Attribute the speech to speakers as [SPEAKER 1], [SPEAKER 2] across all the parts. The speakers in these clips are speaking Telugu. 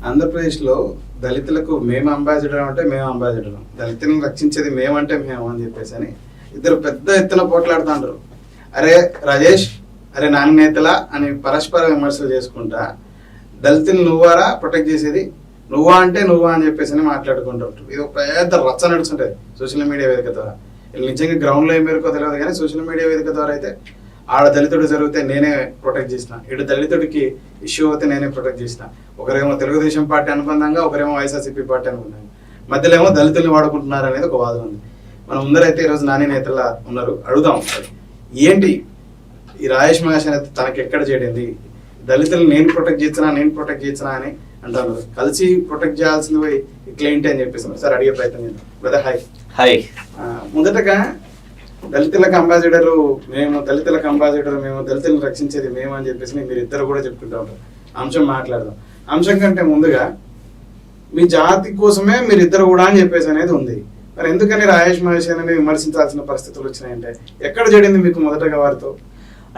[SPEAKER 1] ఆంధ్రప్రదేశ్లో దళితులకు మేము అంబాసిడర్ అంటే మేము అంబాసిడర్, దళితులను రక్షించేది మేమంటే మేము అని చెప్పేసి అని ఇద్దరు పెద్ద ఎత్తున పోట్లాడుతుంటారు. అరే రాజేష్, అరే నాన్న నేతలా అని పరస్పర విమర్శలు చేసుకుంటా దళితులు నువ్వారా ప్రొటెక్ట్ చేసేది, నువ్వా అంటే నువ్వా అని చెప్పేసి అని మాట్లాడుకుంటారు. ఇది ఒక పెద్ద రచ్చ నడుస్తుంటుంది సోషల్ మీడియా వేదిక ద్వారా. వీళ్ళు నిజంగా గ్రౌండ్లో ఏం పేరుకో తెలియదు కానీ సోషల్ మీడియా వేదిక ద్వారా అయితే ఆడ దళితుడు జరిగితే నేనే ప్రొటెక్ట్ చేసిన, ఇటు దళితుడికి ఇష్యూ అయితే నేనే ప్రొటెక్ట్ చేసిన. ఒకరేమో తెలుగుదేశం పార్టీ అనుబంధంగా, ఒకరేమో వైఎస్ఆర్సీపీ పార్టీ అనుబంధంగా, మధ్యలో ఏమో దళితుల్ని వాడుకుంటున్నారు అనేది ఒక వాదన ఉంది. మన ముందరైతే ఈరోజు నాని నేతలా ఉన్నారు. అడుగుదాం ఏంటి ఈ రాజేష్ మహేష్ అనేది తనకి ఎక్కడ చేయడింది, దళితులు నేను ప్రొటెక్ట్ చేస్తున్నా అని అంటారు. కలిసి ప్రొటెక్ట్ చేయాల్సింది పోయి ఇట్లా ఏంటి అని చెప్పేసి సార్ అడిగే ప్రయత్నం చేద్దాం. Brother hi. మొదటగా దళితులకు అంబాసిడర్ మేము, దళితులను రక్షించేది మేము అని చెప్పేసి మీరు ఇద్దరు కూడా చెప్పుకుంటూ ఉంటారు. అంశం మాట్లాడదాం. అంశం కంటే ముందుగా మీ జాతి కోసమే మీరు ఇద్దరు కూడా అని చెప్పేసి అనేది ఉంది. మరి ఎందుకని రాజేష్ మహేష్ అనేది విమర్శించాల్సిన పరిస్థితులు వచ్చినాయంటే ఎక్కడ చెడింది మీకు మొదటగా వారితో?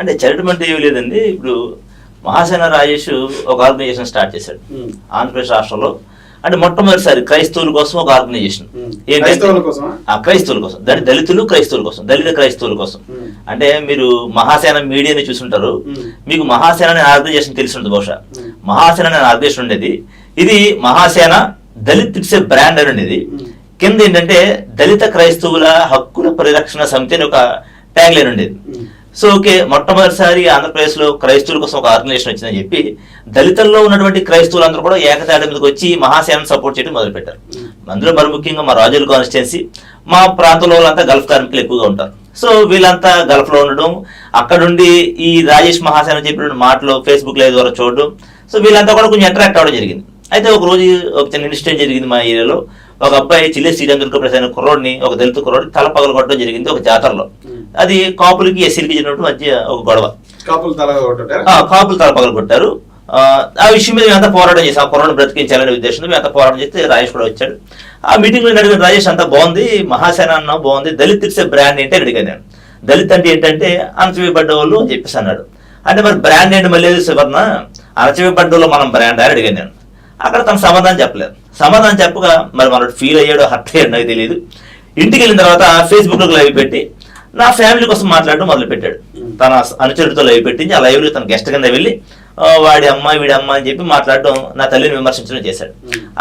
[SPEAKER 2] అంటే చెడటం అంటే ఏమి లేదండి. ఇప్పుడు మహాసేన రాజేష్ ఒక ఆర్గనైజేషన్ స్టార్ట్ చేశాడు ఆంధ్రప్రదేశ్ రాష్ట్రంలో. అంటే మొట్టమొదటిసారి క్రైస్తవుల కోసం ఒక ఆర్గనైజేషన్, క్రైస్తవుల కోసం, దళితులు క్రైస్తవుల కోసం, దళిత క్రైస్తవుల కోసం. అంటే మీరు మహాసేన మీడియాని చూసుంటారు, మీకు మహాసేన అనే ఆర్గనైజేషన్ తెలిసి ఉంటుంది బహుశా. మహాసేన అనే ఆర్గనైజేషన్ ఉండేది. ఇది Mahasena Dalit it's a brand అని ఉండేది. కింద ఏంటంటే దళిత క్రైస్తవుల హక్కుల పరిరక్షణ సమితి అని ఒక ట్యాగ్ లైన్ ఉండేది. సో ఓకే, మొట్టమొదటిసారి ఆంధ్రప్రదేశ్ లో క్రైస్తవుల కోసం ఒక ఆర్గనైజేషన్ వచ్చిందని చెప్పి దళితుల్లో ఉన్నటువంటి క్రైస్తవులందరూ కూడా ఏకతాటి మీదకి వచ్చి మహాసేనను సపోర్ట్ చేయడం మొదలుపెట్టారు. అందులో మరి ముఖ్యంగా మా రాజుల కాన్స్టిట్యున్సీ, మా ప్రాంతంలో వాళ్ళంతా గల్ఫ్ కార్మికులు ఎక్కువగా ఉంటారు. సో వీళ్ళంతా గల్ఫ్ లో ఉండడం, అక్కడుండి ఈ రాజేష్ మహాసేన చెప్పిన మాటలు ఫేస్బుక్ లైవ్ ద్వారా చూడడం, సో వీళ్ళంతా కూడా కొంచెం అట్రాక్ట్ అవ్వడం జరిగింది. అయితే ఒక రోజు ఒక చిన్న ఇన్సిడెంట్ జరిగింది మా ఏరియాలో. ఒక అబ్బాయి చిల్లే శ్రీరామ్ దుర్గప్రసాద్ అనే కుర్రోడిని, ఒక దళిత కుర్రోడిని తల పగలగొట్టడం జరిగింది ఒక జాతరలో. అది కాపులకి ఎస్సీలకి జరిగినట్టు మధ్య ఒక గొడవ. కాపులు తల పగలగొట్టారు. ఆ విషయం మీద మేమంతా పోరాటం చేసాం. ఆ కుర్రోడిని బ్రతికించాలనే ఉద్దేశంతో మేమంతా పోరాటం చేస్తే రాజేష్ కూడా వచ్చాడు. ఆ మీటింగ్ లో అడిగిన రాజేష్ అంతా బాగుంది, మహాసేన అన్న బాగుంది, దళిత్ ఇట్స్ బ్రాండ్ ఏంటి అని అడిగాను నేను. దళిత్ అంటే ఏంటంటే అణచివేయబడ్డ వాళ్ళు అని చెప్పేసి అన్నాడు. అంటే మరి బ్రాండ్ ఏంటి మళ్ళీ సువర్ణ, అణచివేయబడ్డ వాళ్ళు మనం బ్రాండ్ అని అడిగాను నేను. అక్కడ తన సమాధానం చెప్పలేదు. సమాధానం చెప్పగా మరి మనోడు ఫీల్ అయ్యాడో హర్ట్ అయ్యాడు నాకు తెలియదు. ఇంటికి వెళ్ళిన తర్వాత ఫేస్బుక్ లో లైవ్ పెట్టి నా ఫ్యామిలీ కోసం మాట్లాడడం మొదలు పెట్టాడు. తన అనుచరుడితో లైవ్ పెట్టించి ఆ లైవ్ లో తన గెస్ట్ కింద వెళ్ళి వాడి అమ్మ వీడి అమ్మ అని చెప్పి మాట్లాడడం, నా తల్లిని విమర్శించడం చేశాడు.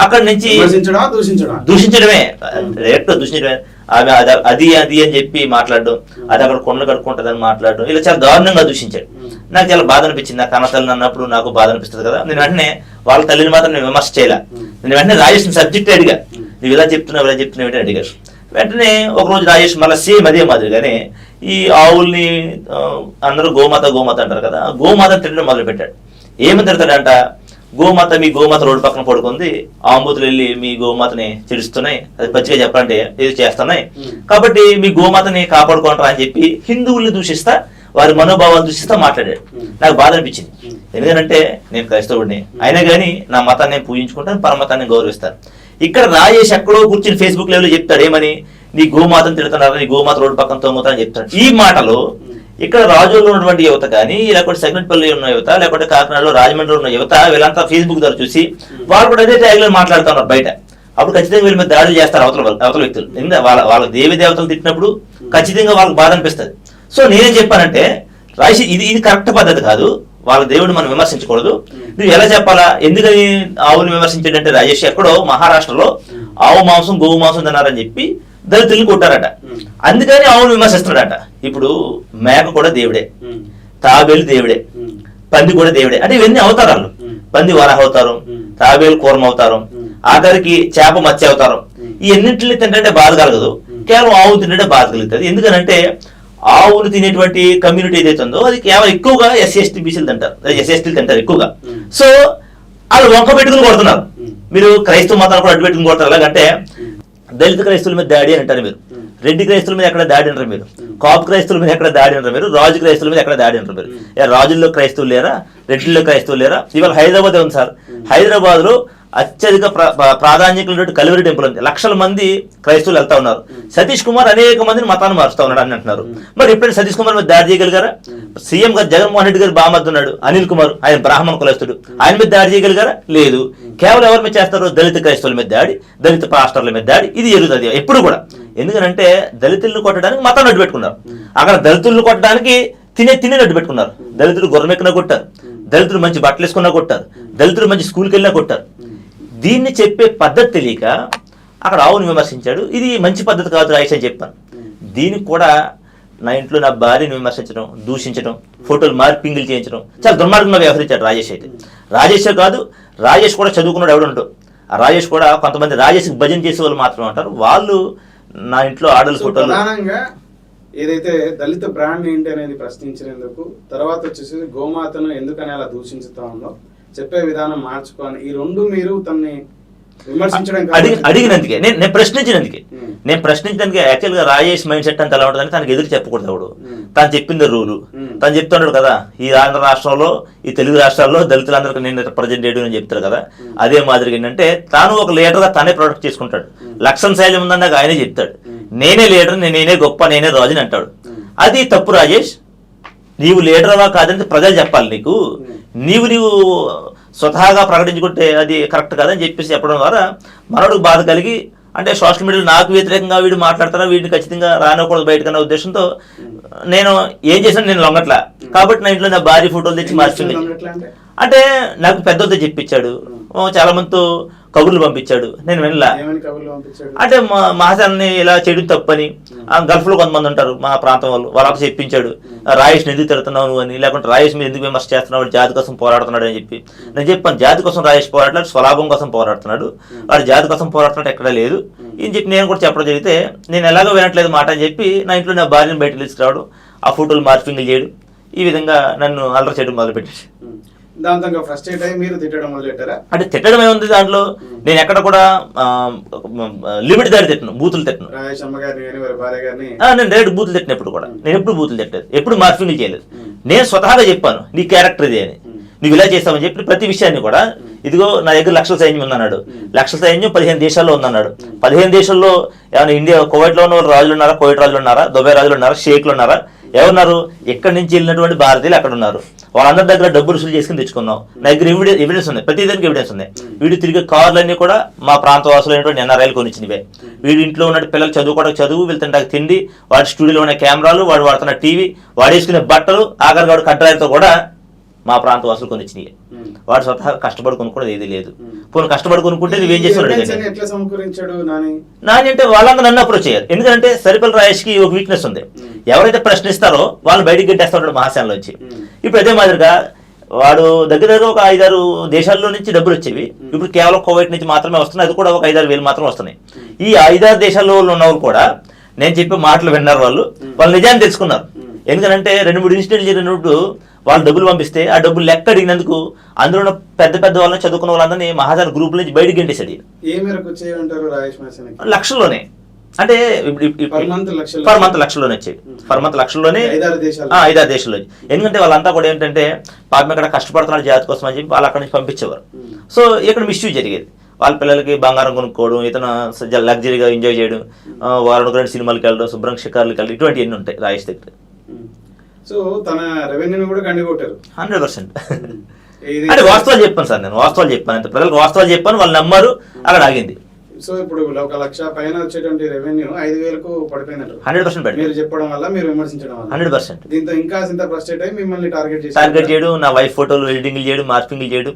[SPEAKER 2] అక్కడి నుంచి దూషించడమే, డైరెక్ట్ దూషించడమే. అది అని చెప్పి మాట్లాడడం, అది అక్కడ కొండలు కడుక్కుంటుందని మాట్లాడడం, ఇలా చాలా దారుణంగా దూషించాడు. నాకు చాలా బాధ అనిపించింది. నా కన్న తల్లిని అన్నప్పుడు నాకు బాధ అనిపిస్తుంది కదా. నేను వెంటనే వాళ్ళ తల్లిని మాత్రం నేను విమర్శ చేయలే. నేను వెంటనే రాజేష్ సబ్జెక్ట్ అడిగా, నువ్వు ఇలా చెప్తున్నావు ఏంటని అడిగారు. వెంటనే ఒకరోజు రాజేష్ మళ్ళీ సేమ్ అదే మాదిరిగానే ఈ ఆవుల్ని అందరూ గోమాత అంటారు కదా, గోమాత తిట్టడం మొదలు పెట్టాడు. ఏమని తిడతాడంట, మీ గోమాత రోడ్డు పక్కన పడుకుంది, ఆంబూతులు వెళ్ళి మీ గోమాతని చెడుస్తున్నాయి, అది పచ్చిగా చెప్పాలంటే ఇది చేస్తున్నాయి, కాబట్టి మీ గోమాతని కాపాడుకుంటారా అని చెప్పి హిందువుల్ని దూషిస్తా, వారి మనోభావాలు దూషిస్తా మాట్లాడాడు. నాకు బాధ అనిపించింది. ఎందుకంటే నేను క్రైస్తవుడిని, అయినా కానీ నా మతాన్ని నేను పూజించుకుంటాను, పరమతాన్ని గౌరవిస్తాను. ఇక్కడ రాజేష్ ఎక్కడో కూర్చుని ఫేస్బుక్ లైవ్ లో చెప్తాడు ఏమని, నీ గోమాతను తిడుతున్నారు, నీ గోమాత రోడ్డు పక్కన తొమ్ముతానని చెప్తాడు. ఈ మాటలు ఇక్కడ రాజుల్లో ఉన్నటువంటి యువత కానీ, లేకపోతే సెగ్మెంట్పల్లి ఉన్న యువత, లేకపోతే కాకినాడలో రాజమండ్రిలో ఉన్న యువత, వీళ్ళంతా ఫేస్బుక్ ద్వారా చూసి వాళ్ళు కూడా అదే ట్యాగ్లో మాట్లాడుతున్నారు బయట. అప్పుడు ఖచ్చితంగా వీళ్ళ మీద దాడులు చేస్తారు అవతల వ్యక్తులు. ఎందుకంటే వాళ్ళ దేవి దేవతలు తిట్టినప్పుడు ఖచ్చితంగా వాళ్ళకి బాధ అనిపిస్తుంది. సో నేనేం చెప్పానంటే రాజేష్, ఇది కరెక్ట్ పద్ధతి కాదు, వాళ్ళ దేవుడిని మనం విమర్శించకూడదు. నువ్వు ఎలా చెప్పాలా, ఎందుకని ఆవుని విమర్శించాడంటే రాజేష్ ఎక్కడో మహారాష్ట్రలో ఆవు మాంసం గోవు మాంసం తిన్నారని చెప్పి దళితుల్ని కొట్టారట, అందుకని ఆవును విమర్శిస్తున్నాడట. ఇప్పుడు మేక కూడా దేవుడే, తాబేలు దేవుడే, పంది కూడా దేవుడే. అంటే ఇవన్నీ అవతారాలు. పంది వరాహ అవతారం, తాబేలు కూర్మ అవతారం, ఆఖరికి చేప మత్స్య అవతారం. ఈ ఎన్నింటిని తింటే బాధ కలగదు, కేవలం ఆవు తింటే బాధ కలుగుతుంది. ఎందుకనంటే ఆవులు తినేటువంటి కమ్యూనిటీ ఏదైతే ఉందో అది కేవలం ఎక్కువగా ఎస్సీ బీసీలు తింటారు, ఎస్సీలు తింటారు ఎక్కువగా. సో వాళ్ళు వంక పెట్టుకుని కొడుతున్నారు. మీరు క్రైస్తవ మతాలు కూడా అడ్డు పెట్టుకుని కొడతారు. ఎలాగంటే దళిత క్రైస్తవుల మీద దాడి అని అంటారు మీరు, రెడ్డి క్రైస్తవుల మీద ఎక్కడ దాడి అంటారు మీరు, కాపు క్రైస్తవుల మీద ఎక్కడ దాడి అంటారు మీరు, రాజు క్రైస్తవుల మీద ఎక్కడ దాడి అంటారు మీరు. రాజుల్లో క్రైస్తవులు లేరా, రెడ్డిల్లో క్రైస్తవులు లేరా? ఇవాళ హైదరాబాద్ ఉంది సార్, హైదరాబాద్లో అత్యధిక ప్రాధాన్యత కల్వరి టెంపుల్ ఉంది, లక్షల మంది క్రైస్తవులు వెళ్తా ఉన్నారు. సతీష్ కుమార్ అనేక మందిని మతాన్ని మారుస్తా ఉన్నాడు అని అంటున్నారు. మరి ఎప్పుడైనా సతీష్ కుమార్ మీద దాడి చేయగలిగారా? సీఎం గారు జగన్మోహన్ రెడ్డి గారు బామర్ది ఉన్నాడు అనిల్ కుమార్, ఆయన బ్రాహ్మణ కులస్తుడు, ఆయన మీద దాడి చేయగలిగారా? లేదు. కేవలం ఎవరి మీద చేస్తారు? దళిత క్రైస్తవుల మీద దాడి, దళిత పాస్టర్ల మీద దాడి, ఇది జరుగుతుంది ఎప్పుడు కూడా. ఎందుకంటే దళితులను కొట్టడానికి మతాన్ని అడ్డు పెట్టుకున్నారు, అక్కడ దళితులను కొట్టడానికి తిని అడ్డు పెట్టుకున్నారు. దళితులు గుర్రమెక్కినా కొట్టారు, దళితులు మంచి బట్టలు వేసుకున్నా కొట్టారు, దళితులు మంచి స్కూల్కి వెళ్ళినా కొట్టారు. దీన్ని చెప్పే పద్ధతి తెలియక అక్కడ ఆవును విమర్శించాడు. ఇది మంచి పద్ధతి కాదు రాయేష్ అని చెప్పాను. దీనికి కూడా నా ఇంట్లో నా భార్యను విమర్శించడం, దూషించడం, ఫోటోలు మార్పింగ్లు చేయించడం చాలా దుర్మార్గంగా వ్యవహరించాడు రాజేష్. అయితే రాజేషే కాదు, రాజేష్ కూడా చదువుకున్నాడు ఎవడంటూ. ఆ రాజేష్ కూడా కొంతమంది రాజేష్కి భజన చేసే వాళ్ళు మాత్రమే ఉంటారు. వాళ్ళు నా ఇంట్లో ఆడల ఫోటోలు
[SPEAKER 1] ప్రధానంగా ఏదైతే దళిత బ్రాండ్ ఏంటి అనేది ప్రశ్నించినందుకు, తర్వాత వచ్చేసి గోమాతను ఎందుకని అలా దూషించుతా ఉందో చెప్పే విధానం మార్చుకోని, ఈ రెండు మీరు తనని విమర్శించడం
[SPEAKER 2] అడిగినందుకే నేను ప్రశ్నించడానికి యాక్చువల్గా రాజేష్ మైండ్ సెట్ అంతా ఎలా ఉంటుందని తనకి ఎదురు చెప్పకూడదు. ఎవడు తను చెప్పింది రూలు, తను చెప్తున్నాడు కదా, ఈ ఆంధ్ర రాష్ట్రంలో ఈ తెలుగు రాష్ట్రాల్లో దళితులందరికీ నేను రిప్రజెంట్ చేయడం అని చెప్తారు కదా. అదే మాదిరిగా ఏంటంటే తాను ఒక లీడర్గా తనే ప్రొడక్ట్ చేసుకుంటాడు. లక్షణ శైలి ఉందన్నాక ఆయనే చెప్తాడు, నేనే లీడర్, నేనే గొప్ప, నేనే రాజుని అంటాడు. అది తప్పు రాజేష్. నీవు లీడర్వా కాదని ప్రజలు చెప్పాలి నీకు. నీవు స్వతహాగా ప్రకటించుకుంటే అది కరెక్ట్ కాదని చెప్పేసి చెప్పడం ద్వారా మనోడికి బాధ కలిగి, అంటే సోషల్ మీడియాలో నాకు వ్యతిరేకంగా వీడు మాట్లాడతారా, వీడిని ఖచ్చితంగా రానివ్వకూడదు బయటకన్నా ఉద్దేశంతో నేను ఏం చేశాను, నేను లొంగట్లా. కాబట్టి నా ఇంట్లో నా భారీ ఫోటోలు తెచ్చి మార్చింది. అంటే నాకు పెద్దలతో చెప్పించాడు, చాలా మందితో కబుర్లు పంపించాడు, నేను వినలా. అంటే మహాజన్ని ఇలా చేయడం తప్పని, గల్ఫ్ లో కొంతమంది ఉంటారు మా ప్రాంతం వాళ్ళు, వాళ్ళతో చెప్పించాడు, రాయేష్ని ఎందుకు తిడుతున్నావు అని, లేకుంటే రాయేష్ మీద ఎందుకు విమర్శ చేస్తున్నాడు, జాతి కోసం పోరాడుతున్నాడు అని చెప్పి నేను చెప్పాను. జాతి కోసం రాయేష్ పోరాడలేదు, స్వలాభం కోసం పోరాడుతున్నాడు, వాడు జాతి కోసం పోరాడుతున్నాడు ఎక్కడా లేదు అని చెప్పి నేను కూడా చెప్పడం జరిగితే, నేను ఎలాగో వినట్లేదు మాట అని చెప్పి నా ఇంట్లో నా భార్యను బయటకు తీసుకురావడం, ఆ ఫోటోలు మార్పింగ్లు చేయడం, ఈ విధంగా నన్ను అల్లరి చేయడం మొదలుపెట్టాడు.
[SPEAKER 1] దాంతో ఫ్రస్ట్రేట్ అయ్యి మీరు తిట్టడం మొదలెట్టారా?
[SPEAKER 2] అంటే తిట్టడం ఏముంది దాంట్లో, నేను ఎక్కడ కూడా లిమిట్ దాడి తిట్టను, బూతులు తిట్టను. నేను డైరెక్ట్ బూతులు తిట్టినప్పుడు కూడా నేను ఎప్పుడు బూతులు తిట్టలేదు, ఎప్పుడు మార్పింగ్లు చేయలేదు. నేను స్వతహాగా చెప్పాను నీ క్యారెక్టర్ ఇది అని, నువ్వు ఇలా చేస్తావని చెప్పి ప్రతి విషయాన్ని కూడా, ఇదిగో నా దగ్గర లక్షల సైన్యం ఉందన్నాడు, లక్షల సైన్యం 15 దేశాల్లో ఉందన్నాడు. 15 దేశాల్లో ఏమైనా ఇండియా కువైట్లో ఉన్న వాళ్ళు రాజులు ఉన్నారా, కువైట్ రాజులు ఉన్నారా, దుబాయ్ రాజులు ఉన్నారా, షేక్లు ఉన్నారా, ఎవరున్నారు? ఎక్కడి నుంచి వెళ్ళినటువంటి భారతీయులు అక్కడ ఉన్నారు. వాళ్ళందరి దగ్గర డబ్బులు వసూలు చేసుకుని తెచ్చుకున్నాం. నా దగ్గర ఎవిడెన్స్ ఉంది, ప్రతి దానికి ఎవిడెన్స్ ఉంది. వీడు తిరిగే కార్లన్నీ కూడా మా ప్రాంత వాసులైనటువంటి ఎన్ఆర్ఐలు కొనిచ్చినవే. వీడి ఇంట్లో ఉన్న పిల్లలు చదువుకోవడానికి చదువు, వెళ్తుంటానికి తిండి, వాడి స్టూడియోలో ఉన్న కెమెరాలు, వాడు వాడుతున్న టీవీ, వాడు వేసుకునే బట్టలు, ఆఖరిగాడు కట్టడాలతో కూడా మా ప్రాంత వాసులు కొనిచ్చినాయి. వాడు స్వతహా కష్టపడి కొనుక్కోవడం ఏది లేదు. పోనీ కష్టపడి కొనుక్కుంటే నువ్వేం చేస్తున్నాడు నాని అంటే వాళ్ళందరూ నన్ను అప్రోచ్ చేయాలి. ఎందుకంటే సరిపల్లి రాయేష్కి ఒక వీక్నెస్ ఉంది, ఎవరైతే ప్రశ్నిస్తారో వాళ్ళు బయటికి గెట్టేస్తా ఉంటాడు మహాశాలలోంచి. ఇప్పుడు అదే మాదిరిగా వాడు దగ్గర ఒక 5-6 దేశాల్లో నుంచి డబ్బులు వచ్చేవి, ఇప్పుడు కేవలం కువైట్ నుంచి మాత్రమే వస్తున్నాయి. అది కూడా ఒక 5-6 వేలు మాత్రం వస్తున్నాయి. ఈ 5-6 దేశాల్లో ఉన్న వాళ్ళు కూడా నేను చెప్పే మాటలు విన్నారు, వాళ్ళు నిజాన్ని తెలుసుకున్నారు. ఎందుకంటే 2-3 ఇన్సిడెంట్లు జరిగినప్పుడు వాళ్ళు డబ్బులు పంపిస్తే ఆ డబ్బులు లెక్క అడిగినందుకు అందులో ఉన్న పెద్ద వాళ్ళని చదువుకున్న వాళ్ళందరినీ మహాజన్ గ్రూప్ నుంచి బయటకు గెంటేసాడు. లక్షల్లోనే, అంటే పర్ మంత్ లక్షల్లోనే వచ్చేవి, పర్ మంత్ లక్షల్లోనే 5-6 దేశాల్లో. ఎందుకంటే వాళ్ళంతా కూడా ఏంటంటే పాపం ఇక్కడ కష్టపడుతున్నారు జాతి కోసం అని చెప్పి వాళ్ళు అక్కడ నుంచి పంపించేవారు. సో ఇక్కడ మిస్యూజ్ జరిగేది. వాళ్ళ పిల్లలకి బంగారం కొనుక్కోవడం, ఇతను లగ్జరీగా ఎంజాయ్ చేయడం, వారానికి 2 సినిమాలకు వెళ్ళడం, శుభ్రం షికార్లకు వెళ్ళడం, ఇటువంటి ఎన్ని ఉంటాయి రాయేష్ దగ్గర.
[SPEAKER 1] సో తన రెవెన్యూని కూడా గండికొట్టారు
[SPEAKER 2] 100%. అంటే వాస్తవాలు చెప్పాను సార్, నేను వాస్తవాలు చెప్పాను, అంతే ప్రజలకు వాస్తవాలు చెప్పాను, వాళ్ళు నమ్మారు, అక్కడ ఆగింది.
[SPEAKER 1] సో ఇప్పుడు 1 లక్ష పైన వచ్చేటువంటి రెవెన్యూ 5,000కు పడిపోయినట్టు
[SPEAKER 2] 100%
[SPEAKER 1] మీరు చెప్పడం వల్ల, మీరు విమర్శించడం వల్ల
[SPEAKER 2] 100%.
[SPEAKER 1] దీంతో ఇంకా ఫ్రస్ట్రేట్ అయ్యి మిమ్మల్ని టార్గెట్
[SPEAKER 2] చేయడం, నా వైఫ్ ఫోటోలు ఎడిటింగ్లు చేయడం, మార్పింగ్లు చేయడం,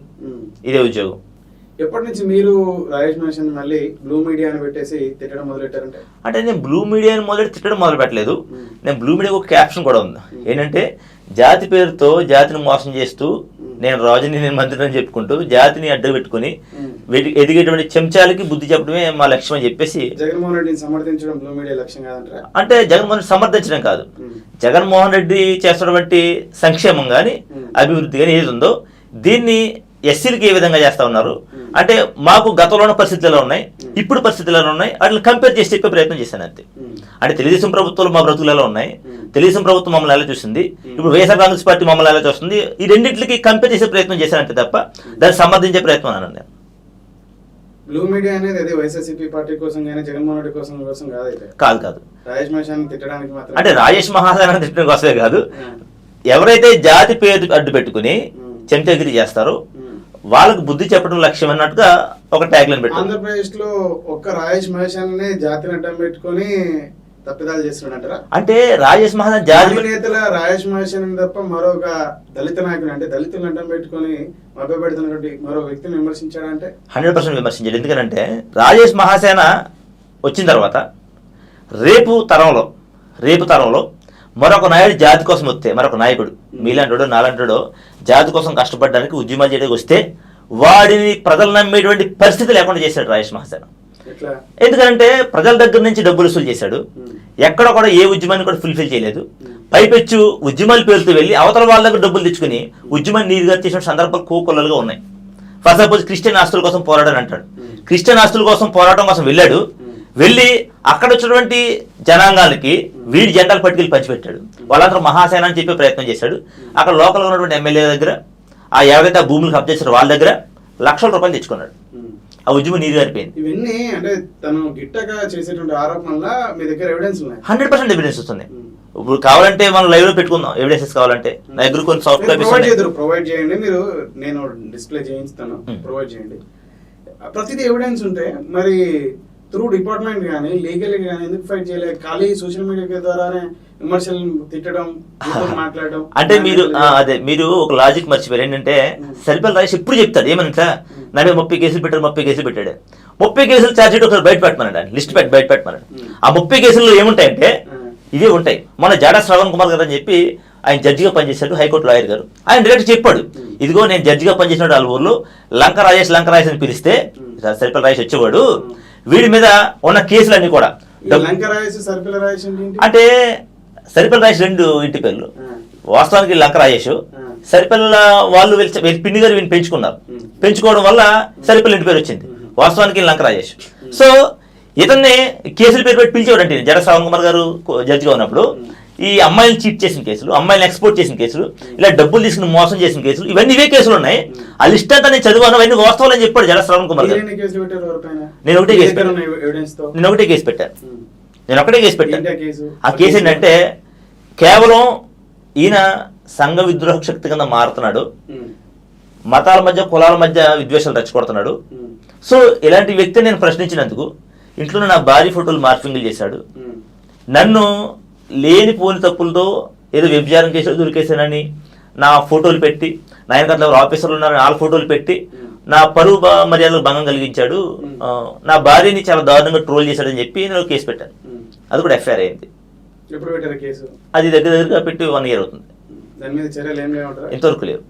[SPEAKER 2] ఇదే ఉద్యోగం.
[SPEAKER 1] ఎప్పటి నుంచి మీరు రాయేష్ మహేష్ మళ్ళీ బ్లూ మీడియా అని పెట్టేసి తిట్టడం మొదలెట్టారంటే?
[SPEAKER 2] అంటే నేను బ్లూ మీడియాని తిట్టడం మొదలు పెట్టలేదు. నేను బ్లూ మీడియాకి ఒక క్యాప్షన్ కూడా ఉంది, ఏంటంటే జాతి పేరుతో జాతిని మోసం చేస్తూ, నేను రాజుని, నేను మంత్రిని అని చెప్పుకుంటూ జాతిని అడ్డు పెట్టుకుని ఎదిగేటువంటి చెంచాలకి బుద్ధి చెప్పడమే మా లక్ష్యం అని చెప్పేసి.
[SPEAKER 1] జగన్మోహన్ రెడ్డిని సమర్థించడం బ్లూ మీడియా లక్ష్యం కాదంటారా?
[SPEAKER 2] అంటే జగన్మోహన్ రెడ్డి సమర్థించడం కాదు, జగన్మోహన్ రెడ్డి చేస్తున్నటువంటి సంక్షేమం కానీ అభివృద్ధి కానీ ఏది ఉందో దీన్ని ఎస్సీలకి ఏ విధంగా చేస్తా ఉన్నారు అంటే, మాకు గతంలో ఉన్న పరిస్థితులు ఎలా ఉన్నాయి, ఇప్పుడు పరిస్థితులు ఎలా ఉన్నాయి, వాటిని కంపేర్ చేసి చెప్పే ప్రయత్నం చేశాను అంతే. అంటే తెలుగుదేశం ప్రభుత్వాలు మా బ్రతుకులు ఎలా ఉన్నాయి, తెలుగుదేశం ప్రభుత్వం మమ్మల్ని ఎలా చూసింది, ఇప్పుడు వైఎస్ఆర్ కాంగ్రెస్ పార్టీ మమ్మల్ని ఎలా చూస్తుంది, ఈ రెండింటికి కంపేర్ చేసే ప్రయత్నం చేశారంటే తప్ప దాన్ని సమర్థించే ప్రయత్నం అన్నాను నేను.
[SPEAKER 1] బ్లూ మీడియా అనేది అదే వైఎస్ఆర్సీపీ పార్టీ కోసం కానీ జగన్మోహన్ రెడ్డి కోసం కాదైతే
[SPEAKER 2] కాదు
[SPEAKER 1] రాజేష్ మహేష్ తిట్టడానికి మాత్రం,
[SPEAKER 2] అంటే రాజేష్ మహాసేన తిట్టడం కోసమే కాదు, ఎవరైతే జాతి పేరు అడ్డు పెట్టుకుని చెంచగిరి చేస్తారో వాళ్ళకు బుద్ధి చెప్పడం లక్ష్యం అన్నట్టుగా ఒక ట్యాగ్ లైన్ పెట్టారు.
[SPEAKER 1] ఆంధ్రప్రదేశ్ లో ఒక్క రాజేష్ మహేష్ అనే జాతిని అడ్డం పెట్టుకుని తప్పిదాలు చేస్తున్నాడంటారా?
[SPEAKER 2] అంటే రాజేష్ మహాసేన జాతి
[SPEAKER 1] నేతల రాజేష్ మహేష్ అని తప్ప మరొక దళిత నాయకుడు అంటే దళితులను అడ్డం పెట్టుకుని మభ్యపెడుతున్నటువంటి మరో వ్యక్తిని విమర్శించాడంటే
[SPEAKER 2] 100% విమర్శించాడు. ఎందుకంటే రాజేష్ మహాసేన వచ్చిన తర్వాత రేపు తరంలో మరొక నాయుడు జాతి కోసం వస్తే, మరొక నాయకుడు మీలాంటాడో నాలంటాడో జాతి కోసం కష్టపడడానికి ఉద్యమాలు చేయడానికి వస్తే వాడిని ప్రజలు నమ్మేటువంటి పరిస్థితి లేకుండా చేశాడు రాజేష్ మహాసేన. ఎందుకంటే ప్రజల దగ్గర నుంచి డబ్బులు వసూలు చేశాడు, ఎక్కడ కూడా ఏ ఉద్యమాన్ని కూడా ఫుల్ఫిల్ చేయలేదు. పైపెచ్చు ఉద్యమాల పేరుతో వెళ్ళి అవతల వాళ్ళ దగ్గర డబ్బులు తెచ్చుకుని ఉద్యమాన్ని నీరుగా చేసిన సందర్భాలు కోకొల్లలుగా ఉన్నాయి. ఫర్ సపోజ్ క్రిస్టియన్ ఆస్తుల కోసం పోరాడని అంటాడు, క్రిస్టియన్ ఆస్తుల కోసం పోరాటం కోసం వెళ్ళి అక్కడ వచ్చినటువంటి జనాంగాలకి వీడి జెండాలు పట్టుకెళ్ళి పంచిపెట్టాడు. వాళ్ళందరూ మహాసేన అని చెప్పే ప్రయత్నం చేశాడు. అక్కడ లోకల్గా ఉన్నటువంటి ఎమ్మెల్యే దగ్గర ఎవరైతే ఆ భూములు కబ్జా చేశారో వాళ్ళ దగ్గర లక్షల రూపాయలు తెచ్చుకున్నాడు. ఆ ఉద్యమం నీరు గారిపోయింది.
[SPEAKER 1] ఇవన్నీ అంటే తను గిట్టగా చేసేటువంటి ఆరోపణల మీ దగ్గర ఎవిడెన్స్ ఉన్నాయి?
[SPEAKER 2] 100% ఎవిడెన్స్ వస్తుంది. ఇప్పుడు కావాలంటే మనం లైవ్ లో పెట్టుకుందాం ఎవిడెన్సెస్ కావాలంటే. నా దగ్గర కొన్ని సాఫ్ట్ కాపీస్
[SPEAKER 1] ప్రొవైడ్ చేయండి, మీరు నేను డిస్ప్లే చేయిస్తాను, ప్రొవైడ్ చేయండి. ప్రతిదీ ఎవిడెన్స్ ఉంటే మరి త్రూ డిపార్ట్మెంట్ కానీ లీగల్ కానీ ఎందుకు ఫైట్ చేయలేదు? ఖాళీ సోషల్ మీడియా ద్వారానే విమర్శలు తిట్టడం, మాట్లాడడం.
[SPEAKER 2] అంటే మీరు ఒక లాజిక్ మర్చిపోయారు. ఏంటంటే సరిపల్లి రాజేష్ ఎప్పుడు చెప్తాడు ఏమనంటే నా మీద 30 కేసులు పెట్టాడు 30 కేసులు ఛార్జ్ షీట్ ఒకసారి బయట పెట్టమన్నాడు, లిస్ట్ బయట పెట్టమన్నాడు. ఆ 30 కేసుల్లో ఏముంటాయంటే ఇవే ఉంటాయి. మన జాడా శ్రవణ్ కుమార్ గారు అని చెప్పి ఆయన జడ్జిగా పనిచేశాడు, హైకోర్టు లాయర్ గారు. ఆయన డైరెక్ట్ చెప్పాడు, ఇదిగో నేను జడ్జిగా పనిచేసినాడు వాళ్ళ ఊర్లో లంక రాజేష్ అని పిలిస్తే సరిపల్లి రాజేష్ వచ్చేవాడు. వీడి మీద ఉన్న కేసులన్నీ కూడా అంటే సరిపల్లి రాజేష్ 2 ఇంటి పేర్లు. వాస్తవానికి లంక రాజేష్, సరిపల్ల వాళ్ళు పిన్ని గారు వీడిని పెంచుకోవడం వల్ల సరిపల్లి ఇంటి పేరు వచ్చింది. వాస్తవానికి లంక రాజేష్. సో ఇతన్ని కేసులు పేరు పెట్టి పిలిచేవాడు. అంటే జడ శ్రవణ్ కుమార్ గారు జడ్జిగా ఉన్నప్పుడు ఈ అమ్మాయిలను చీట్ చేసిన కేసులు, అమ్మాయిలను ఎక్స్పోర్ట్ చేసిన కేసులు, ఇలా డబ్బులు తీసుకుని మోసం చేసిన కేసులు, ఇవన్నీ కేసులు ఉన్నాయి. ఆ లిస్ట్ అంతా నేను చదివాను, అవన్నీ వాస్తవాలు అని చెప్పాడు జడ శ్రవణ్ కుమార్ గారు. నేను ఒకటే కేసు పెట్టాను. ఆ కేసు ఏంటంటే కేవలం ఈయన సంఘ విద్రోహ శక్తి కింద మారుతున్నాడు, మతాల మధ్య కులాల మధ్య విద్వేషాలు రెచ్చగొడుతున్నాడు. సో ఇలాంటి వ్యక్తిని నేను ప్రశ్నించినందుకు ఇంట్లో నా భార్య ఫోటోలు మార్ఫింగ్లు చేశాడు, నన్ను లేని పోని తప్పులతో ఏదో వ్యభిచారం కేసులు దొరికేసానని నా ఫోటోలు పెట్టి, నా వెనకాల ఎవరు ఆఫీసర్లు ఉన్నారని వాళ్ళ ఫోటోలు పెట్టి నా పరువు మర్యాదలకు భంగం కలిగించాడు, నా భార్యని చాలా దారుణంగా ట్రోల్ చేశాడని చెప్పి నేను కేసు పెట్టాను. అది కూడా ఎఫ్ఐఆర్ అయింది. అది దగ్గరగా పెట్టి 1 year అవుతుంది. ఇంతవరకు లేవు.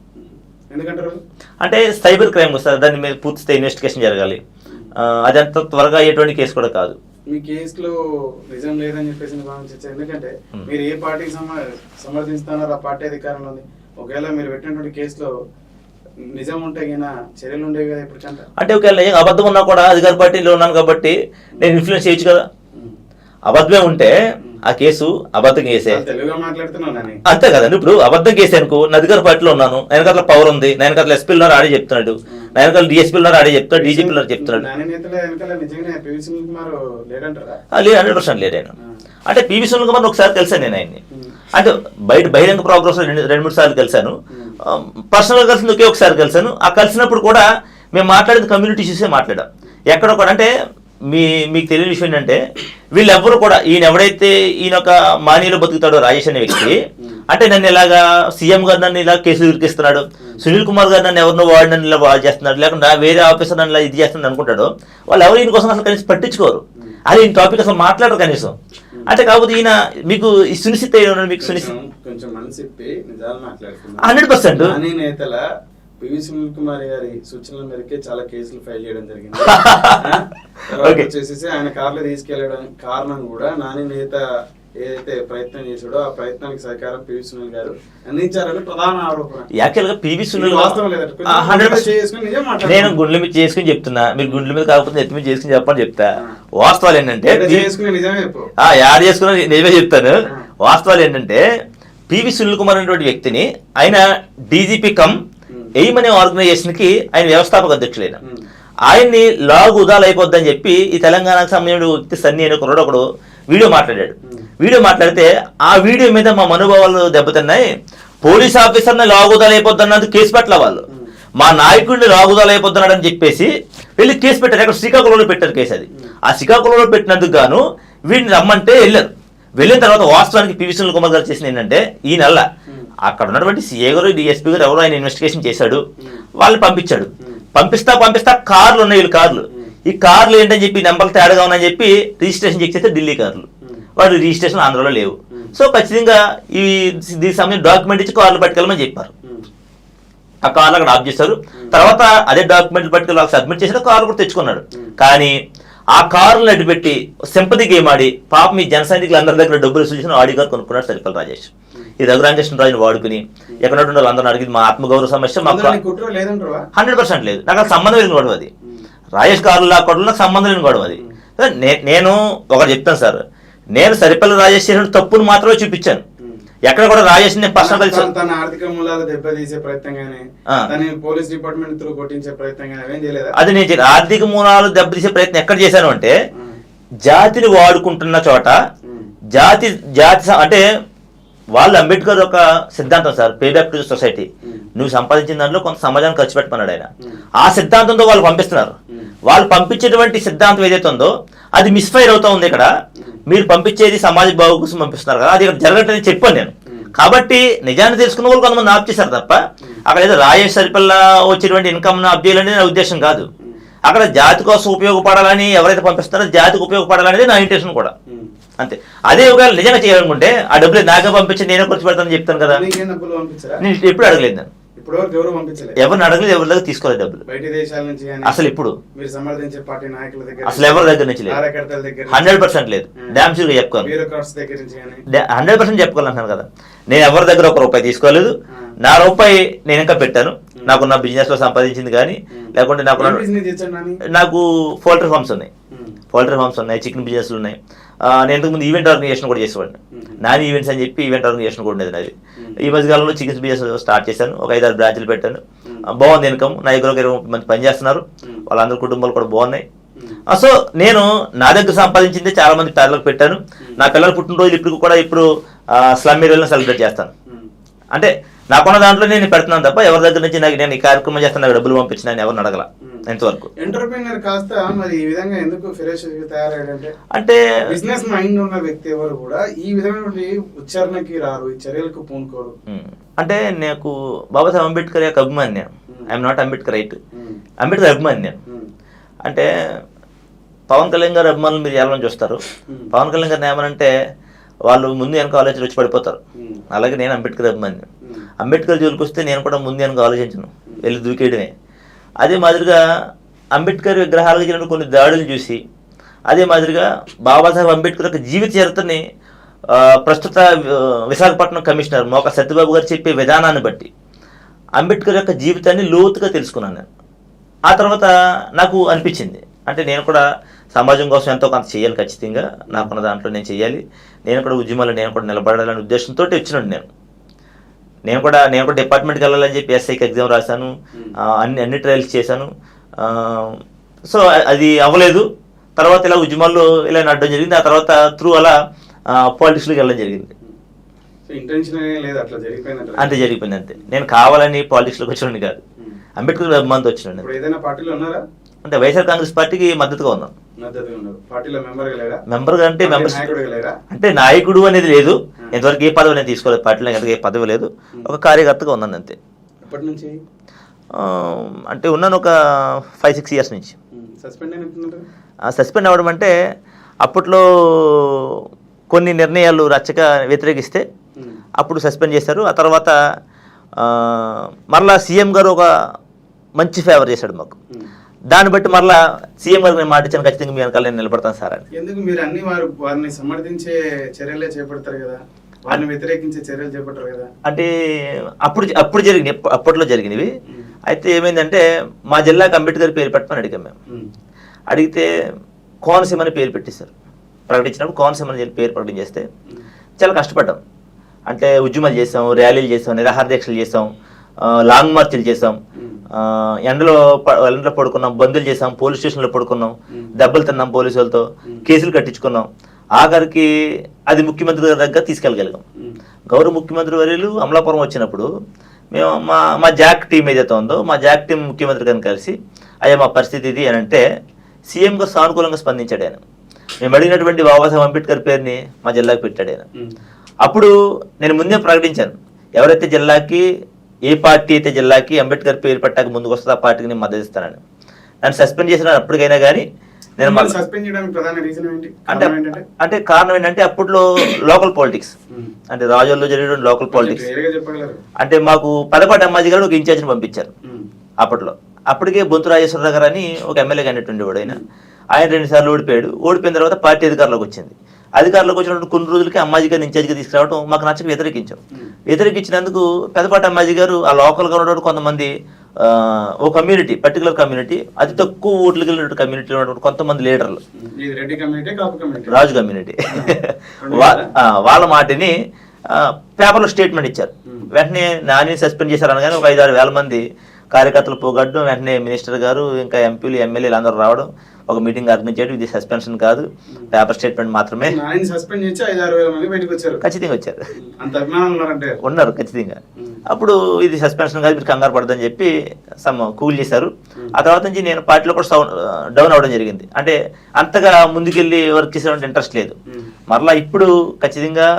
[SPEAKER 2] అంటే సైబర్ క్రైమ్ వస్తుంది, దాని మీద పూర్తి ఇన్వెస్టిగేషన్ జరగాలి. అది అంత త్వరగా అయ్యేటువంటి కేసు కూడా కాదు.
[SPEAKER 1] మీ కేసులో నిజం లేదని చెప్పేసి భావించచ్చు. ఎందుకంటే మీరు ఏ పార్టీకి సమర్థిస్తున్నారో ఆ పార్టీ అధికారంలో ఉంది. ఒకవేళ మీరు పెట్టినటువంటి కేసులో నిజం ఉంటే చర్యలు ఉండేవి కదా ఇప్పుడు కంటే.
[SPEAKER 2] అంటే ఒకవేళ అబద్ధం ఉన్నా కూడా అధికార పార్టీలో ఉన్నాను కాబట్టి నేను ఇన్ఫ్లుయెన్స్ చేయొచ్చు కదా. అబద్ధమే ఉంటే ఆ కేసు అబద్ధం కేసే.
[SPEAKER 1] తెలుగుగా మాట్లాడుతున్నాను
[SPEAKER 2] అంతే కదండి. ఇప్పుడు అబద్ధం కేసు అనుకో, నా అధికార పార్టీలో ఉన్నాను, వెనకాల పవర్ ఉంది, నా వెనకాల ఎస్పీ ఉన్నారు ఆడే చెప్తున్నాడు, నా వెనకాల డిఎస్పీ ఉన్నారు ఆడే చెప్తాడు, డీజీపీ ఉన్నారు చెప్తున్నాడు. 100% లేడు ఆయన. అంటే పివి సునీల్ కుమార్ ఒకసారి కలిసాను నేను ఆయన్ని. అంటే బహిరంగ ప్రోగ్రామ్స్ 2-3 సార్లు కలిసాను, పర్సనల్ కలిసింది ఒకే ఒకసారి కలిసాను. ఆ కలిసినప్పుడు కూడా మేము మాట్లాడేది కమ్యూనిటీ ఇష్యూసే మాట్లాడాం. ఎక్కడ కూడా అంటే మీకు తెలియని విషయం ఏంటంటే వీళ్ళెవ్వరు కూడా ఈయన ఒక మానీలో బతుకుతాడో రాజేష్ అనే వ్యక్తి, అంటే నన్ను ఇలాగా సీఎం గారు నన్ను ఇలా కేసులు ఇరికిస్తున్నాడు, సునీల్ కుమార్ గారు నన్ను ఎవరినో వాడు నన్ను ఇలా వాడు చేస్తున్నాడు, లేకుండా వేరే ఆఫీసర్ నన్ను ఇలా ఇది చేస్తున్నాడు అనుకుంటాడు. వాళ్ళు ఎవరు ఈయన కోసం అసలు కనీసం పట్టించుకోరు, అది ఈయన టాపిక్ అసలు మాట్లాడరు కనీసం. అంటే కాకపోతే ఈయన మీకు సునిశ్చిత మీకు సునిశ్చిత
[SPEAKER 1] 100% పివి సునీల్ కుమార్ గారి సూచనల మేరకే చాలా కేసులు ఫైల్ చేయడం జరిగింది. వచ్చేసి ఆయన కార్లో తీసుకెళ్లడానికి కారణం కూడా నాని నేత ఏదైతే ప్రయత్నం చేశాడో ఆ ప్రయత్నానికి సహకారం పివి సునీల్ గారు అందించారని ప్రధాన ఆరోపణ.
[SPEAKER 2] యాక్చువల్గా పివి సునీల్
[SPEAKER 1] వాస్తవం లేదంటే కొంచెం గుండె మీద చేసుకుని నిజం మాట్లాడండి.
[SPEAKER 2] నేను గుండెల మీద చేసుకుని చెప్తున్నా, మీరు గుండెల మీద కాకపోతే నెత్తి మీద చేసుకుని చెప్పని చెప్తా. వాస్తవాలు ఏంటంటే
[SPEAKER 1] చేసుకుని నిజమే చెప్పు.
[SPEAKER 2] యాడ్ చేసుకున్నా నిజమే చెప్తాను. వాస్తవాలు ఏంటంటే పివి సునీల్ కుమార్ అనేటువంటి వ్యక్తిని ఆయన డీజీపీ కమ్ ఎయిమ్ అనే ఆర్గనైజేషన్ కి ఆయన వ్యవస్థాపక అధ్యక్షులైన ఆయన్ని లాగు ఉదాలు అయిపోద్దని చెప్పి ఈ తెలంగాణకు సంబంధించిన వ్యక్తి సన్నీ అనే కుర్రాడు ఒకడు వీడియో మాట్లాడాడు. వీడియో మాట్లాడితే ఆ వీడియో మీద మా మనోభావాలు దెబ్బతిన్నాయి, పోలీస్ ఆఫీసర్ని లాగుదాలు అయిపోద్దన్నందుకు కేసు పెట్టలే వాళ్ళు, మా నాయకుడిని లాగుదాలు అయిపోతున్నాడు అని చెప్పేసి వెళ్ళి కేసు పెట్టారు. అక్కడ శ్రీకాకుళంలో పెట్టారు కేసు. అది ఆ శ్రీకాకుళంలో పెట్టినందుకు గాను వీడిని రమ్మంటే వెళ్ళారు. వెళ్ళిన తర్వాత వాస్తవానికి పివి సునీల్ కుమార్ గారు చేసింది ఏంటంటే ఈ నెల అక్కడ ఉన్నటువంటి సిఏ గారు డిఎస్పీ గారు ఎవరో ఆయన ఇన్వెస్టిగేషన్ చేశాడు, వాళ్ళు పంపించాడు. పంపిస్తా కార్లు ఉన్నాయి, వీళ్ళు కార్లు, ఈ కార్లు ఏంటని చెప్పి నెంబర్లు తేడాగా ఉన్నాయని చెప్పి రిజిస్ట్రేషన్ చెక్ చేస్తే ఢిల్లీ కార్లు, వాడు రిజిస్ట్రేషన్ ఆంధ్రలో లేవు. సో ఖచ్చితంగా ఈ దీనికి సంబంధించి డాక్యుమెంట్ ఇచ్చి కార్లు పట్టుకెళ్ళమని చెప్పారు. ఆ కార్లు అక్కడ ఆఫ్ చేశారు. తర్వాత అదే డాక్యుమెంట్లు పట్టుకెళ్ళి వాళ్ళకి సబ్మిట్ చేసిన కార్లు కూడా తెచ్చుకున్నాడు. కానీ ఆ కారులను అడ్డుపెట్టి సింపతి గేమ్ ఆడి పాపం ఈ జన సైనికులు అందరి దగ్గర డబ్బులు వసూలు చేసిన ఆడి కారు కొనుక్కున్నాడు సరిపల్లి రాజేష్. ఈ రఘురామకృష్ణరాజుని వాడుకుని ఎక్కడ ఉండాలి అందరూ అడిగింది మా ఆత్మగౌరవ సమస్య మాకు 100% లేదు. నాకు అది సంబంధం లేని గొడవ అది. రాజేష్ కారు లాక్కోవడం నాకు సంబంధం లేని గొడవ అది. నేను ఒకటి చెప్తాను సార్, నేను సరిపల్లి రాజేష్ చేసిన తప్పును మాత్రమే చూపించాను. ఎక్కడ కూడా రాజేష్
[SPEAKER 1] తన ఆర్థిక మూలాలు దెబ్బతీసే ప్రయత్నం గానీ పోలీస్ డిపార్ట్మెంట్ త్రూ కొట్టించే ప్రయత్నం గానీ ఏం చేయలేదు.
[SPEAKER 2] అది నేను ఆర్థిక మూలాలు దెబ్బతీసే ప్రయత్నం ఎక్కడ చేశాను అంటే జాతిని వాడుకుంటున్న చోట జాతి అంటే వాళ్ళు అంబేద్కర్ ఒక సిద్ధాంతం sir, pay back to society, నువ్వు సంపాదించిన దాంట్లో కొంత సమాజాన్ని ఖర్చు పెట్టమన్నాడు ఆయన. ఆ సిద్ధాంతంతో వాళ్ళు పంపిస్తున్నారు. వాళ్ళు పంపించేటువంటి సిద్ధాంతం ఏదైతే ఉందో అది మిస్ఫైర్ అవుతా ఉంది. ఇక్కడ మీరు పంపించేది సమాజ బాగు కోసం పంపిస్తున్నారు కదా, అది ఇక్కడ జరగట్లేదని చెప్పాను నేను. కాబట్టి నిజాన్ని తెలుసుకున్న వాళ్ళు కొంతమంది ఆప్ చేశారు తప్ప అక్కడ ఏదో రాజేష్ సరిపల్లా వచ్చేటువంటి ఇన్కమ్ ఆప్ చేయాలనేది నా ఉద్దేశం కాదు. అక్కడ జాతి కోసం ఉపయోగపడాలని ఎవరైతే పంపిస్తారో జాతికి ఉపయోగపడాలనేది నా ఇంటెన్షన్ కూడా అంతే. అదే ఒకవేళ నిజంగా చేయాలనుకుంటే ఆ డబ్బులు నాకే పంపించి నేనే ఖర్చు పెడతానని చెప్తాను కదా. నేను ఎప్పుడు అడగలేదు, నేను ఎవరిని అడగలేదు, ఎవరి దగ్గర తీసుకోలేదు డబ్బులు అసలు. ఇప్పుడు అసలు ఎవరి దగ్గర నుంచి లేదు, 100% లేదు. డ్యామ్ షూర్గా చెప్పుకోవాలి, 100% చెప్పుకోవాలంటున్నాను కదా. నేను ఎవరి దగ్గర ఒక రూపాయి తీసుకోలేదు. నా రూపాయి నేను ఇంకా పెట్టాను, నాకున్న బిజినెస్ లో సంపాదించింది. కానీ లేకుంటే నాకు పౌల్ట్రీ ఫార్మ్స్ ఉన్నాయి, చికెన్ బిజినెస్లు ఉన్నాయి. నేను ఇంతకుముందు ఈవెంట్ ఆర్గనైజేషన్ కూడా చేసేవాడిని, నాని ఈవెంట్స్ అని చెప్పి ఈవెంట్ ఆర్గనైజేషన్ కూడా ఉండేది నాది. ఈ మధ్యకాలంలో చికెన్ బిజినెస్ స్టార్ట్ చేశాను, ఒక 5-6 బ్రాంచ్లు పెట్టాను. బాగుంది ఇన్కమ్. నా దగ్గర 20 మంది పనిచేస్తున్నారు, వాళ్ళందరి కుటుంబాలు కూడా బాగున్నాయి. సో నేను నా దగ్గర సంపాదించింది చాలా మంది పిల్లలకు పెట్టాను. నా పిల్లల పుట్టినరోజులు ఇప్పుడు స్లమ్ ఏరియాలో సెలబ్రేట్ చేస్తాను. అంటే నాకున్న దాంట్లో నేను పెడుతున్నాను తప్ప ఎవరి దగ్గర నుంచి నేను ఈ కార్యక్రమం చేస్తాను నాకు డబ్బులు పంపించిన ఎవరిని అడగల ఎంతవరకు.
[SPEAKER 1] ఎంటర్‌ప్రెన్యూర్ కాస్త మరి ఈ విధంగా ఎందుకు ఫెరోషియస్‌గా తయారయ్యాడంటే
[SPEAKER 2] అంటే
[SPEAKER 1] బిజినెస్ మైండ్ ఉన్న వ్యక్తి ఎవరు కూడా ఈ విధమైన ఉచ్చారణకి రారు, ఈ చర్యలకు పూనుకోరు.
[SPEAKER 2] అంటే నాకు బాబాసాహెబ్ అంబేద్కర్ యొక్క అభిమాని నేను. I'm not Ambedkar right, Ambedkar అభిమాని నేను. అంటే పవన్ కళ్యాణ్ గారు అభిమానులు మీరు ఎలా చూస్తారు, పవన్ కళ్యాణ్ గారిని ఏమనంటే వాళ్ళు ముందు వెనక ఆలోచన వచ్చి పడిపోతారు. అలాగే నేను అంబేద్కర్ అభిమాని. అంబేద్కర్ జోలికి వస్తే నేను కూడా ముందు వెనక ఆలోచించను, వెళ్ళి దూకేయడమే. అదే మాదిరిగా అంబేద్కర్ విగ్రహాలకు జరిగిన కొన్ని దాడులు చూసి అదే మాదిరిగా బాబాసాహెబ్ అంబేద్కర్ యొక్క జీవిత చరిత్రని ప్రస్తుత విశాఖపట్నం కమిషనర్ మోక సత్యబాబు గారు చెప్పే విధానాన్ని బట్టి అంబేద్కర్ యొక్క జీవితాన్ని లోతుగా తెలుసుకున్నాను నేను. ఆ తర్వాత నాకు అనిపించింది అంటే నేను కూడా సమాజం కోసం ఎంతో కొంత చేయాలి, ఖచ్చితంగా నాకున్న దాంట్లో నేను చేయాలి, నేను కూడా ఉద్యమాలు నేను కూడా నిలబడాలనే ఉద్దేశంతో వచ్చినాడు నేను కూడా డిపార్ట్మెంట్కి వెళ్ళాలని చెప్పి ఎస్ఐకి ఎగ్జామ్ రాశాను, అన్ని ట్రయల్స్ చేశాను. సో అది అవ్వలేదు. తర్వాత ఇలా ఉద్యమాల్లో ఇలా నడడం జరిగింది. ఆ తర్వాత త్రూ అలా పాలిటిక్స్లోకి వెళ్ళడం జరిగింది. అంతే జరిగిపోయింది అంతే. నేను కావాలని పాలిటిక్స్లోకి వచ్చినండి కాదు, అంబేద్కర్ అభిమానంతో వచ్చినండి. అంటే వైఎస్ఆర్ కాంగ్రెస్ పార్టీకి మద్దతుగా ఉన్నాను. మెంబర్గా అంటే నాయకుడు అనేది లేదు, ఎంతవరకు ఏ పదవి నేను తీసుకోలేదు, పార్టీలో ఎంతవరకు ఏ పదవి లేదు, ఒక కార్యకర్తగా ఉన్నాను అంతే. అంటే ఉన్నాను ఒక 5-6 years నుంచి. సస్పెండ్ అవ్వడం అంటే అప్పట్లో కొన్ని నిర్ణయాలు రచ్చగా వ్యతిరేకిస్తే అప్పుడు సస్పెండ్ చేశారు. ఆ తర్వాత మరలా సీఎం గారు ఒక మంచి ఫేవర్ చేశాడు మాకు. దాన్ని బట్టి మరలా సీఎం గారికి నేను మాట ఇచ్చాను, ఖచ్చితంగా మీ వెనకాల నేను నిలబడతాను సార్ అని.
[SPEAKER 1] ఎందుకు మీరు అన్ని వారిని సమర్థించే చర్యలే చేపడతారు కదా, వారిని వ్యతిరేకించే చర్యలు చేపట్టారు కదా?
[SPEAKER 2] అంటే అప్పుడు జరిగినాయి, అప్పట్లో జరిగినవి. అయితే ఏమైందంటే మా జిల్లాకి అంబేద్కర్ పేరు పెట్టమని అడిగాం మేము. అడిగితే కోనసీమ అని పేరు పెట్టేశారు. ప్రకటించినప్పుడు కోనసీమ అని పేరు ప్రకటించేస్తే చాలా కష్టపడ్డాం. అంటే ఉద్యమాలు చేసాం, ర్యాలీలు చేసాం, నిరాహార దీక్షలు చేసాం, లాంగ్ మార్చ్లు చేసాం, ఎండలో పడుకున్నాం, బందులు చేసాం, పోలీస్ స్టేషన్లో పడుకున్నాం, దెబ్బలు తిన్నాం, పోలీసు వాళ్ళతో కేసులు కట్టించుకున్నాం. ఆఖరికి అది ముఖ్యమంత్రి గారి దగ్గర తీసుకెళ్ళగలిగాం. గౌరవ ముఖ్యమంత్రి వర్యులు అమలాపురం వచ్చినప్పుడు మేము మా జాక్ టీం ఏదైతే ఉందో మా జాక్ టీం ముఖ్యమంత్రి గారిని కలిసి అయ్యా మా పరిస్థితి ఇది అని అంటే సీఎం గారు సానుకూలంగా స్పందించాడు ఆయన. మేము అడిగినటువంటి బాబాసాహెబ్ అంబేద్కర్ పేరుని మా జిల్లాకి పెట్టాడు ఆయన. అప్పుడు నేను ముందే ప్రకటించాను, ఎవరైతే జిల్లాకి ఏ పార్టీ అయితే జిల్లాకి అంబేద్కర్ పేరు పెట్టాక ముందుకు వస్తుందో ఆ పార్టీకి నేను మద్దతు ఇస్తానని. నన్ను సస్పెండ్ చేసిన అప్పటికైనా కానీ నేను
[SPEAKER 1] సస్పెండ్ చేయడానికి ప్రధాన రీజన్ ఏంటి?
[SPEAKER 2] అంటే కారణం ఏంటంటే అప్పట్లో లోకల్ పాలిటిక్స్, అంటే రాజోల్లో జరిగే లోకల్ పాలిటిక్స్. అంటే మాకు పదపాటి అమ్మాజీ గారు ఒక ఇన్ఛార్జిని పంపించారు అప్పట్లో. అప్పటికే బొంతు రాజేశ్వరరావు గారు అని ఒక ఎమ్మెల్యే క్యాండిడేట్ ఉండేవాడు. ఆయన 2 సార్లు ఓడిపోయాడు. ఓడిపోయిన తర్వాత పార్టీ అధికారంలోకి వచ్చింది. అధికారంలోకి వచ్చినప్పుడు కొన్ని రోజులకి అమ్మాజీ గారిని ఇన్ఛార్జిగా తీసుకురావడం మాకు నచ్చక వ్యతిరేకించాం. వ్యతిరేకించినందుకు పెదపాటి అమ్మాజీ గారు ఆ లోకల్గా ఉన్నటువంటి కొంతమంది ఓ కమ్యూనిటీ, పర్టికులర్ కమ్యూనిటీ, అతి తక్కువ ఓట్లు కలిగిన కమ్యూనిటీలో ఉన్నటువంటి కొంతమంది లీడర్లు, రాజు కమ్యూనిటీ, వాళ్ళ మాటని పేపర్లో స్టేట్మెంట్ ఇచ్చారు. వెంటనే నాని సస్పెండ్ చేశారు అనగానే ఒక 5-6 వేల మంది కార్యకర్తలు పోగొట్టడం, వెంటనే మినిస్టర్ గారు ఇంకా ఎంపీలు ఎమ్మెల్యేలు అందరూ రావడం, ఒక మీటింగ్ ఆర్గనైజ్ చేయడం. ఇది సస్పెన్షన్ కాదు, పేపర్ స్టేట్మెంట్ మాత్రమే. ఖచ్చితంగా వచ్చారు, ఉన్నారు ఖచ్చితంగా. అప్పుడు ఇది సస్పెన్షన్ కాదు, మీరు కంగారు పడదని చెప్పి కూల్ చేశారు. ఆ తర్వాత నుంచి నేను పార్టీలో కూడా డౌన్ అవ్వడం జరిగింది. అంటే అంతగా ముందుకెళ్ళి వర్క్ చేసేటువంటి ఇంట్రెస్ట్ లేదు. మరలా ఇప్పుడు ఖచ్చితంగా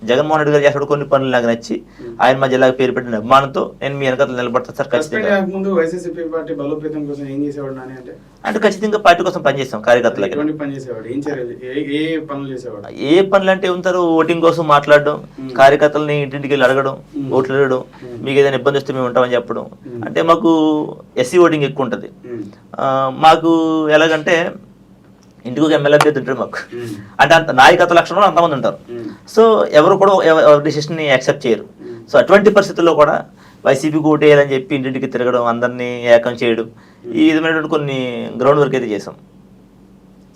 [SPEAKER 2] జగన్మోహన్ రెడ్డి గారు చేసాడు కొన్ని పనులు నాకు నచ్చి ఆయన మా జిల్లాకు పేరు పెట్టిన అభిమానంతో నేను మీ వెనకాల నిలబడతాను సార్. ఖచ్చితంగా అంటే ఖచ్చితంగా పార్టీ కోసం పనిచేస్తాం కార్యకర్తలకి. ఏ పనులు అంటే ఉంటారు, ఓటింగ్ కోసం మాట్లాడడం, కార్యకర్తలని ఇంటింటికి వెళ్ళి అడగడం, ఓట్లు అడగడం, మీకు ఏదైనా ఇబ్బంది వస్తే మేము ఉంటామని చెప్పడం. అంటే మాకు ఎస్సీ ఓటింగ్ ఎక్కువ ఉంటుంది. మాకు ఎలాగంటే ఇంటికి ఒక ఎమ్మెల్యే అభ్యర్థి ఉంటారు మాకు. అంటే అంత నాయకత్వ లక్షణంలో అంతమంది ఉంటారు. సో ఎవరు కూడా ఎవరి డిసిషన్ని యాక్సెప్ట్ చేయరు. సో అటువంటి పరిస్థితుల్లో కూడా వైసీపీకి ఓటు వేయాలని చెప్పి ఇంటింటికి తిరగడం, అందరినీ ఏకం చేయడం, ఈ విధమైనటువంటి కొన్ని గ్రౌండ్ వర్క్ అయితే చేసాం.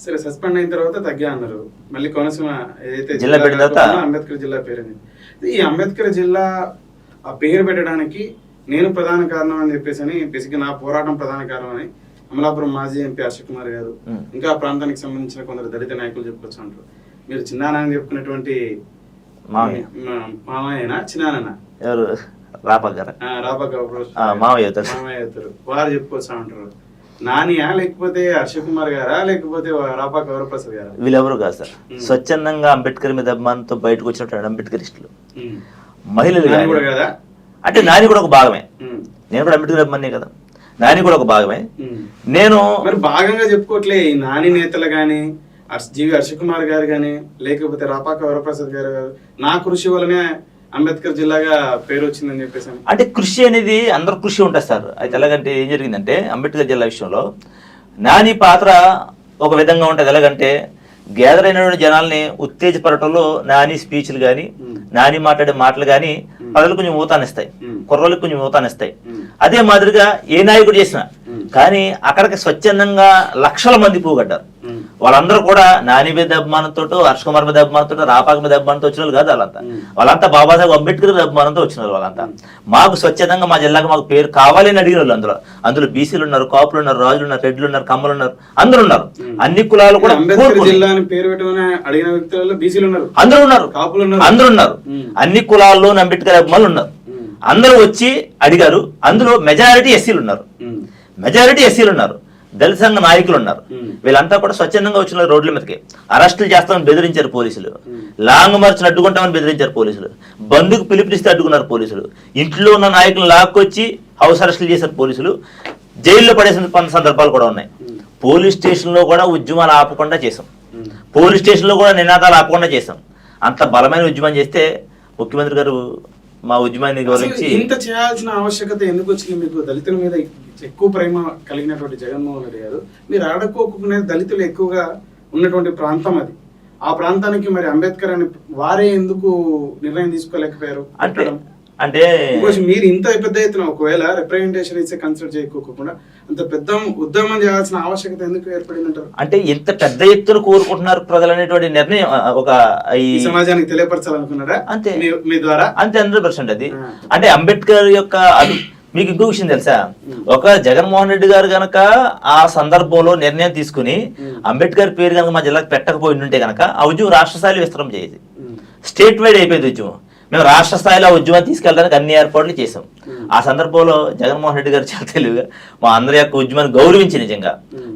[SPEAKER 1] సరే, సస్పెండ్ అయిన తర్వాత తగ్గా అన్నారు. మళ్ళీ కోనసీమ ఏదైతే
[SPEAKER 2] జిల్లా పెట్టిన తర్వాత
[SPEAKER 1] అంబేద్కర్ జిల్లా పేరు. ఈ అంబేద్కర్ జిల్లా ఆ పేరు పెట్టడానికి నేను ప్రధాన కారణం అని చెప్పేసి బేసిక్గా నా పోరాటం ప్రధాన కారణం అని అమలాపురం మాజీ ఎంపీ హర్ష కుమార్ గారు, ఇంకా ఆ ప్రాంతానికి సంబంధించిన కొందరు దళిత నాయకులు చెప్పుకోవచ్చు అంటారు. మీరు చిన్నాన్న చెప్పుకున్నటువంటి మామయ్యనా చిన్నాన్న
[SPEAKER 2] మామయ్య
[SPEAKER 1] అవుతారు, వారు చెప్పుకోవచ్చు అంటారు. నానియా లేకపోతే హర్ష కుమార్ గారా లేకపోతే రాపాక వరప్రసాద్ గారా?
[SPEAKER 2] వీళ్ళెవరు కాదు సార్. స్వచ్ఛందంగా అంబేద్కర్ మీద అభిమానంతో బయటకు వచ్చినటువంటి అంబేద్కరిస్టులు, మహిళలు
[SPEAKER 1] కదా.
[SPEAKER 2] అంటే నాని కూడా ఒక భాగమే, నేను కూడా అంబేద్కర్ అభిమానే కదా, నాని కూడా ఒక భాగమే. నేను
[SPEAKER 1] మరి భాగంగా చెప్పుకోవట్లే ఈ నాని నేతలు గాని, జీవి హర్ష కుమార్ గారు గాని, లేకపోతే రాపాక వరప్రసాద్ గారు నా కృషి వల్లనే అంబేద్కర్ జిల్లాగా పేరు వచ్చిందని చెప్పేసి.
[SPEAKER 2] అంటే కృషి అనేది అందరు కృషి ఉంటుంది సార్. అయితే ఎలాగంటే ఏం జరిగిందంటే అంబేద్కర్ జిల్లా విషయంలో నాని పాత్ర ఒక విధంగా ఉంటుంది. ఎలాగంటే గ్యాదర్ అయినటువంటి జనాల్ని ఉత్తేజపరటంలో నాని స్పీచ్లు కానీ, నాని మాట్లాడే మాటలు కానీ ప్రజలు కొంచెం ఊతానిస్తాయి, కుర్రోళ్ళకి కొంచెం ఊతానిస్తాయి. అదే మాదిరిగా ఏ నాయకుడు చేసినా కానీ అక్కడికి స్వచ్ఛందంగా లక్షల మంది పోగొట్టారు. వాళ్ళందరూ కూడా నాని మీద అభిమానంతో, హర్ష కుమార్ మీద అభిమానంతో, రాపాక మీద అభిమానంతో వచ్చిన వాళ్ళు కాదు. వాళ్ళంతా బాబాసాహెబ్ అంబేద్కర్ మీద అభిమానంతో వచ్చిన వాళ్ళంతా. మాకు స్వచ్ఛందంగా మా జిల్లాకు మాకు పేరు కావాలని అడిగిన వాళ్ళు అందులో బీసీలు ఉన్నారు, కాపులు ఉన్నారు, రాజులు ఉన్నారు, రెడ్లు ఉన్నారు, కమ్మలు ఉన్నారు, అందరూ ఉన్నారు. అన్ని కులాలు కూడా అందరూ ఉన్నారు, అందరూ ఉన్నారు. అన్ని కులాల్లో అంబేద్కర్ అభిమానులు ఉన్నారు. అందరూ వచ్చి అడిగారు. అందులో మెజారిటీ ఎస్సీలు ఉన్నారు, దళిత సంఘ నాయకులు ఉన్నారు. వీళ్ళంతా కూడా స్వచ్ఛందంగా వచ్చిన రోడ్ల మీదకి. అరెస్టులు చేస్తామని బెదిరించారు పోలీసులు, లాంగ్ మార్చ్ని అడ్డుకుంటామని బెదిరించారు పోలీసులు, బంధుకు పిలుపునిస్తే అడ్డుకున్నారు పోలీసులు, ఇంట్లో ఉన్న నాయకులను లాక్కొచ్చి హౌస్ అరెస్టులు చేశారు పోలీసులు, జైల్లో పడేసిన సందర్భాలు కూడా ఉన్నాయి. పోలీస్ స్టేషన్లో కూడా ఉద్యమాలు ఆపకుండా చేసాం, పోలీస్ స్టేషన్లో కూడా నినాదాలు ఆపకుండా చేసాం. అంత బలమైన ఉద్యమం చేస్తే ముఖ్యమంత్రి గారు మా ఉద్యమాన్ని
[SPEAKER 1] అసలు
[SPEAKER 2] గురించి
[SPEAKER 1] ఇంత చేయాల్సిన ఆవశ్యకత ఎందుకు వచ్చింది మీకు? దళితుల మీద ఎక్కువ ప్రేమ కలిగినటువంటి జగన్మోహన్ రెడ్డి గారు మీరు ఆడకోకునే దళితులు ఎక్కువగా ఉన్నటువంటి ప్రాంతం అది. ఆ ప్రాంతానికి మరి అంబేద్కర్ అని వారే ఎందుకు నిర్ణయం తీసుకోలేకపోయారు?
[SPEAKER 2] అంటే
[SPEAKER 1] మీరు ఇంత పెద్ద ఎత్తున ఒకవేళ రిప్రజెంటేషన్ ఇచ్చే కన్సిడర్ చేయకోకుండా అంత పెద్ద ఉద్యమం చేయాల్సిన ఆవశ్యకత ఎందుకు ఏర్పడిందంటారు?
[SPEAKER 2] అంటే ఇంత పెద్ద ఎత్తున కోరుకుంటున్నారు ప్రజలు అనేటువంటి నిర్ణయం ఒక ఈ
[SPEAKER 1] సమాజానికి తెలియపరచాలనుకున్నారా
[SPEAKER 2] అంతే
[SPEAKER 1] మీ ద్వారా?
[SPEAKER 2] అంతే 100% అది. అంటే అంబేద్కర్ యొక్క మీకు ఇంకో విషయం తెలుసా, ఒక జగన్మోహన్ రెడ్డి గారు గనక ఆ సందర్భంలో నిర్ణయం తీసుకుని అంబేద్కర్ పేరు కనుక మా జిల్లాకు పెట్టకపోయి ఉంటే గనక ఆ ఉద్యమం రాష్ట్ర స్థాయిలో విస్తరం చేయదు, స్టేట్ వైడ్ అయిపోయింది ఉద్యమం. మేము రాష్ట్ర స్థాయిలో ఉద్యమం తీసుకెళ్ళడానికి అన్ని ఏర్పాట్లు చేసాం. ఆ సందర్భంలో జగన్మోహన్ రెడ్డి గారు చాలా తెలివిగా మా అందరి యొక్క ఉద్యమాన్ని గౌరవించి నిజంగా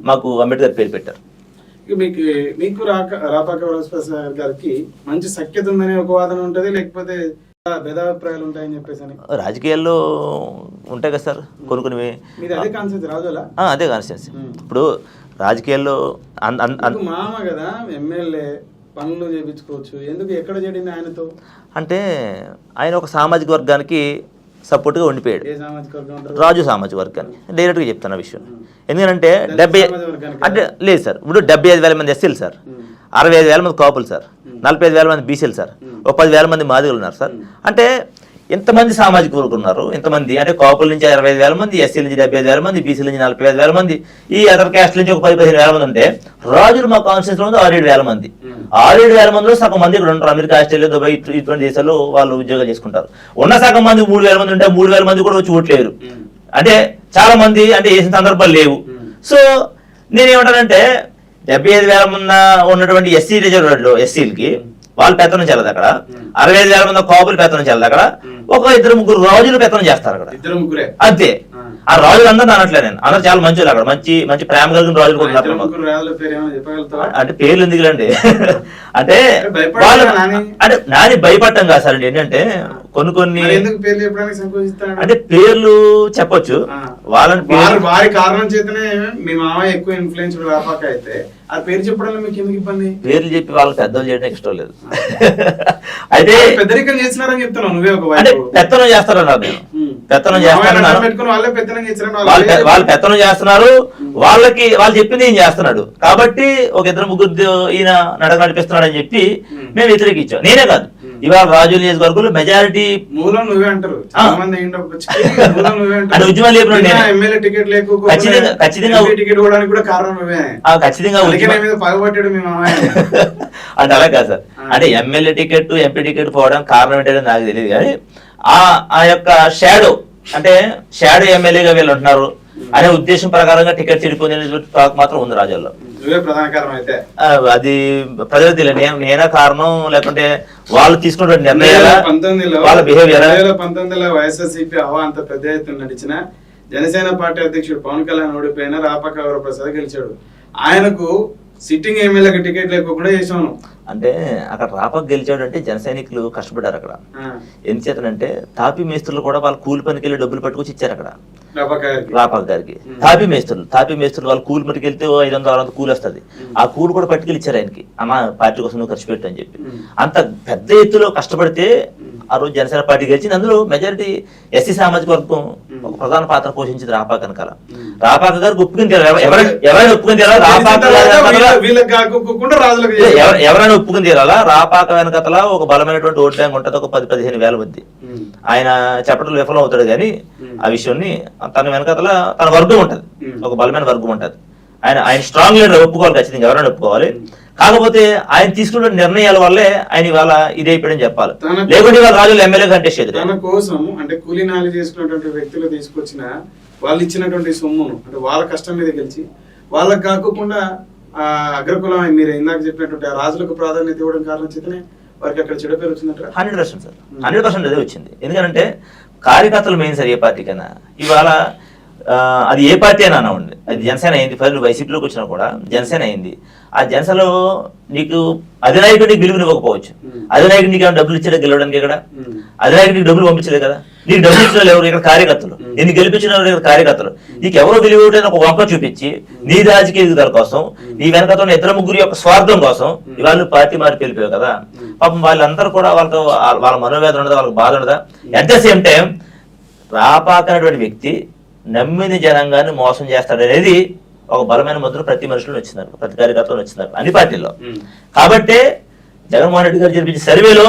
[SPEAKER 2] మాకు అంబేద్కర్ పేరు పెట్టారు.
[SPEAKER 1] మీకు రాపాక వరప్రసాద్ గారికి మంచి సఖ్యత ఉందనే ఒక వాదన ఉంటది, లేకపోతే భేదాభిప్రాయాలు ఉంటాయని చెప్పేసి
[SPEAKER 2] రాజకీయాల్లో ఉంటాయి కదా సార్ కొన్ని
[SPEAKER 1] అదే కాన్సెప్ట్ రాజులా
[SPEAKER 2] అదే కాన్స్టిట్యున్సీ. ఇప్పుడు రాజకీయాల్లో
[SPEAKER 1] మామ కదా ఎమ్మెల్యే పనులు చేయించుకోవచ్చు, ఎందుకు ఎక్కడ చేయడింది ఆయనతో? అంటే
[SPEAKER 2] ఆయన ఒక సామాజిక వర్గానికి సపోర్ట్గా ఉండిపోయాడు. రాజు సామాజిక వర్గాన్ని డైరెక్ట్గా చెప్తాను ఆ విషయం. ఎందుకంటే 70 అంటే లేదు సార్, ఇప్పుడు 75,000 మంది ఎస్సీలు సార్, 65,000 మంది కాపులు సార్, 45,000 మంది బీసీలు సార్, ఒక 10,000 మంది మాదిగలు ఉన్నారు సార్. అంటే ఎంతమంది సామాజిక వర్గం ఉన్నారు, ఎంతమంది అంటే కాపుల నుంచి 65,000 మంది, ఎస్సీల నుంచి 75,000 మంది, బీసీల నుంచి 45,000 మంది, ఈ అదర్ క్యాస్ట్ నుంచి ఒక 10,000 మంది ఉంటే రాజులు మా కాన్స్టిట్యూన్స్ లో 6,000 మంది. 6,000 మందిలో సగం మంది ఇక్కడ ఉంటారు. అమెరికా, ఆస్ట్రేలియా, దుబాయ్ ఇటువంటి దేశాల్లో వాళ్ళు ఉద్యోగాలు చేసుకుంటారు. ఉన్న సగం మంది 3,000 మంది ఉంటే 3,000 మంది కూడా వచ్చి ఓట్లేరు. అంటే చాలా మంది అంటే వేసిన సందర్భాలు లేవు. సో నేనేమంటానంటే 75,000 ఉన్నటువంటి ఎస్సీ రిజర్వేట్లో ఎస్సీలకి వాళ్ళు పెత్తనం చెల్లదు అక్కడ, 65,000 మంది కాపులు పెత్తనం చెల్లదు అక్కడ, ఒక 2-3 రాజులు పెత్తనం చేస్తారు అక్కడ, అంతే. ఆ రాజులు అందరూ అనట్లే, నేను అందరూ చాలా మంచి అక్కడ మంచి మంచి ప్రేమ కలిగిన రాజులు కూడా ఉన్నారు. అంటే పేర్లు ఎందుకులండి అంటే వాళ్ళు అంటే నాని భయపడటం కాదు సార్. ఏంటంటే కొన్ని అంటే పేర్లు చెప్పొచ్చు వాళ్ళని,
[SPEAKER 1] వారి కారణం చేతనే మీ మామయ్య ఎక్కువ ఇన్ఫ్లుయెన్స్ రాపాక అయితే ఆ పేరు చెప్పడం మీకు ఎందుకు ఇబ్బంది?
[SPEAKER 2] పేర్లు చెప్పి వాళ్ళకి పెద్దలు చేయడం ఇష్టం లేదు. అయితే
[SPEAKER 1] పెద్దరికం చేస్తున్నారని చెప్తున్నాను, నువ్వే ఒక
[SPEAKER 2] అంటే పెత్తనం చేస్తారన్నారు. నేను పెత్తనం చేస్తాను, వాళ్ళు పెత్తనం చేస్తున్నారు, వాళ్ళకి వాళ్ళు చెప్పింది ఏం చేస్తున్నాడు కాబట్టి ఒక 2-3 ఈయన నడక నడిపిస్తున్నాడు అని చెప్పి మేము వ్యతిరేకించాం. నేనే కాదు, ఇవాళ రాజు నియోజకవర్గంలో మెజారిటీ
[SPEAKER 1] మూలం నువ్వే అంటారు,
[SPEAKER 2] అంటే ఉద్యమం లేకుండా
[SPEAKER 1] ఎమ్మెల్యే టికెట్ లేకపోతే
[SPEAKER 2] ఖచ్చితంగా
[SPEAKER 1] టికెట్ ఇవ్వడానికి కూడా కారణం నువ్వే.
[SPEAKER 2] ఖచ్చితంగా
[SPEAKER 1] పగబట్టాడు మీ మామయ్య
[SPEAKER 2] అంటే అలా కాదు సార్. అంటే ఎమ్మెల్యే టికెట్ ఎంపీ టికెట్ పోవడానికి కారణం ఏంటంటే నాకు తెలియదు, కానీ ఆ యొక్క షాడో అంటే షాడో ఎమ్మెల్యేగా వీళ్ళు ఉంటున్నారు అనే ఉద్దేశం ప్రకారంగా టికెట్ చెడిపోయిన టాక్ మాత్రం ఉంది రాజాల్లో.
[SPEAKER 1] ప్రధాన కారణం అయితే
[SPEAKER 2] అది ప్రజలకు తెలియదు, నేనే కారణం లేకుంటే వాళ్ళు తీసుకున్న నిర్ణయాలు,
[SPEAKER 1] 2019లో వైఎస్ఆర్సీపీ హవా అంత పెద్ద ఎత్తున నడిచిన జనసేన పార్టీ అధ్యక్షుడు పవన్ కళ్యాణ్ ఓడిపోయిన రాపాక వరప్రసాద్ గెలిచాడు. ఆయనకు సిట్టింగ్ ఎమ్మెల్యేకి టికెట్ లేకుండా చేసాను.
[SPEAKER 2] అంటే అక్కడ రాపాక గెలిచాడు అంటే జన సైనికులు కష్టపడ్డారు అక్కడ. ఎందుచేతనంటే తాపీ మేస్త్రులు కూడా వాళ్ళు కూలి పనికి వెళ్ళి డబ్బులు పట్టుకొచ్చి ఇచ్చారు అక్కడ రాపాక గారికి. తాపీ మేస్త్రులు వాళ్ళు కూలి పనికి వెళ్తే 500-600 కూలి వస్తుంది, ఆ కూలి కూడా పట్టుకెళ్ళి ఇచ్చారు ఆయనకి, అన్న పార్టీ కోసం నువ్వు ఖర్చు పెట్టు అని చెప్పి. అంత పెద్ద ఎత్తులో కష్టపడితే ఆ రోజు జనసేన పార్టీ గెలిచింది. అందులో మెజారిటీ ఎస్సీ సామాజిక వర్గం ఒక ప్రధాన పాత్ర పోషించింది రాపాక వెనకాల. రాపాక గారు ఒప్పుకుని ఎవరైనా ఒప్పుకుని ఎవరైనా ఒప్పుకుని తీరాలా. రాపాక వెనకతల ఒక బలమైనటువంటి ఓట్ బ్యాంక్ ఉంటుంది, ఒక 10-15 వేల మంది. ఆయన చెప్పడంలో విఫలం అవుతాడు కానీ ఆ విషయాన్ని తన వెనకతల తన వర్గం ఉంటది, ఒక బలమైన వర్గం ఉంటది. ఆయన స్ట్రాంగ్ లీడర్ ఒప్పుకోవాలి, ఖచ్చితంగా ఎవరైనా ఒప్పుకోవాలి. కాకపోతే ఆయన తీసుకున్న నిర్ణయాల వల్లే ఆయన ఇవాళ ఇదైపోయాడని చెప్పాలి, లేకుంటే ఇవాళ రాజులు ఎమ్మెల్యే కంటెస్ట్
[SPEAKER 1] తన కోసం అంటే కూలీ నాలి చేసుకున్నటువంటి వ్యక్తులు తీసుకొచ్చిన వాళ్ళు ఇచ్చినటువంటి సొమ్మును అంటే వాళ్ళ కష్టం మీద గెలిచి వాళ్ళకి కాకుండా అగ్రకులం మీరు ఇందాక చెప్పినటువంటి ఆ రాజులకు ప్రాధాన్యత ఇవ్వడం కారణం చేతనే వారికి అక్కడ చెడు పేరు వచ్చిందంట.
[SPEAKER 2] 100% సార్, 100% అదే వచ్చింది. ఎందుకంటే కార్యకర్తలు మెయిన్ సార్ ఏ పార్టీకైనా. ఇవాళ అది ఏ పార్టీ అయినా అనండి, అది జనసేన అయింది, ఫస్ట్ వైసీపీలోకి వచ్చినా కూడా జనసేన అయింది. ఆ జనసేనలో నీకు అధినాయకుడికి గెలుపునివ్వకపోవచ్చు, అధినాయకుడు నీకు ఏమైనా డబ్బులు ఇచ్చాడా గెలవడానికి? ఇక్కడ అధినాయకుడికి డబ్బులు పంపించలేదు కదా, నీకు డబ్బులు ఇచ్చిన ఎవరు? ఇక్కడ కార్యకర్తలు. నిన్ను గెలిపించిన కార్యకర్తలు నీకు ఎవరో విలువైన ఒక వంక చూపించి నీ రాజకీయ ఎదుగుదల కోసం నీ వెనకతో ఇద్దరు ముగ్గురు యొక్క స్వార్థం కోసం ఇవాళ పార్టీ మారి వెళ్ళిపోయావు కదా. పాపం వాళ్ళందరూ కూడా వాళ్ళ మనోవేదన ఉండదా, వాళ్ళకి బాధ ఉండదా? At the same time Rapaka అనేటువంటి వ్యక్తి నమ్మిన జనాంగాన్ని మోసం చేస్తాడనేది ఒక బలమైన ముద్ర ప్రతి మనుషులు వచ్చినారు, ప్రతి కార్యకర్తలు వచ్చినారు అన్ని పార్టీల్లో. కాబట్టి జగన్మోహన్ రెడ్డి గారు జరిపించిన సర్వేలో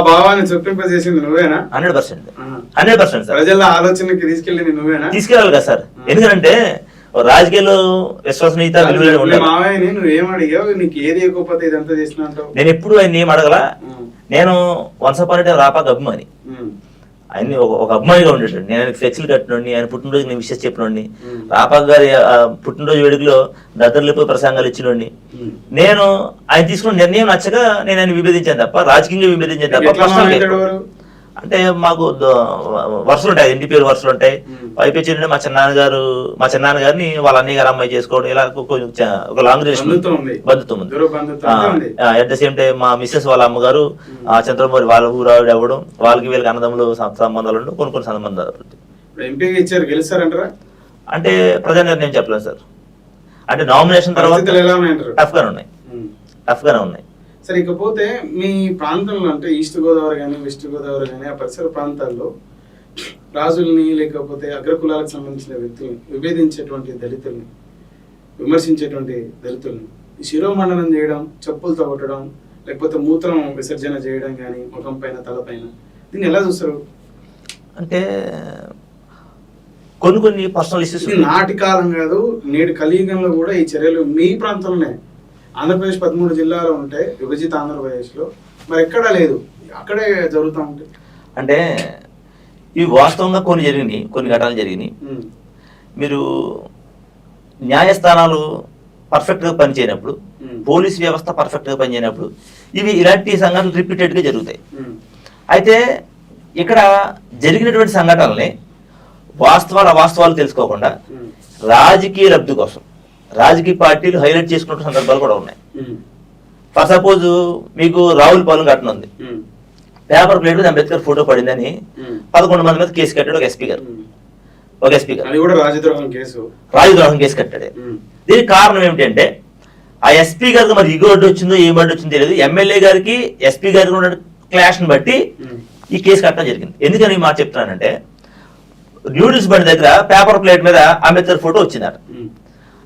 [SPEAKER 1] భావాన్ని చొప్పింపజేసింది నువ్వేనా?
[SPEAKER 2] 100% సార్.
[SPEAKER 1] ప్రజల ఆలోచనకి తీసుకెళ్ళింది నువ్వేనా?
[SPEAKER 2] తీసుకెళ్ళాలి కదా సార్. ఎందుకంటే రాజకీయాల్లో విశ్వసనీయత
[SPEAKER 1] మావయ్యని నువ్వేమడిగావు? నీకు ఏది ఎక్కువపోతే ఇదంతా చేసిన అంటావు?
[SPEAKER 2] నేను ఎప్పుడు ఆయన ఏం అడగలా. నేను వన్స్ అపాన్ ఏ టైం రాపాక అభిమాని. ఆయన ఒక అభిమానిగా ఉండేటండి. నేను ఆయన ఫ్లెక్సీలు కట్టినోడిని, ఆయన పుట్టినరోజు నేను విషయం చెప్పినోడిని, రాపాక గారి పుట్టినరోజు వేడుకలో దద్దరులిపోయి ప్రసంగాలు ఇచ్చినోడిని. నేను ఆయన తీసుకున్న నిర్ణయం నచ్చక నేను ఆయన విభేదించాను తప్ప, రాజకీయంగా విభేదించాను తప్ప. అంటే మాకు వరుసలు ఉంటాయి, ఇంటి పేరు వరుసలు ఉంటాయి. పైపెచ్చి మా చిన్నాన్నగారిని వాళ్ళ అన్నయ్య గారు అమ్మాయి చేసుకోవడం, ఇలా ఒక లాంగ్ రిలేషన్ బంధుత్వం ఉంది. అట్ ద సేమ్ టైం మా మిస్సెస్ వాళ్ళ అమ్మగారు చంద్రమౌళి వాళ్ళ ఊరు ఆవిడ అవ్వడం, వాళ్ళకి వీళ్ళకి అన్నదమ్ములు సంబంధాలు ఉండడం, కొన్ని సంబంధాలు. అంటే ప్రజా నిర్ణయం చెప్పలేదు సార్. అంటే నామినేషన్ తర్వాత టఫ్ గానే ఉన్నాయి.
[SPEAKER 1] సరే, ఇకపోతే మీ ప్రాంతంలో అంటే ఈస్ట్ గోదావరి కానీ వెస్ట్ గోదావరి కానీ ఆ పరిసర ప్రాంతాల్లో రాజుల్ని లేకపోతే అగ్రకులాలకు సంబంధించిన వ్యక్తుల్ని విభేదించేటువంటి దళితుల్ని, విమర్శించేటువంటి దళితుల్ని శిరోమండనం చేయడం, చెప్పులతో కొట్టడం, లేకపోతే మూత్రం విసర్జన చేయడం కానీ ముఖం పైన తలపైన, దీన్ని ఎలా చూస్తారు?
[SPEAKER 2] అంటే కొన్ని పర్సనల్ ఇష్యూస్
[SPEAKER 1] నాటి కాలం కాదు, నేడు కలియుగంలో కూడా ఈ చర్యలు మీ ప్రాంతంలోనే. ఆంధ్రప్రదేశ్ 13 జిల్లాలు ఉంటాయి విభజిత ఆంధ్రప్రదేశ్లో, మరి ఎక్కడా లేదు, అక్కడే జరుగుతూ ఉంటాయి.
[SPEAKER 2] అంటే ఇవి వాస్తవంగా కొన్ని జరిగినాయి, కొన్ని ఘటనలు జరిగినాయి. మీరు న్యాయస్థానాలు పర్ఫెక్ట్గా పనిచేయనప్పుడు, పోలీస్ వ్యవస్థ పర్ఫెక్ట్గా పనిచేయనప్పుడు ఇలాంటి సంఘటనలు రిపీటెడ్గా జరుగుతాయి. అయితే ఇక్కడ జరిగినటువంటి సంఘటనల్ని అవాస్తవాలు తెలుసుకోకుండా రాజకీయ లబ్ధి కోసం రాజకీయ పార్టీలు హైలైట్ చేసుకున్న సందర్భాలు కూడా ఉన్నాయి. ఫర్ సపోజ్ మీకు రావులపాలెం ఘటన ఉంది. పేపర్ ప్లేట్ మీద అంబేద్కర్ ఫోటో పడిందని 11 మంది మీద కేసు కట్టాడు ఒక ఎస్పీ గారు. రాజద్రోహం కేసు కట్టాడు. దీనికి కారణం ఏమిటంటే ఆ ఎస్పీ గారికి మరి ఇగో అడ్డు వచ్చిందో ఏం అడ్డు వచ్చిందో తెలియదు. ఎమ్మెల్యే గారికి ఎస్పీ గారికి ఉన్న క్లాష్ ని బట్టి ఈ కేసు కట్టడం జరిగింది. ఎందుకని ఈ మాట చెప్తున్నానంటే, న్యూడిల్స్ బండి దగ్గర పేపర్ ప్లేట్ మీద అంబేద్కర్ ఫోటో వచ్చిందట.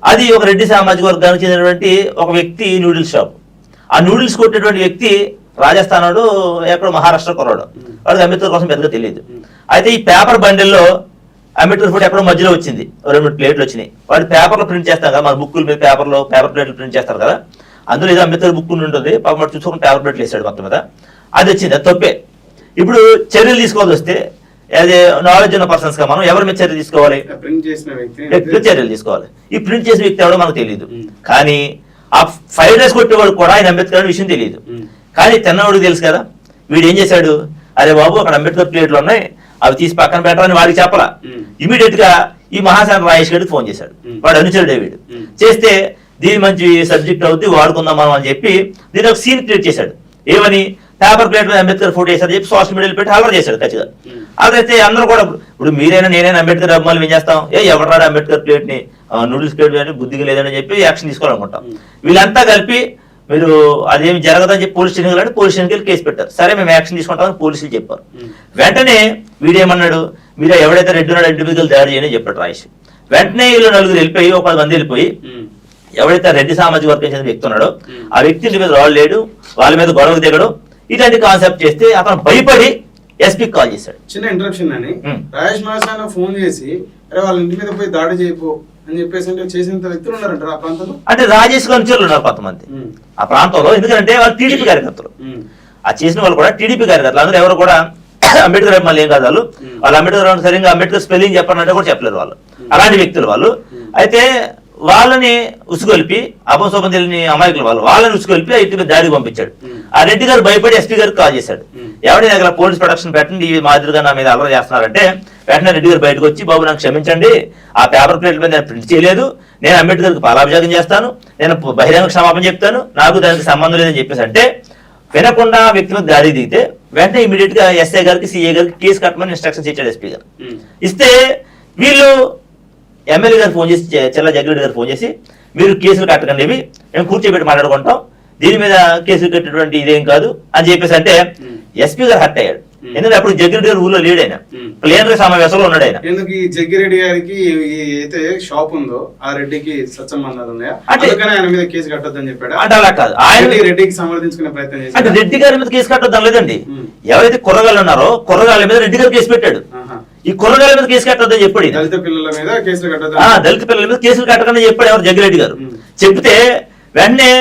[SPEAKER 2] అది ఒక రెడ్డి సామాజిక వర్గానికి చెందినటువంటి ఒక వ్యక్తి న్యూడిల్స్ షాప్. ఆ న్యూడిల్స్ కొట్టినటువంటి వ్యక్తి రాజస్థాన్ వాడు, ఎక్కడో మహారాష్ట్ర కొరవాడు. వాడికి అంబేద్కర్ కోసం పెద్దగా తెలియదు. అయితే ఈ పేపర్ బండిల్లో అంబేద్కర్ ఫోటో ఎక్కడో మధ్యలో వచ్చింది, 2 ప్లేట్లు వచ్చినాయి. వాడు పేపర్లో ప్రింట్ చేస్తాం కదా, మన బుక్కుల మీద పేపర్ ప్లేట్లు ప్రింట్ చేస్తారు కదా, అందులో ఏదో అంబేద్కర్ బుక్ ఉంటుంది. పాపం వాడు చూసుకుని పేపర్ ప్లేట్లు వేసాడు మొత్తం మీద. అది వచ్చింది, అది తప్పే. ఇప్పుడు చర్యలు తీసుకోవాల్సి వస్తే అదే నాలెడ్జ్ ఉన్న పర్సన్స్ గా మనం ఎవరి మీద చర్య తీసుకోవాలి? చర్యలు తీసుకోవాలి. ఈ ప్రింట్ చేసిన వ్యక్తి ఎవడో మనకు తెలియదు, కానీ ఆ 5 days కొట్టేవాడు కూడా ఆయన అంబేద్కర్ విషయం తెలియదు. కానీ తిన్నవాడికి తెలుసు కదా. వీడు ఏం చేశాడు, అరే బాబు అక్కడ అంబేద్కర్ ప్లేట్లు ఉన్నాయి, అవి తీసి పక్కన పెట్టాలని వాడికి చెప్పలా. ఇమీడియట్ గా ఈ మహాసేన రాజేష్ గారికి ఫోన్ చేశాడు. వాడు అనుచరుడే వీడు. చేస్తే దీని మంచి సబ్జెక్ట్ అవుతుంది, వాడుకుందాం మనం అని చెప్పి దీని ఒక సీన్ క్రియేట్ చేశాడు. ఏమని, పేపర్ ప్లేట్ మీద అంబేద్కర్ ఫోటో వేసారని చెప్పి సోషల్ మీడియాలో పెట్టి అలర్ చేశాడు ఖచ్చితంగా. అదైతే అందరూ కూడా, ఇప్పుడు మీరైనా నేనైనా అంబేద్కర్ అభిమానులు ఏం చేస్తాం, ఎవరాడు అంబేద్కర్ ప్లేట్ ని నూడిల్స్ ప్లేట్ అని బుద్ధిగా లేదని చెప్పి యాక్షన్ తీసుకోవాలనుకుంటాం. వీళ్ళంతా కలిపి మీరు అదేమి జరగదని చెప్పి పోలీస్ స్టేషన్కి వెళ్ళి పోలీస్ స్టేషన్కి వెళ్ళి కేసు పెట్టారు. సరే మేము యాక్షన్ తీసుకుంటామని పోలీసులు చెప్పారు. వెంటనే వీడేమన్నాడు, మీరు ఎవడైతే రెడ్డి ఉన్నాడో ఇండివిజువల్ దాడి చేయని చెప్పాడు రాజేష్. వెంటనే వీళ్ళు 4 వెళ్ళిపోయి, ఒక 10 మంది వెళ్ళిపోయి ఎవడైతే రెడ్డి సామాజిక వర్గం చెందిన వ్యక్తి ఉన్నాడో ఆ వ్యక్తి మీద రాళ్ళు లేడు, వాళ్ళ మీద గొడవకు దిగడం, ఇట్లాంటి కాన్సెప్ట్ చేస్తే అతను భయపడి ఎస్పీకి కాల్ చేశాడు.
[SPEAKER 1] చిన్న ఇంటరప్షన్ అని రాజేష్ మహాసేన ఫోన్ చేసి అరే వాళ్ళ ఇంటి మీద పోయి దాడి చేయపో అని చెప్పేసి అంటే చేసినంత వ్యక్తులు ఉన్నారంటారు ఆ ప్రాంతంలో. అంటే
[SPEAKER 2] రాజేష్ అనుచరులు ఉన్నారు కొంతమంది ఆ ప్రాంతంలో. ఎందుకంటే వాళ్ళు టీడీపీ కార్యకర్తలు, ఆ చేసిన వాళ్ళు కూడా టీడీపీ కార్యకర్తలు. అందరూ ఎవరు కూడా అంబేద్కర్ మళ్ళీ ఏం కాదు, వాళ్ళు అంబేద్కర్ సరిగ్గా అంబేద్కర్ స్పెల్లింగ్ చెప్పాలంటే కూడా చెప్పలేరు వాళ్ళు. అలాంటి వ్యక్తులు వాళ్ళు. అయితే వాళ్ళని ఉసుగొల్పి, అపశోభం తెలియని అమాయకులు వాళ్ళని ఉసుగొల్పి ఆ ఇంటి మీద దాడికి పంపించాడు. ఆ రెడ్డి గారు భయపడి ఎస్పీ గారికి కాల్ చేశాడు. ఎవరి దగ్గర పోలీస్ ప్రొటెక్షన్ పెట్టండి, ఈ మాదిరిగా నా మీద అలవాటు చేస్తున్నారంటే వెంటనే రెడ్డి గారు బయటకు వచ్చి, బాబు నాకు క్షమించండి, ఆ పేపర్ ప్లేట్ మీద నేను ప్రింట్ చేయలేదు, నేను అంబేద్కర్కి పాలాభిషేకం చేస్తాను, నేను బహిరంగ క్షమాపణ చెప్తాను, నాకు దానికి సంబంధం లేదని చెప్పేసి అంటే వినకుండా వ్యక్తి మీద దాడి దిగితే వెంటనే ఇమీడియట్ గా ఎస్ఐ గారికి సిఏ గారికి కేసు కట్టమని ఇన్స్ట్రక్షన్స్ ఇచ్చాడు ఎస్పీ గారు. ఇస్తే వీళ్ళు ఎమ్మెల్యే గారు ఫోన్ చేసి చెల్ల జగ్గిరెడ్డి గారు ఫోన్ చేసి మీరు కేసులు కట్టకండి, మేము కూర్చోబెట్టి మాట్లాడుకుంటాం, దీని మీద కేసులు కట్టేటువంటి ఇదేం కాదు అని చెప్పేసి అంటే ఎస్పీ గారు హర్ట్ అయ్యాడు. ఎందుకంటే అప్పుడు జగ్గిరెడ్డి గారు ఊళ్ళో లేడు, ఆయన ప్లేనరీ సమావేశంలో ఉన్నాడు ఆయన.
[SPEAKER 1] ఎందుకు ఈ జగ్గిరెడ్డి గారికి అయితే షాప్ ఉందో ఆ రెడ్డికి సత్సంబంధాలు ఉన్నాయా, అందుకని ఆయన మీద కేసు కట్టొద్దని చెప్పాడు.
[SPEAKER 2] అంటే అలా కాదు, ఆయన
[SPEAKER 1] రెడ్డికి సమర్థించుకునే ప్రయత్నం చేశాడు.
[SPEAKER 2] అంటే రెడ్డి గారి మీద కేసు కట్టొద్దని లేదండి, ఎవరైతే కుర్రగాళ్ళు ఉన్నారో కుర్రగాళ్ళ మీద రెడ్డి గారు కేసు పెట్టాడు. ఈ కుర్రగాళ్ళ మీద కేసు కట్టొద్దని చెప్పాడు.
[SPEAKER 1] దళిత పిల్లల మీద కేసులు కట్టొద్దు,
[SPEAKER 2] దళిత పిల్లల మీద కేసులు కట్టకని చెప్పాడు ఎవరు, జగ్గిరెడ్డి గారు. చెప్తే వెంటనే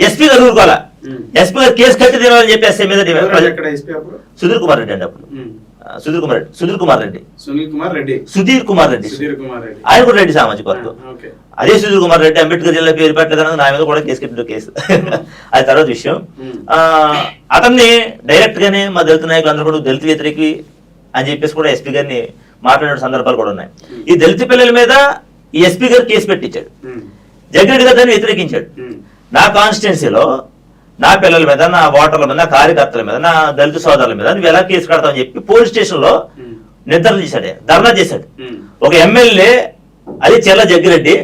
[SPEAKER 2] ఎస్పీ గారు ఊరుకోవాలా, ఎస్పీ గారు కేసు కట్టి తీరాలని చెప్పి ఎస్ఐ మీద సుధీర్ కుమార్ రెడ్డి అండి, అప్పుడు సుధీర్ కుమార్ రెడ్డి ఆయన కూడా రెడ్డి సామాజిక వర్గం. అదే సుధీర్ కుమార్ రెడ్డి అంబేద్కర్ జిల్లా పేరు పెట్టలేదని నా మీద కూడా కేసు కట్టిన కేసు అది తర్వాత విషయం. అతన్ని డైరెక్ట్ గానే మా దళిత నాయకులు అందరూ కూడా దళిత వ్యతిరేకి అని చెప్పేసి కూడా ఎస్పీ గారిని మాట్లాడిన సందర్భాలు కూడా ఉన్నాయి. ఈ దళిత పిల్లల మీద ఈ ఎస్పీ గారు కేసు పెట్టించాడు, జగ్గిరెడ్డి గారు దాన్ని వ్యతిరేకించాడు. నా కాన్స్టిట్యున్సీలో నా పిల్లల మీద, నా ఓటర్ల మీద, నా కార్యకర్తల మీద, నా దళిత సోదరుల మీద నువ్వు ఎలా కేసు కడతావని చెప్పి పోలీస్ స్టేషన్ లో నిద్ర చేశాడు, ధర్నా చేశాడు. ఒక ఎమ్మెల్యే, అది చెల్ల జగ్గిరెడ్డి,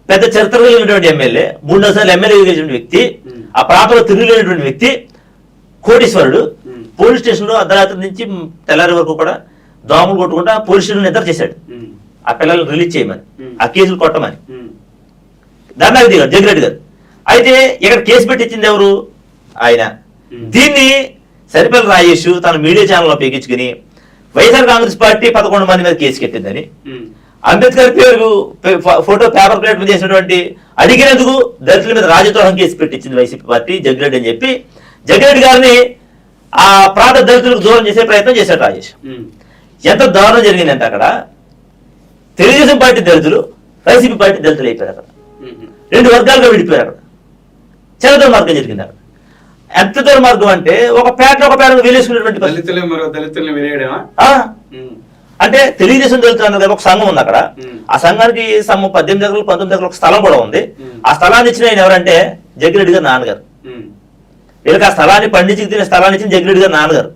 [SPEAKER 2] పెద్ద చరిత్ర కలిగినటువంటి ఎమ్మెల్యే, 3 సార్లు ఎమ్మెల్యే గెలిచిన వ్యక్తి, ఆ ప్రాంతంలో తిరుగులేనటువంటి వ్యక్తి, కోటీశ్వరుడు, పోలీస్ స్టేషన్ లో అర్ధరాత్రి నుంచి తెల్లారి వరకు కూడా దోమలు కొట్టుకుంటా పోలీస్ స్టేషన్ నిద్ర చేశాడు ఆ పిల్లల్ని రిలీజ్ చేయమని, ఆ కేసులు కొట్టమని ధర్నాకు దిగాడు జగ్గిరెడ్డి గారు. అయితే ఇక్కడ కేసు పెట్టించింది ఎవరు, ఆయన. దీన్ని సరిపల్లి రాజేష్ తన మీడియా ఛానల్లో పేకించుకుని వైఎస్ఆర్ కాంగ్రెస్ పార్టీ 11 మంది మీద కేసు కట్టిందని, అంబేద్కర్ పేరు ఫోటో పేపర్ ప్లేట్ మీద చేసినటువంటి అడిగినందుకు దళితుల మీద రాజద్రోహం కేసు పెట్టించింది వైసీపీ పార్టీ జగ్గిరెడ్డి అని చెప్పి జగ్గిరెడ్డి గారిని ఆ ప్రాంత దళితులకు దూరం చేసే ప్రయత్నం చేశాడు రాజేష్. ఎంత దారుణం జరిగిందంటే అక్కడ తెలుగుదేశం పార్టీ దళితులు, వైసీపీ పార్టీ దళితులు అయిపోయారు. అక్కడ 2 వర్గాలుగా విడిపోయారు. అక్కడ చాలా దుర్మార్గం జరిగింది. అక్కడ ఎంత దుర్మార్గం అంటే ఒక పేట వేలేసుకునేటువంటి అంటే తెలుగుదేశం దళితులు అన్నారు ఒక సంఘం ఉంది అక్కడ. ఆ సంఘానికి 18 ఎకరాలు 19 ఎకరాలు ఒక స్థలం కూడా ఉంది. ఆ స్థలాన్ని ఇచ్చిన ఆయన ఎవరంటే జగ్గిరెడ్డి గారు నాన్నగారు. వీళ్ళకి ఆ స్థలాన్ని పండించి తినే స్థలాన్ని ఇచ్చిన జగ్గిరెడ్డి గారు నాన్నగారు.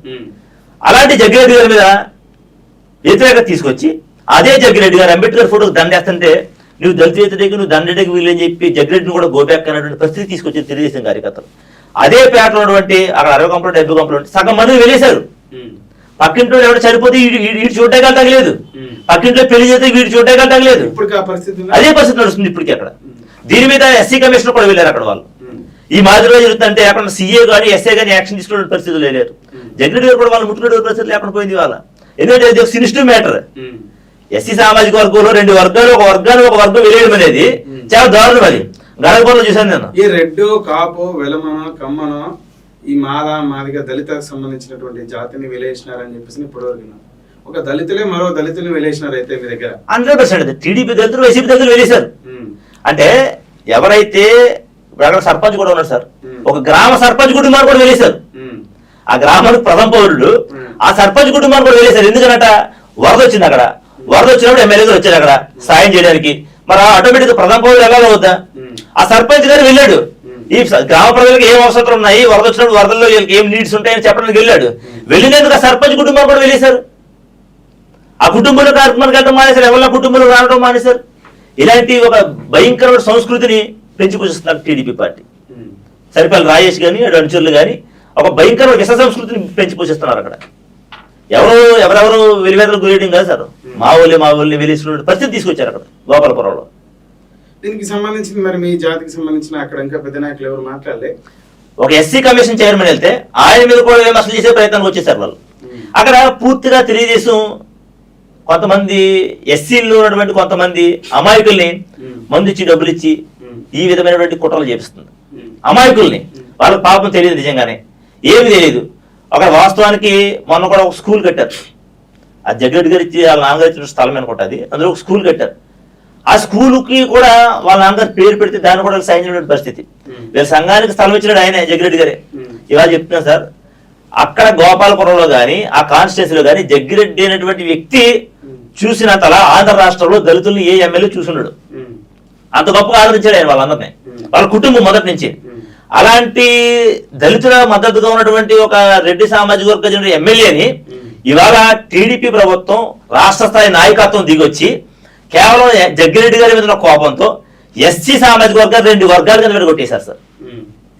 [SPEAKER 2] అలాంటి జగ్గిరెడ్డి గారి మీద వ్యతిరేకత తీసుకొచ్చి అదే జగ్గిరెడ్డి గారు అంబేద్కర్ ఫోటోకి దండేస్తుంటే నువ్వు దళిత వ్యతిరేకి, నువ్వు దండేకి వీళ్ళని చెప్పి జగ్గిరెడ్డిని కూడా గోబ్యాక్ అనేటువంటి పరిస్థితి తీసుకొచ్చింది తెలుగుదేశం కార్యకర్తలు. అదే పేటలో ఉన్నటువంటి అక్కడ 60 కంప్లైంట్ 70 కంప్లైంట్ సగం మంది వెళ్ళేశారు. పక్కింట్లో ఎవరు చనిపోతే వీడు చూడగా తగలేదు, పక్కింట్లో పెళ్లి చేస్తే వీడు చూడగా తగలేదు. అదే పరిస్థితి నడుస్తుంది ఇప్పటికీ అక్కడ. దీని మీద ఎస్సీ కమిషనర్ కూడా వెళ్ళారు అక్కడ వాళ్ళు. ఈ మాదిరిగా జరుగుతుంటే అక్కడ సీఏ కానీ ఎస్ఐ కానీ యాక్షన్ తీసుకునే పరిస్థితులు లేరు. జగ్గిరెడ్డి గారు కూడా వాళ్ళు ముట్టుకునే పరిస్థితి లేకుండా పోయింది వాళ్ళ. ఎందుకంటే ఇది ఒక సినిస్టివ్ మ్యాటర్. ఎస్సీ సామాజిక వర్గంలో 2 వర్గాలు ఒక వర్గం వెళ్ళేయడం అనేది చాలా దారుణం. అది గణపూర్లో చూశాను నేను.
[SPEAKER 1] ఈ రెడ్డు, కాపు, వెలమన, కమ్మన, ఈ మాదిగా దళితకు సంబంధించినటువంటి జాతిని వెలేసినారని చెప్పేసి ఇప్పటివరకు ఒక దళితులే మరో దళితులు వెలేసినారు. అయితే మీ దగ్గర
[SPEAKER 2] 100% టీడీపీ దళితులు, వైసీపీ దళితులు వెలేశారు. అంటే ఎవరైతే అక్కడ సర్పంచ్ కూడా ఉన్నారు సార్, ఒక గ్రామ సర్పంచ్ కుటుంబాన్ని కూడా వెలేశారు. ఆ గ్రామానికి ప్రథమ పౌరుడు ఆ సర్పంచ్ కుటుంబాన్ని కూడా వెలేశారు. ఎందుకంట వరద వచ్చింది అక్కడ. వరద వచ్చినప్పుడు ఎమ్మెల్యే గారు వచ్చారు అక్కడ సాయం చేయడానికి. మరి ఆటోమేటిక్ ప్రథమ పౌరుడు ఎలాగో వద్దా? ఆ సర్పంచ్ గారు వెళ్ళాడు. ఈ గ్రామ ప్రజలకు ఏం అవసరం ఉన్నాయి, వరద వచ్చినప్పుడు వరదల్లో వీళ్ళకి ఏం నీడ్స్ ఉంటాయని చెప్పడానికి వెళ్ళాడు. వెళ్ళినందుకు ఆ సర్పంచ్ కుటుంబాన్ని కూడా వెళ్ళేశారు. ఆ కుటుంబంలో కార్యక్రమానికి వెళ్ళడం మానేశారు, ఎవరి కుటుంబంలో రావడం మానేశారు. ఇలాంటి ఒక భయంకరమైన సంస్కృతిని పెంచి పోషిస్తున్నారు టీడీపీ పార్టీ. సరిపల్లి రాజేష్ కానీ అనుచరులు కానీ ఒక భయంకరమైన విష సంస్కృతిని పెంచి పోషిస్తున్నారు అక్కడ. ఎవరెవరు వెలివేతలకు గురేయడం కాదు సార్, మా ఊళ్ళని వెలిసిన పరిస్థితి తీసుకొచ్చారు అక్కడ గోపాలపురంలో.
[SPEAKER 1] దీనికి సంబంధించి మరి మీ జాతికి సంబంధించిన అక్కడ ఇంకా పెద్ద నాయకులు ఎవరు మాట్లాడలే?
[SPEAKER 2] ఒక ఎస్సీ కమిషన్ చైర్మన్ వెళ్తే ఆయన మీద కూడా విమర్శలు చేసే ప్రయత్నానికి వచ్చేసారు వాళ్ళు. అక్కడ పూర్తిగా తెలుగుదేశం కొంతమంది ఎస్సీల్లో ఉన్నటువంటి కొంతమంది అమాయకుల్ని మందు ఇచ్చి డబ్బులు ఇచ్చి ఈ విధమైనటువంటి కుట్రలు చేపిస్తుంది. అమాయకుల్ని, వాళ్ళకి పాపం తెలియదు, నిజంగానే ఏమి తెలియదు. అక్కడ వాస్తవానికి మొన్న కూడా ఒక స్కూల్ కట్టారు. ఆ జగ్గిరెడ్డి గారు ఇచ్చి వాళ్ళ నాన్నగారు ఇచ్చిన స్థలం అనుకుంటుంది, అందులో ఒక స్కూల్ కట్టారు. ఆ స్కూల్కి కూడా వాళ్ళ నాన్నగారు పేరు పెడితే దాన్ని కూడా సైన్ చేయడం పరిస్థితి. వీళ్ళ సంఘానికి స్థలం ఇచ్చినాడు ఆయన జగ్గిరెడ్డి గారే. ఇవాళ చెప్తున్నా సార్, అక్కడ గోపాలపురంలో కానీ ఆ కాన్స్టిట్యూన్సీలో కానీ జగ్గిరెడ్డి అనేటువంటి వ్యక్తి చూసినంతలా ఆంధ్ర రాష్ట్రంలో దళితుల్ని ఏ ఎమ్మెల్యే చూసున్నాడు. అంత గొప్పగా ఆదరించాడు ఆయన వాళ్ళందరినీ, వాళ్ళ కుటుంబం మొదటి నుంచి. అలాంటి దళితుల మద్దతుగా ఉన్నటువంటి ఒక రెడ్డి సామాజిక వర్గ చెందిన ఎమ్మెల్యేని ఇవాళ టీడీపీ ప్రభుత్వం రాష్ట్ర స్థాయి నాయకత్వం దిగొచ్చి కేవలం జగ్గిరెడ్డి గారి మీద ఉన్న కోపంతో ఎస్సీ సామాజిక వర్గాలు 2 వర్గాలు కింద కొట్టేశారు సార్.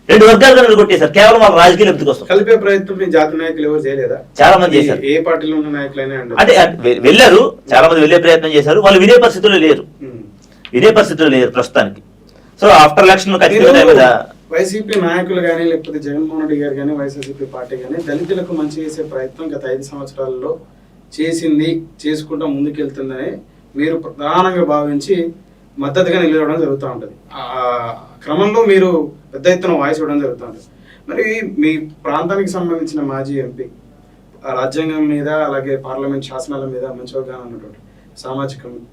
[SPEAKER 2] 2 వర్గాలు కింద కొట్టేశారు కేవలం వాళ్ళ రాజకీయ లబ్ధి కోసం.
[SPEAKER 1] కలిపే ప్రయత్నం జాతీయ నాయకులు ఎవరు చేయలేదా?
[SPEAKER 2] చాలా మంది చేశారు.
[SPEAKER 1] ఏ పార్టీలో ఉన్న నాయకులైనా
[SPEAKER 2] అంటే వెళ్ళారు, చాలా మంది వెళ్ళే ప్రయత్నం చేశారు. వాళ్ళు వినే పరిస్థితుల్లో లేరు, ప్రస్తుతానికి. సో ఆఫ్టర్ ఎలక్షన్ ఖచ్చితంగా
[SPEAKER 1] వైసీపీ నాయకులు కానీ లేకపోతే జగన్మోహన్ రెడ్డి గారు కానీ వైఎస్ఆర్సీపీ పార్టీ కానీ దళితులకు మంచి చేసే ప్రయత్నం గత 5 సంవత్సరాలలో చేసుకుంటూ ముందుకెళ్తుందని మీరు ప్రధానంగా భావించి మద్దతుగా నిలవడం జరుగుతూ ఉంటుంది. ఆ క్రమంలో మీరు పెద్ద ఎత్తున వాయిస్ ఇవ్వడం జరుగుతూ ఉంటుంది. మరి మీ ప్రాంతానికి సంబంధించిన మాజీ ఎంపీ రాజ్యాంగం మీద అలాగే పార్లమెంట్ శాసనాల మీద మంచి అవగాహన ఉన్నటువంటి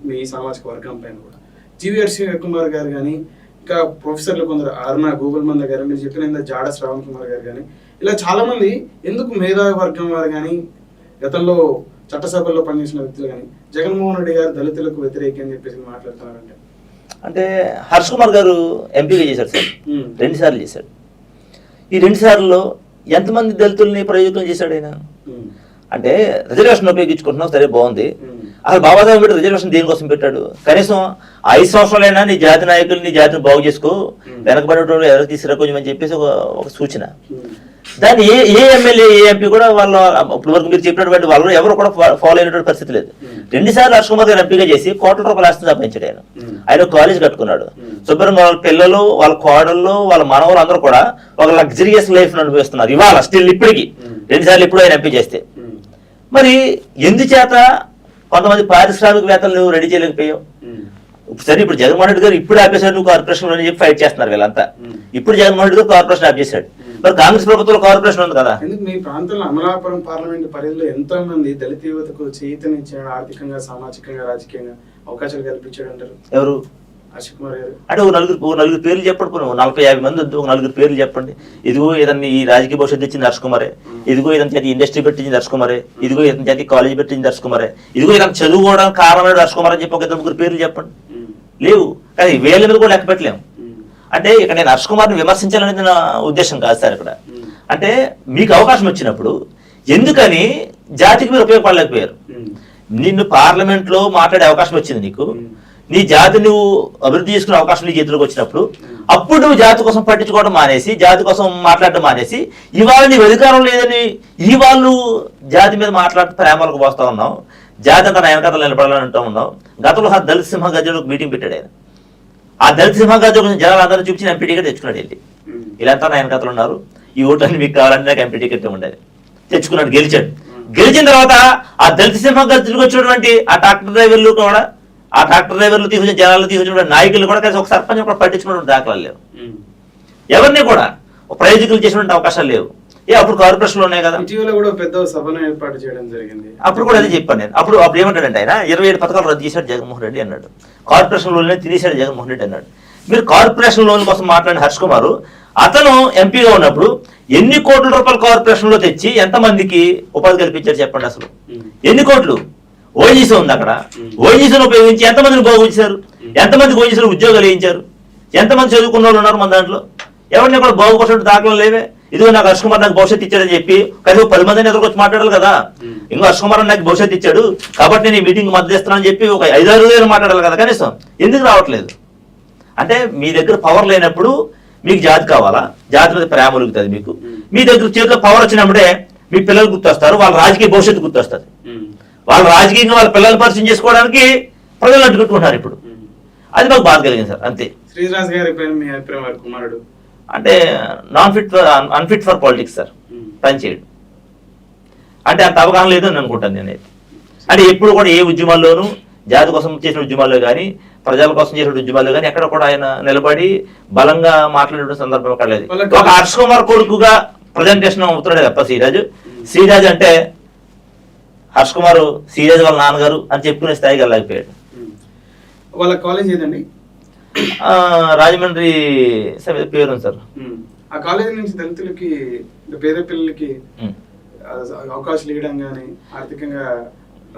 [SPEAKER 1] మీ సామాజిక వర్గం పైన కూడా జీవీఆర్ కుమార్ గారు కానీ ఇంకా ప్రొఫెసర్లు కొందరు అరుణ గోగుల్మంద గారు, మీరు చెప్పిన జాడ శ్రావణ్ కుమార్ గారు కానీ ఇలా చాలా మంది ఎందుకు మేధావి వర్గం వారు కానీ గతంలో చట్టసభల్లో పనిచేసిన వ్యక్తులు కానీ జగన్మోహన్ రెడ్డి గారు దళితులకు వ్యతిరేకం అని చెప్పేసి మాట్లాడుతున్నారంటే?
[SPEAKER 2] అంటే హర్ష్ కుమార్ గారు ఎంపీగా చేశారు సార్, 2 సార్లు చేశాడు. ఈ 2 సార్లు ఎంతమంది దళితుల్ని ప్రయోజనం చేశాడు ఆయన? అంటే రిజర్వేషన్ ఉపయోగించుకుంటున్నాం, సరే బాగుంది. అసలు బాబాసాహెబ్ అంబేద్కర్ రిజర్వేషన్ దేనికోసం పెట్టాడు? కనీసం 5 సంవత్సరాలైనా నీ జాతి నాయకులు నీ జాతిని బాగు చేసుకో, వెనకబడేటోళ్ళు ఎవరికి తీసుకురా కొంచెం అని చెప్పేసి ఒక సూచన. దాన్ని ఏ ఎమ్మెల్యే ఏ ఎంపీ కూడా వాళ్ళు ఇప్పుడు వరకు మీరు చెప్పినటువంటి వాళ్ళు ఎవరు కూడా ఫాలో అయినటువంటి పరిస్థితి లేదు. 2 సార్లు హర్ష్ కుమార్ గారు ఎంపీగా చేసి ₹1 కోట్ల ఆస్తిని సంపాదించాడు ఆయన. ఆయన కాలేజ్ కట్టుకున్నాడు. శుభ్రంగా వాళ్ళ పిల్లలు, వాళ్ళ కోడళ్ళు, వాళ్ళ మనవలు అందరూ కూడా ఒక లగ్జరియస్ లైఫ్ అనుభవిస్తున్నారు ఇవాళ స్టిల్ ఇప్పటికి. 2 సార్లు ఇప్పుడు ఆయన ఎంపీ చేస్తే మరి ఎందుచేత కొంతమంది పారిశ్రామికవేత్తలు నువ్వు రెడీ చేయలేకపోయావు? సరే ఇప్పుడు జగన్మోహన్ రెడ్డి గారు ఇప్పుడు ఆపేశాడు, నువ్వు కార్పొరేషన్ అని చెప్పి ఫైట్ చేస్తున్నారు వీళ్ళంతా. ఇప్పుడు జగన్మోహన్ రెడ్డి గారు కార్పొరేషన్ ఆపేశాడు, మరి కాంగ్రెస్ ప్రభుత్వంలో కార్పొరేషన్ ఉంది కదా.
[SPEAKER 1] ఎందుకు మీ ప్రాంతంలో అమలాపురం పార్లమెంట్ పరిధిలో ఎంతో మంది దళిత యువతకు చేతనిచ్చాడు, ఆర్థికంగా సామాజికంగా రాజకీయంగా అవకాశాలు కల్పించాడు అంటారు?
[SPEAKER 2] ఎవరు?
[SPEAKER 1] హర్ష్ కుమార్ గారు.
[SPEAKER 2] అంటే ఓ నలుగురు పేర్లు చెప్పండి, 40-50 మంది వద్దు, ఒక 4 పేర్లు చెప్పండి. ఇదిగో ఇతన్ని ఈ రాజకీయ భవిష్యత్తు ఇచ్చింది హర్ష్ కుమారే, ఇదిగో ఇతని చేతి ఇండస్ట్రీ పెట్టింది హర్ష్ కుమారే, ఇదిగో ఇతని చేతి కాలేజ్ పెట్టింది హర్ష్ కుమారే, ఇదిగో ఇతను చదువుకోవడానికి కారణమైన హర్ష్ కుమార్ అని చెప్పి ఒక 2-3 పేర్లు చెప్పండి. లేవు, కానీ వేల మీద కూడా లెక్క పెట్టలేము. అంటే ఇక్కడ నేను హర్ష్ కుమార్ని విమర్శించాలనేది నా ఉద్దేశం కాదు సార్. ఇక్కడ అంటే మీకు అవకాశం వచ్చినప్పుడు ఎందుకని జాతికి మీరు ఉపయోగపడలేకపోయారు? నిన్ను పార్లమెంట్ లో మాట్లాడే అవకాశం వచ్చింది నీకు, నీ జాతి నువ్వు అభివృద్ధి చేసుకునే అవకాశం నీ చేతిలోకి వచ్చినప్పుడు అప్పుడు నువ్వు జాతి కోసం పట్టించుకోవడం మానేసి, జాతి కోసం మాట్లాడడం మానేసి, ఇవాళ నీకు అధికారం లేదని ఈ వాళ్ళు జాతి మీద మాట్లాడుతూ ప్రేమలకు పోస్తా ఉన్నావు, జాతి అంతా వెనకతలు నిలబడాలని అంటూ ఉన్నావు. గతంలో దళిత సింహ గజ్జలో ఒక మీటింగ్ పెట్టాడు ఆయన. ఆ దళిత సింహ గజ్జ కొంచెం జనాలందరూ చూపించి ఎంపీ టికెట్ తెచ్చుకున్నాడు వెళ్ళి. వీళ్ళంతా నా వెనకతలు ఉన్నారు, ఈ ఓట్లన్నీ మీకు కావాలంటే నాకు ఎంపీ టికెట్ ఉండేది. తెచ్చుకున్నాడు, గెలిచాడు. గెలిచిన తర్వాత ఆ దళిత సింహ గజ్జలకు వచ్చినటువంటి ఆ ట్రాక్టర్ డ్రైవర్లు కూడా, ఆ ట్రాక్టర్ డ్రైవర్లు తీసుకొచ్చిన జనాలు తీసుకొచ్చిన నాయకులు కూడా కలిసి ఒక సర్పంచ్ కూడా పట్టించుకున్నటువంటి దాఖలాలు లేవు. ఎవరిని కూడా ప్రయోజకులు చేసినటువంటి అవకాశాలు లేవు. అప్పుడు కార్పొరేషన్ లో ఉన్నాయి కదా.
[SPEAKER 1] ఇటీవల కూడా పెద్ద సభను ఏర్పాటు చేయడం జరిగింది.
[SPEAKER 2] అప్పుడు కూడా అదే చెప్పాను నేను. అప్పుడు ఏమంటాడంటే ఆయన 27 పథకాలు రద్దు చేశాడు జగన్మోహన్ రెడ్డి అన్నాడు, కార్పొరేషన్ లోన్లే తినేశాడు జగన్మోహన్ రెడ్డి అన్నాడు. మీరు కార్పొరేషన్ లోన్ కోసం మాట్లాడిన హర్ష్ కుమార్ అతను ఎంపీగా ఉన్నప్పుడు ఎన్ని కోట్ల రూపాయలు కార్పొరేషన్ లో తెచ్చి ఎంతమందికి ఉపాధి కల్పించారు చెప్పండి? అసలు ఎన్ని కోట్లు? ఓజీసీ ఉంది అక్కడ, ఓజీసీని ఉపయోగించి ఎంతమందిని బాగుంచారు, ఎంతమందికి ఓజీసీలో ఉద్యోగాలు వేయించారు, ఎంతమంది చదువుకున్న వాళ్ళు ఉన్నారు మన దాంట్లో? ఎవరిని కూడా బాగుపడినట్టు దాఖలు లేవే. ఇదిగో నాకు హర్ష్ కుమార్ నాకు భవిష్యత్తు ఇచ్చాడని చెప్పి కనీసం 10 మందిని ఎదురుకొచ్చి మాట్లాడాలి కదా. ఇంకో హర్ష్ కుమార్ నాకు భవిష్యత్తు ఇచ్చాడు కాబట్టి నేను ఈ మీటింగ్ మద్దతు ఇస్తున్నానని చెప్పి ఒక 5-6 మాట్లాడాలి కదా కనీసం. ఎందుకు రావట్లేదు? అంటే మీ దగ్గర పవర్ లేనప్పుడు మీకు జాతి కావాలా? జాతి మీద ప్రేమ ఉలుగుతుంది మీకు. మీ దగ్గర చేతిలో పవర్ వచ్చినప్పుడే మీ పిల్లలు గుర్తొస్తారు, వాళ్ళ రాజకీయ భవిష్యత్తు గుర్తొస్తుంది. వాళ్ళ రాజకీయంగా వాళ్ళ పిల్లలు పరిచయం చేసుకోవడానికి ప్రజలు అడ్డుకుంటున్నారు ఇప్పుడు. అది మాకు బాధ కలిగింది సార్, అంతే.
[SPEAKER 1] శ్రీరాజ్ గారి పైన మీ అభిప్రాయం? కుమారుడు
[SPEAKER 2] అంటే అన్ఫిట్ ఫర్ పాలిటిక్స్ సార్, పని చేయడు అంటే అంత అవగాహన లేదు అని అనుకుంటాను నేనైతే. అంటే ఎప్పుడు కూడా ఏ ఉద్యమాల్లోనూ జాతి కోసం చేసిన ఉద్యమాల్లో కానీ ప్రజల కోసం చేసిన ఉద్యమాల్లో కానీ ఎక్కడ కూడా ఆయన నిలబడి బలంగా మాట్లాడే సందర్భం అక్కడ లేదు. ఒక హర్ష్ కుమార్ కొడుకుగా ప్రజెంటేషన్ అవుతున్నాడే తప్ప శ్రీరాజ్ అంటే హర్ష్ కుమార్ శ్రీరాజ్ వాళ్ళ నాన్నగారు అని చెప్పుకునే స్థాయికి వెళ్ళకపోయాడు.
[SPEAKER 1] వాళ్ళ కాలేజ్ ఏదండి?
[SPEAKER 2] రాజమండ్రి పేరు ఉంది సార్.
[SPEAKER 1] ఆ కాలేజీ నుంచి దళితులకి పేద పిల్లలకి అవకాశాలు ఇవ్వడం కానీ ఆర్థికంగా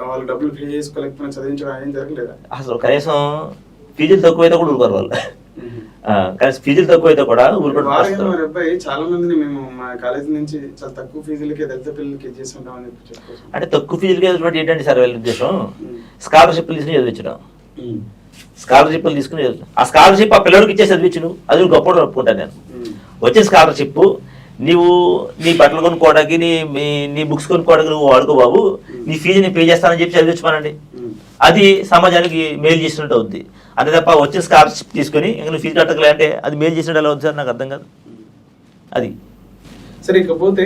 [SPEAKER 1] వాళ్ళు డబ్బులు పే చేసుకోలేకపోయినా చదివించడం ఏం జరగలేదా?
[SPEAKER 2] అసలు కనీసం ఫీజులు తక్కువైతే కూడా ఊరుకోరు వాళ్ళు. కానీ ఫీజులు తక్కువ అయితే కూడా
[SPEAKER 1] మరి అబ్బాయి చాలా మందిని మేము మా కాలేజీ నుంచి చాలా తక్కువ ఫీజులకి దళిత పిల్లలకి చేస్తుంటామని చెప్పుకోవచ్చు.
[SPEAKER 2] అంటే తక్కువ ఫీజులకి ఏంటంటే సార్ వీళ్ళ ఉద్దేశం స్కాలర్షిప్లు తీసుకుని చదివించడం, స్కాలర్షిప్లు తీసుకుని చదివించడం. ఆ స్కాలర్షిప్ ఆ పిల్లలకి ఇచ్చే చదివించు అది గొప్ప ఒప్పుకుంటాను నేను. వచ్చే స్కాలర్షిప్ నీవు నీ బట్టలు కొనుక్కోవడానికి నీ బుక్స్ కొనుక్కోవడానికి నువ్వు వాడుకో బాబు, నీ ఫీజుని పే చేస్తానని చెప్పి చదివించమనండి. అది సమాజానికి మేలు చేసినట్టు అవుద్ది. అంతే తప్ప వచ్చిన స్కాలర్షిప్ తీసుకొని ఇంకా నువ్వు ఫీజు కట్టగలే అంటే అది మేలు చేసినట్టు ఎలా అవుతుంది సార్? నాకు అర్థం కాదు అది.
[SPEAKER 1] సరే, ఇకపోతే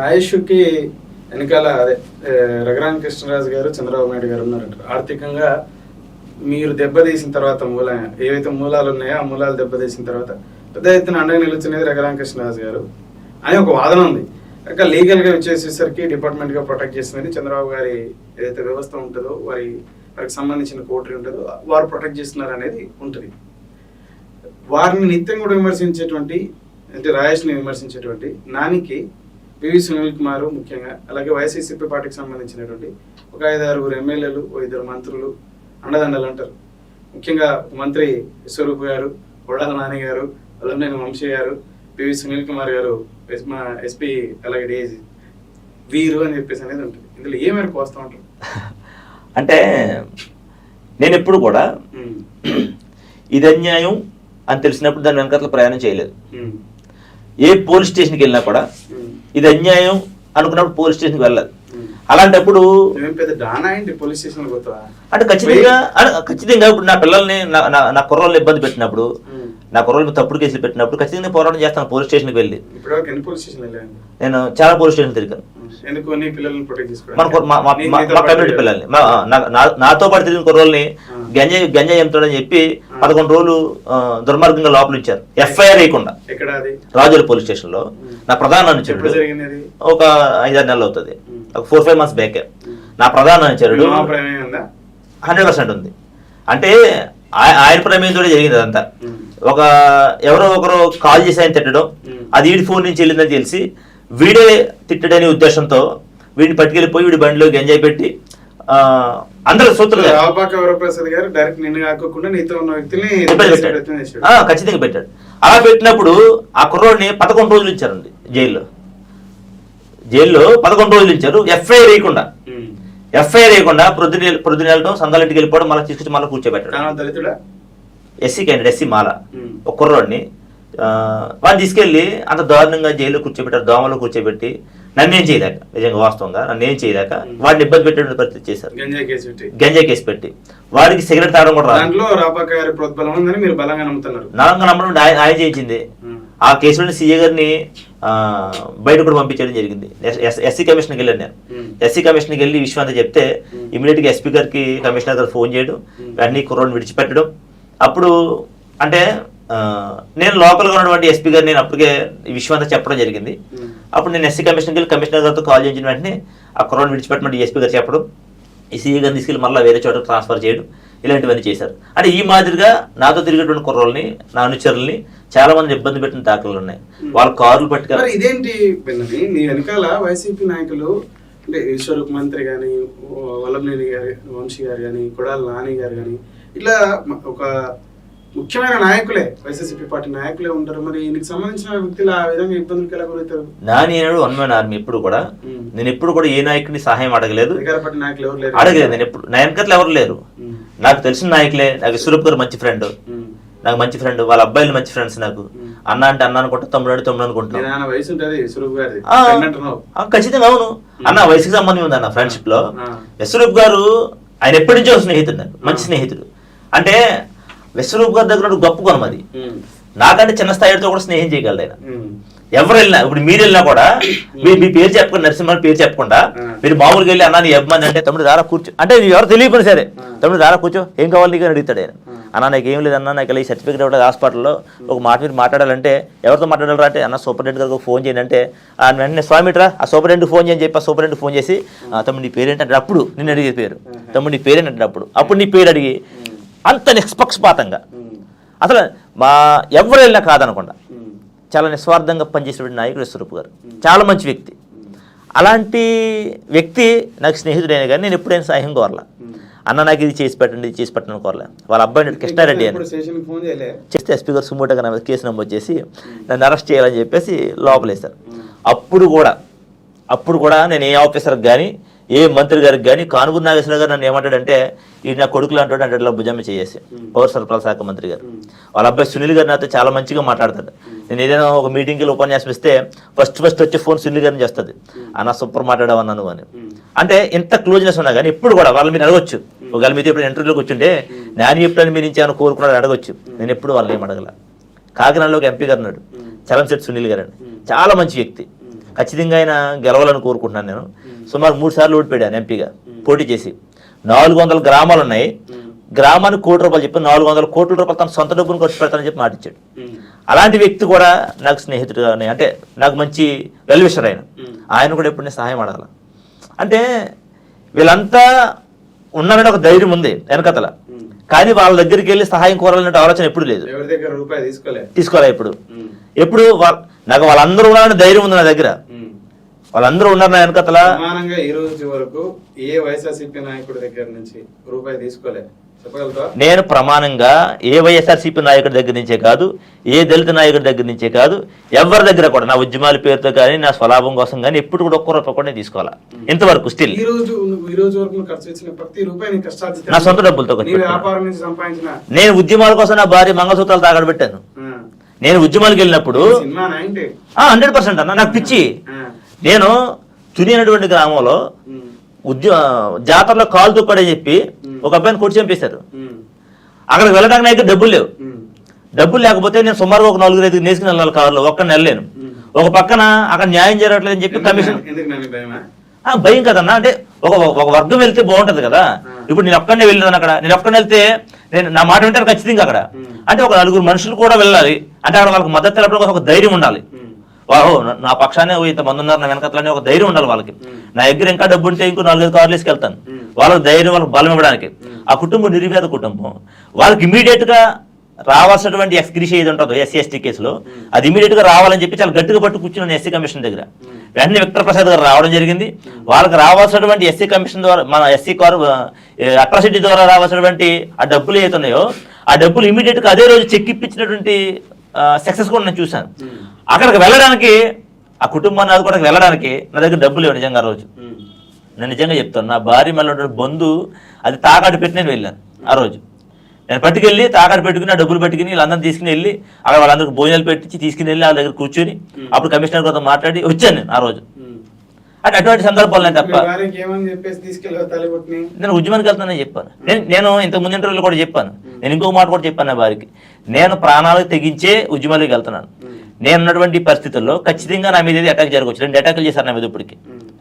[SPEAKER 1] రాయేష్కి వెనకాల అదే రఘురామ కృష్ణరాజు గారు, చంద్రబాబు నాయుడు గారు ఉన్నారంటారు. ఆర్థికంగా మీరు దెబ్బతీసిన తర్వాత ఏవైతే మూలాలు ఉన్నాయో ఆ మూలాలు దెబ్బతీసిన తర్వాత పెద్ద ఎత్తున అండగా నిలుచునేది రఘురామ కృష్ణరాజు గారు అని ఒక వాదన ఉంది. ఇంకా లీగల్ గా వచ్చేసేసరికి డిపార్ట్మెంట్ గా ప్రొటెక్ట్ చేస్తున్నది చంద్రబాబు గారి ఏదైతే వ్యవస్థ ఉంటుందో వారికి సంబంధించిన కోర్టు ఉంటుందో వారు ప్రొటెక్ట్ చేస్తున్నారు అనేది ఉంటుంది. వారిని నిత్యం కూడా విమర్శించేటువంటి అంటే రాయేష్ని విమర్శించేటువంటి నానికి పివి సునీల్ కుమార్ ముఖ్యంగా, అలాగే వైఎస్ఆర్సీపీ పార్టీకి సంబంధించినటువంటి ఒక 5-6 ఎమ్మెల్యేలు, 2 మంత్రులు అండదండలు అంటారు. ముఖ్యంగా మంత్రి స్వరూప్ గారు, కొడాల నాని గారు, వల్లభనేని వంశీ గారు, పివి సునీల్ కుమార్ గారు, మా ఎస్పీ, అలాగే డీఐజీ వీరు అని చెప్పేసి అనేది ఉంటుంది. ఇందులో ఏ మేరకు వస్తూ ఉంటారు
[SPEAKER 2] అంటే నేను ఎప్పుడు కూడా ఇది అన్యాయం అని తెలిసినప్పుడు దాని వెనకట్ల ప్రయాణం చేయలేదు. ఏ పోలీస్ స్టేషన్కి వెళ్ళినా కూడా ఇది అన్యాయం అనుకున్నప్పుడు పోలీస్ స్టేషన్కి వెళ్ళదు. అలాంటప్పుడు
[SPEAKER 1] పోలీస్ స్టేషన్
[SPEAKER 2] అంటే ఖచ్చితంగా ఇప్పుడు నా పిల్లల్ని నా కుర్రోళ్ళని ఇబ్బంది పెట్టినప్పుడు, నా కుర్రోళ్ళ తప్పుడు కేసులు పెట్టినప్పుడు ఖచ్చితంగా పోరాటం చేస్తాను పోలీస్ స్టేషన్కి వెళ్ళి. నేను చాలా పోలీస్ స్టేషన్ తిరిగాను. మా కమ్యూనిటీ పిల్లల్ని, నాతో పాటు తిరిగిన కుర్రోళ్ళని గంజాయి ఎంతోడని చెప్పి 11 రోజులు దుర్మార్గంగా లోపల ఇచ్చారు, ఎఫ్ఐఆర్ వేయకుండా. రాజోలు పోలీస్ స్టేషన్ లో నా ప్రధాన అనుచరుడు ఒక 5-6 నెలలు అవుతుంది, ఒక 4-5 months బ్యాక్ నా ప్రధాన అనుచరుడు 100% ఉంది. అంటే ఆయన ప్రమేయంతో జరిగింది అదంతా. ఎవరో ఒకరు కాల్ చేసి ఆయన తిట్టడం, అది వీడి ఫోన్ నుంచి వెళ్ళిందని తెలిసి వీడే తిట్టడనే ఉద్దేశంతో వీడిని పట్టుకెళ్ళిపోయి వీడి బండిలో గంజాయి పెట్టి అందరూ సూత్రులు ఖచ్చితంగా పెట్టాడు. అలా పెట్టినప్పుడు ఆ కుర్రోడిని 11 రోజులు ఇచ్చారండి జైల్లో 11 రోజులు ఇచ్చారు. ఎఫ్ఐఆర్ వేయకుండా ప్రొద్దున వెళ్ళడం, సందాలింటికి వెళ్ళిపోవడం, మళ్ళీ తీసుకొచ్చి మళ్ళీ కూర్చోబెట్టాడు. ఎస్సీ క్యాండిడేట్, ఎస్సీ మాల ఒక కుర్రోడిని వాళ్ళు తీసుకెళ్లి అంత దారుణంగా జైల్లో కూర్చోబెట్టారు, దోమలో కూర్చోబెట్టి నన్నేం చేయలేక, నిజంగా వాస్తవంగా నన్నేం చేయలేక వాడిని ఇబ్బంది పెట్టే పరిస్థితి చేశారు. గంజాయి కేసు పెట్టి వాడికి సిగరెట్ తాగడం కూడా నమ్మకం నమ్మడం ఆయన చేయించింది. ఆ కేసులో సీఏ గారిని బయట కూడా పంపించడం జరిగింది. ఎస్సీ కమిషన్కి వెళ్ళాను నేను. ఎస్సీ కమిషన్కి వెళ్ళి విషయం అంతా చెప్తే ఇమీడియట్ గా ఎస్పీ గారికి, కమిషనర్ గారు ఫోన్ చేయడం, వెంటనే కుర్రోడ్ని విడిచిపెట్టడం. అప్పుడు అంటే నేను లోకల్గా ఉన్నటువంటి ఎస్పీ గారు నేను అప్పటికే ఈ విషయం అంతా చెప్పడం జరిగింది. అప్పుడు నేను ఎస్సీ కమిషన్కి వెళ్ళి కమిషనర్ గారితో కాల్ చేసిన వెంటనే ఆ కుర్రోడ్ని విడిచిపెట్టమని ఎస్పీ గారు చెప్పడం, ఈ సీఏ గారిని తీసుకెళ్ళి మళ్ళీ వేరే చోట ట్రాన్స్ఫర్ చేయడం, ఇలాంటివన్నీ చేశారు. అంటే ఈ మాదిరిగా నాతో తిరిగేటువంటి కుర్రోళ్ళని, నా అనుచరుల్ని చాలా మంది ఇబ్బంది పెట్టిన దాఖలు ఉన్నాయి. వాళ్ళ కార్లు పట్టుకెళ్ళి
[SPEAKER 1] ఇదేంటి నీ వెనకాల వైసీపీ నాయకులు అంటే ఈశ్వరూప్ మంత్రి కానీ, వల్లభనేని గారు, వంశీ గారు కానీ, కొడాల నాని గారు కానీ, ఇట్లా ఒక ముఖ్యమైన నాయకులే, వైఎస్ఆర్సీపీ పార్టీ నాయకులే ఉంటారు. మరి దీనికి సంబంధించిన వ్యక్తులు ఆ విధంగా ఇబ్బందులకు ఎలా గురవుతారు?
[SPEAKER 2] నాని అన్నాడు వన్ మ్యాన్ ఆర్మీ. ఎప్పుడు కూడా నేను ఎప్పుడు కూడా ఏ నాయకుడిని సహాయం అడగలేదు, అడగలేదు. నేను ఎప్పుడు నా వెనకట్లు ఎవరు లేరు, నాకు తెలిసిన నాయకులే. నాకు స్వరూప్ గారు మంచి ఫ్రెండ్, నాకు మంచి ఫ్రెండ్, వాళ్ళ అబ్బాయిలు మంచి ఫ్రెండ్స్. నాకు అన్న అంటే అన్న అనుకుంటా, తమ్ముడు అంటే తమ్ముడు అనుకుంటా. ఖచ్చితంగా అవును అన్న, వయసుకి సంబంధం ఉంది అన్న ఫ్రెండ్షిప్ లో. విశ్వరూప్ గారు ఆయన ఎప్పటి నుంచో స్నేహితుడు, నాకు మంచి స్నేహితుడు. అంటే విశ్వరూప్ గారి దగ్గర గొప్ప గుణం అది. నాకంటే చిన్న స్థాయితో కూడా స్నేహం చేయగలడు ఆయన. ఎవరు వెళ్ళినా, ఇప్పుడు మీరు వెళ్ళినా కూడా మీ పేరు చెప్పకుండా, నరసింహ పేరు చెప్పకుండా మీరు మామూలుగా వెళ్ళి అన్నా నీ అభిమాని అంటే తమ్ముడు దారా కూర్చో అంటే ఎవరు తెలియకపోయినా సరే తమ్ముడు దారా కూర్చో, ఏం కావాలి నీకు అని అడుగుతాడు ఆయన. అన్న నాకు ఏం లేదన్నా, నాకు ఇలా ఈ సర్టిఫికేట్ ఇవ్వడం హాస్పిటల్లో ఒక మాట మీరు మాట్లాడాలంటే ఎవరితో మాట్లాడారా అంటే అన్న సూపరింటెండెంట్ గారికి ఫోన్ చేయండి అంటే వెంటనే స్వామిట్రా ఆ సూపరింటెండెంట్ ఫోన్ చేయని చెప్పి ఆ సూపరింటెండెంట్ ఫోన్ చేసి తమ్ముడు నీ పేరేంటంటే అప్పుడు నేను అడిగే పేరు, తమ్ముడు నీ పేరేంటంటే అప్పుడు నీ పేరు అడిగి అంత నిష్పక్షపాతంగా అసలు మా ఎవరు వెళ్ళినా కాదనకుండా చాలా నిస్వార్థంగా పనిచేసిన నాయకుడు స్వరూప్ గారు. చాలా మంచి వ్యక్తి. అలాంటి వ్యక్తి నాకు స్నేహితుడైనా కానీ నేను ఎప్పుడైనా సహాయం కోరలా. అన్న నాకు ఇది చేసి పెట్టండి ఇది చేసి పెట్టండి కోరలే. వాళ్ళ అబ్బాయి కృష్ణారెడ్డి అని చేస్తే ఎస్పీ గారు సుమోటోగా నా మీద కేసు నమోదు చేసి నన్ను అరెస్ట్ చేయాలని చెప్పేసి లోపలేశారు. అప్పుడు కూడా నేను ఏ ఆఫీసర్కి కానీ ఏ మంత్రి గారికి కానీ కానుగురు నాగేశ్వర గారు నన్ను ఏమంటాడంటే ఈ నా కొడుకులు అంటాడు అంటే అట్లా భుజమ్మ చేసి పౌర సరఫరాల శాఖ మంత్రి గారు వాళ్ళ అబ్బాయి సునీల్ గారు నాతో చాలా మంచిగా మాట్లాడతాడు. నేను ఏదైనా ఒక మీటింగ్కి ఉపన్యాసం ఇస్తే ఫస్ట్ వచ్చే ఫోన్ సునీల్ గారిని చేస్తుంది, అన్న సూపర్ మాట్లాడావన్నాను అని. అంటే ఇంత క్లోజ్నెస్ ఉన్నా కానీ ఇప్పుడు కూడా వాళ్ళని మీరు అడగొచ్చు, ఒకవేళ మీతో ఎప్పుడు ఇంటర్వ్యూలోకి వచ్చింటే నేను ఎప్పుడని మీరు నుంచి ఏమైనా కోరుకున్నాడు అడగొచ్చు. నేను ఎప్పుడు వాళ్ళని ఏం అడగల. కాకినాడలో ఒక ఎంపీ గారు ఉన్నాడు చలంశెట్టి సునీల్ గారు అని, చాలా మంచి వ్యక్తి. ఖచ్చితంగా ఆయన గెలవాలని కోరుకుంటున్నాను. నేను సుమారు 3 సార్లు ఓడిపోయాను ఎంపీగా పోటీ చేసి. 400 గ్రామాలు ఉన్నాయి, గ్రామానికి ₹1 కోటి చెప్పి 400 కోట్ల రూపాయలు తన సొంత డబ్బును ఖర్చు పెడతానని చెప్పి మాటిచ్చాడు. అలాంటి వ్యక్తి కూడా నాకు స్నేహితుడుగా అంటే నాకు మంచి వెల్విషర్ ఆయన కూడా ఎప్పుడు నేను సహాయం అడగాల. అంటే వీళ్ళంతా ఉన్నారని ఒక ధైర్యం ఉంది వెనకతల, కానీ వాళ్ళ దగ్గరికి వెళ్ళి సహాయం కోరాలనే ఆలోచన ఎప్పుడు లేదు, తీసుకోలే. ఎప్పుడు నాకు వాళ్ళందరూ ఉన్నారని ధైర్యం ఉంది నా దగ్గర, వాళ్ళందరూ ఉన్నారు నా వెనకతల.
[SPEAKER 1] ఈ రోజు వరకు ఏ వైఎస్ఆర్సీపీ నాయకుడి దగ్గర నుంచి రూపాయి తీసుకోలే చెప్పగలుగుతా?
[SPEAKER 2] నేను ప్రమాణంగా ఏ వైఎస్ఆర్సీపీ నాయకుడి దగ్గర నుంచే కాదు, ఏ దళిత నాయకుడి దగ్గర నుంచే కాదు, ఎవరి దగ్గర కూడా నా ఉద్యమాల పేరుతో కానీ నా స్వలాభం కోసం కానీ ఎప్పుడు కూడా ₹1 కూడా నేను తీసుకోవాలా ఇంతవరకు. స్టిల్
[SPEAKER 1] ఈ రోజు వరకు ఖర్చు చేసిన ప్రతి రూపాయి
[SPEAKER 2] నా సొంత డబ్బులతో నేను ఉద్యమాల కోసం నా భార్య మంగళసూత్రాలు తాగడ పెట్టాను. నేను ఉద్యమాలకు వెళ్ళినప్పుడు 100% అన్న నాకు పిచ్చి. నేను తుని అనేటువంటి గ్రామంలో జాతరలో కాలు తొక్కడని చెప్పి ఒక అబ్బాయిని కొట్టి చంపేశారు. అక్కడికి వెళ్ళడానికి నాకు డబ్బులు లేవు. డబ్బులు లేకపోతే నేను సుమారుగా ఒక 4-5 నేసుకుని వెళ్ళాలి కారులో, ఒక్క నెలలేను. ఒక పక్కన అక్కడ న్యాయం జరగట్లేదని చెప్పి కమిషన్ భయం కదన్నా. అంటే ఒక వర్గం వెళ్తే బాగుంటది కదా. ఇప్పుడు నేను ఒక్కడనే వెళ్ళాను, అక్కడ నేను ఒక్కడనే వెళ్తే నేను నా మాట వింటాను ఖచ్చితంగా అక్కడ. అంటే ఒక 4 మనుషులు కూడా వెళ్ళాలి అంటే అక్కడ వాళ్ళకి మద్దతు తెలపడం ఒక ధైర్యం ఉండాలి. వాహో నా పక్షానే ఇంతమంది ఉన్నారు నా వెనకట్లనే ఒక ధైర్యం ఉండాలి వాళ్ళకి. నా దగ్గర ఇంకా డబ్బు ఉంటే ఇంకో 4-5 కార్లు వేసుకెళ్తాను, వాళ్ళకి ధైర్యం వాళ్ళకి బలం ఇవ్వడానికి. ఆ కుటుంబం నిరుపేద కుటుంబం, వాళ్ళకి ఇమీడియట్ గా రావాల్సినటువంటి ఎక్స్గ్రీషియా ఏది ఉంటుందో ఎస్సీ కేసులో అది ఇమీడియట్ గా రావాలని చెప్పి చాలా గట్టిగా పట్టు కూర్చున్నాను ఎస్సీ కమిషన్ దగ్గర. వెంటనే విక్టర్ ప్రసాద్ గారు రావడం జరిగింది. వాళ్ళకి రావాల్సినటువంటి ఎస్సీ కమిషన్ ద్వారా మన ఎస్సీ అట్రాసిటీ ద్వారా రావాల్సినటువంటి ఆ డబ్బులు ఏదైతే ఉన్నాయో ఆ డబ్బులు ఇమీడియట్ గా అదే రోజు చెక్ ఇప్పించినటువంటి సక్సెస్ కూడా నేను చూశాను. అక్కడికి వెళ్ళడానికి ఆ కుటుంబాన్ని ఆదుకోవడానికి వెళ్ళడానికి నా దగ్గర డబ్బులు లేవు నిజంగా. రోజు నేను నిజంగా చెప్తాను, నా భార్య మళ్ళీ బంధు అది తాకట్టు పెట్టి నేను వెళ్ళాను. ఆ రోజు నేను పట్టుకెళ్ళి తాకట్టు పెట్టుకుని ఆ డబ్బులు పట్టుకుని వీళ్ళందరూ తీసుకుని వెళ్ళి అక్కడ వాళ్ళందరికీ భోజనాలు పెట్టించి తీసుకుని వెళ్ళి వాళ్ళ దగ్గర కూర్చొని అప్పుడు కమిషనర్ గారితో మాట్లాడి వచ్చాను నేను ఆ రోజు. అంటే అటువంటి సందర్భాలు తప్ప నేను ఉద్యమానికి వెళ్తానని చెప్పాను. నేను ఇంతకు ముందు ఇంటర్వ్యూలో కూడా చెప్పాను, నేను ఇంకొక మాట కూడా చెప్పాను నా భార్యకి, నేను ప్రాణాలకు తెగించే ఉద్యమాలకు వెళ్తున్నాను. నేను ఉన్నటువంటి పరిస్థితుల్లో ఖచ్చితంగా నా మీద అటాక్ జరగవచ్చు. 2 అటాకులు చేశారు నా మీద, ఇప్పటికి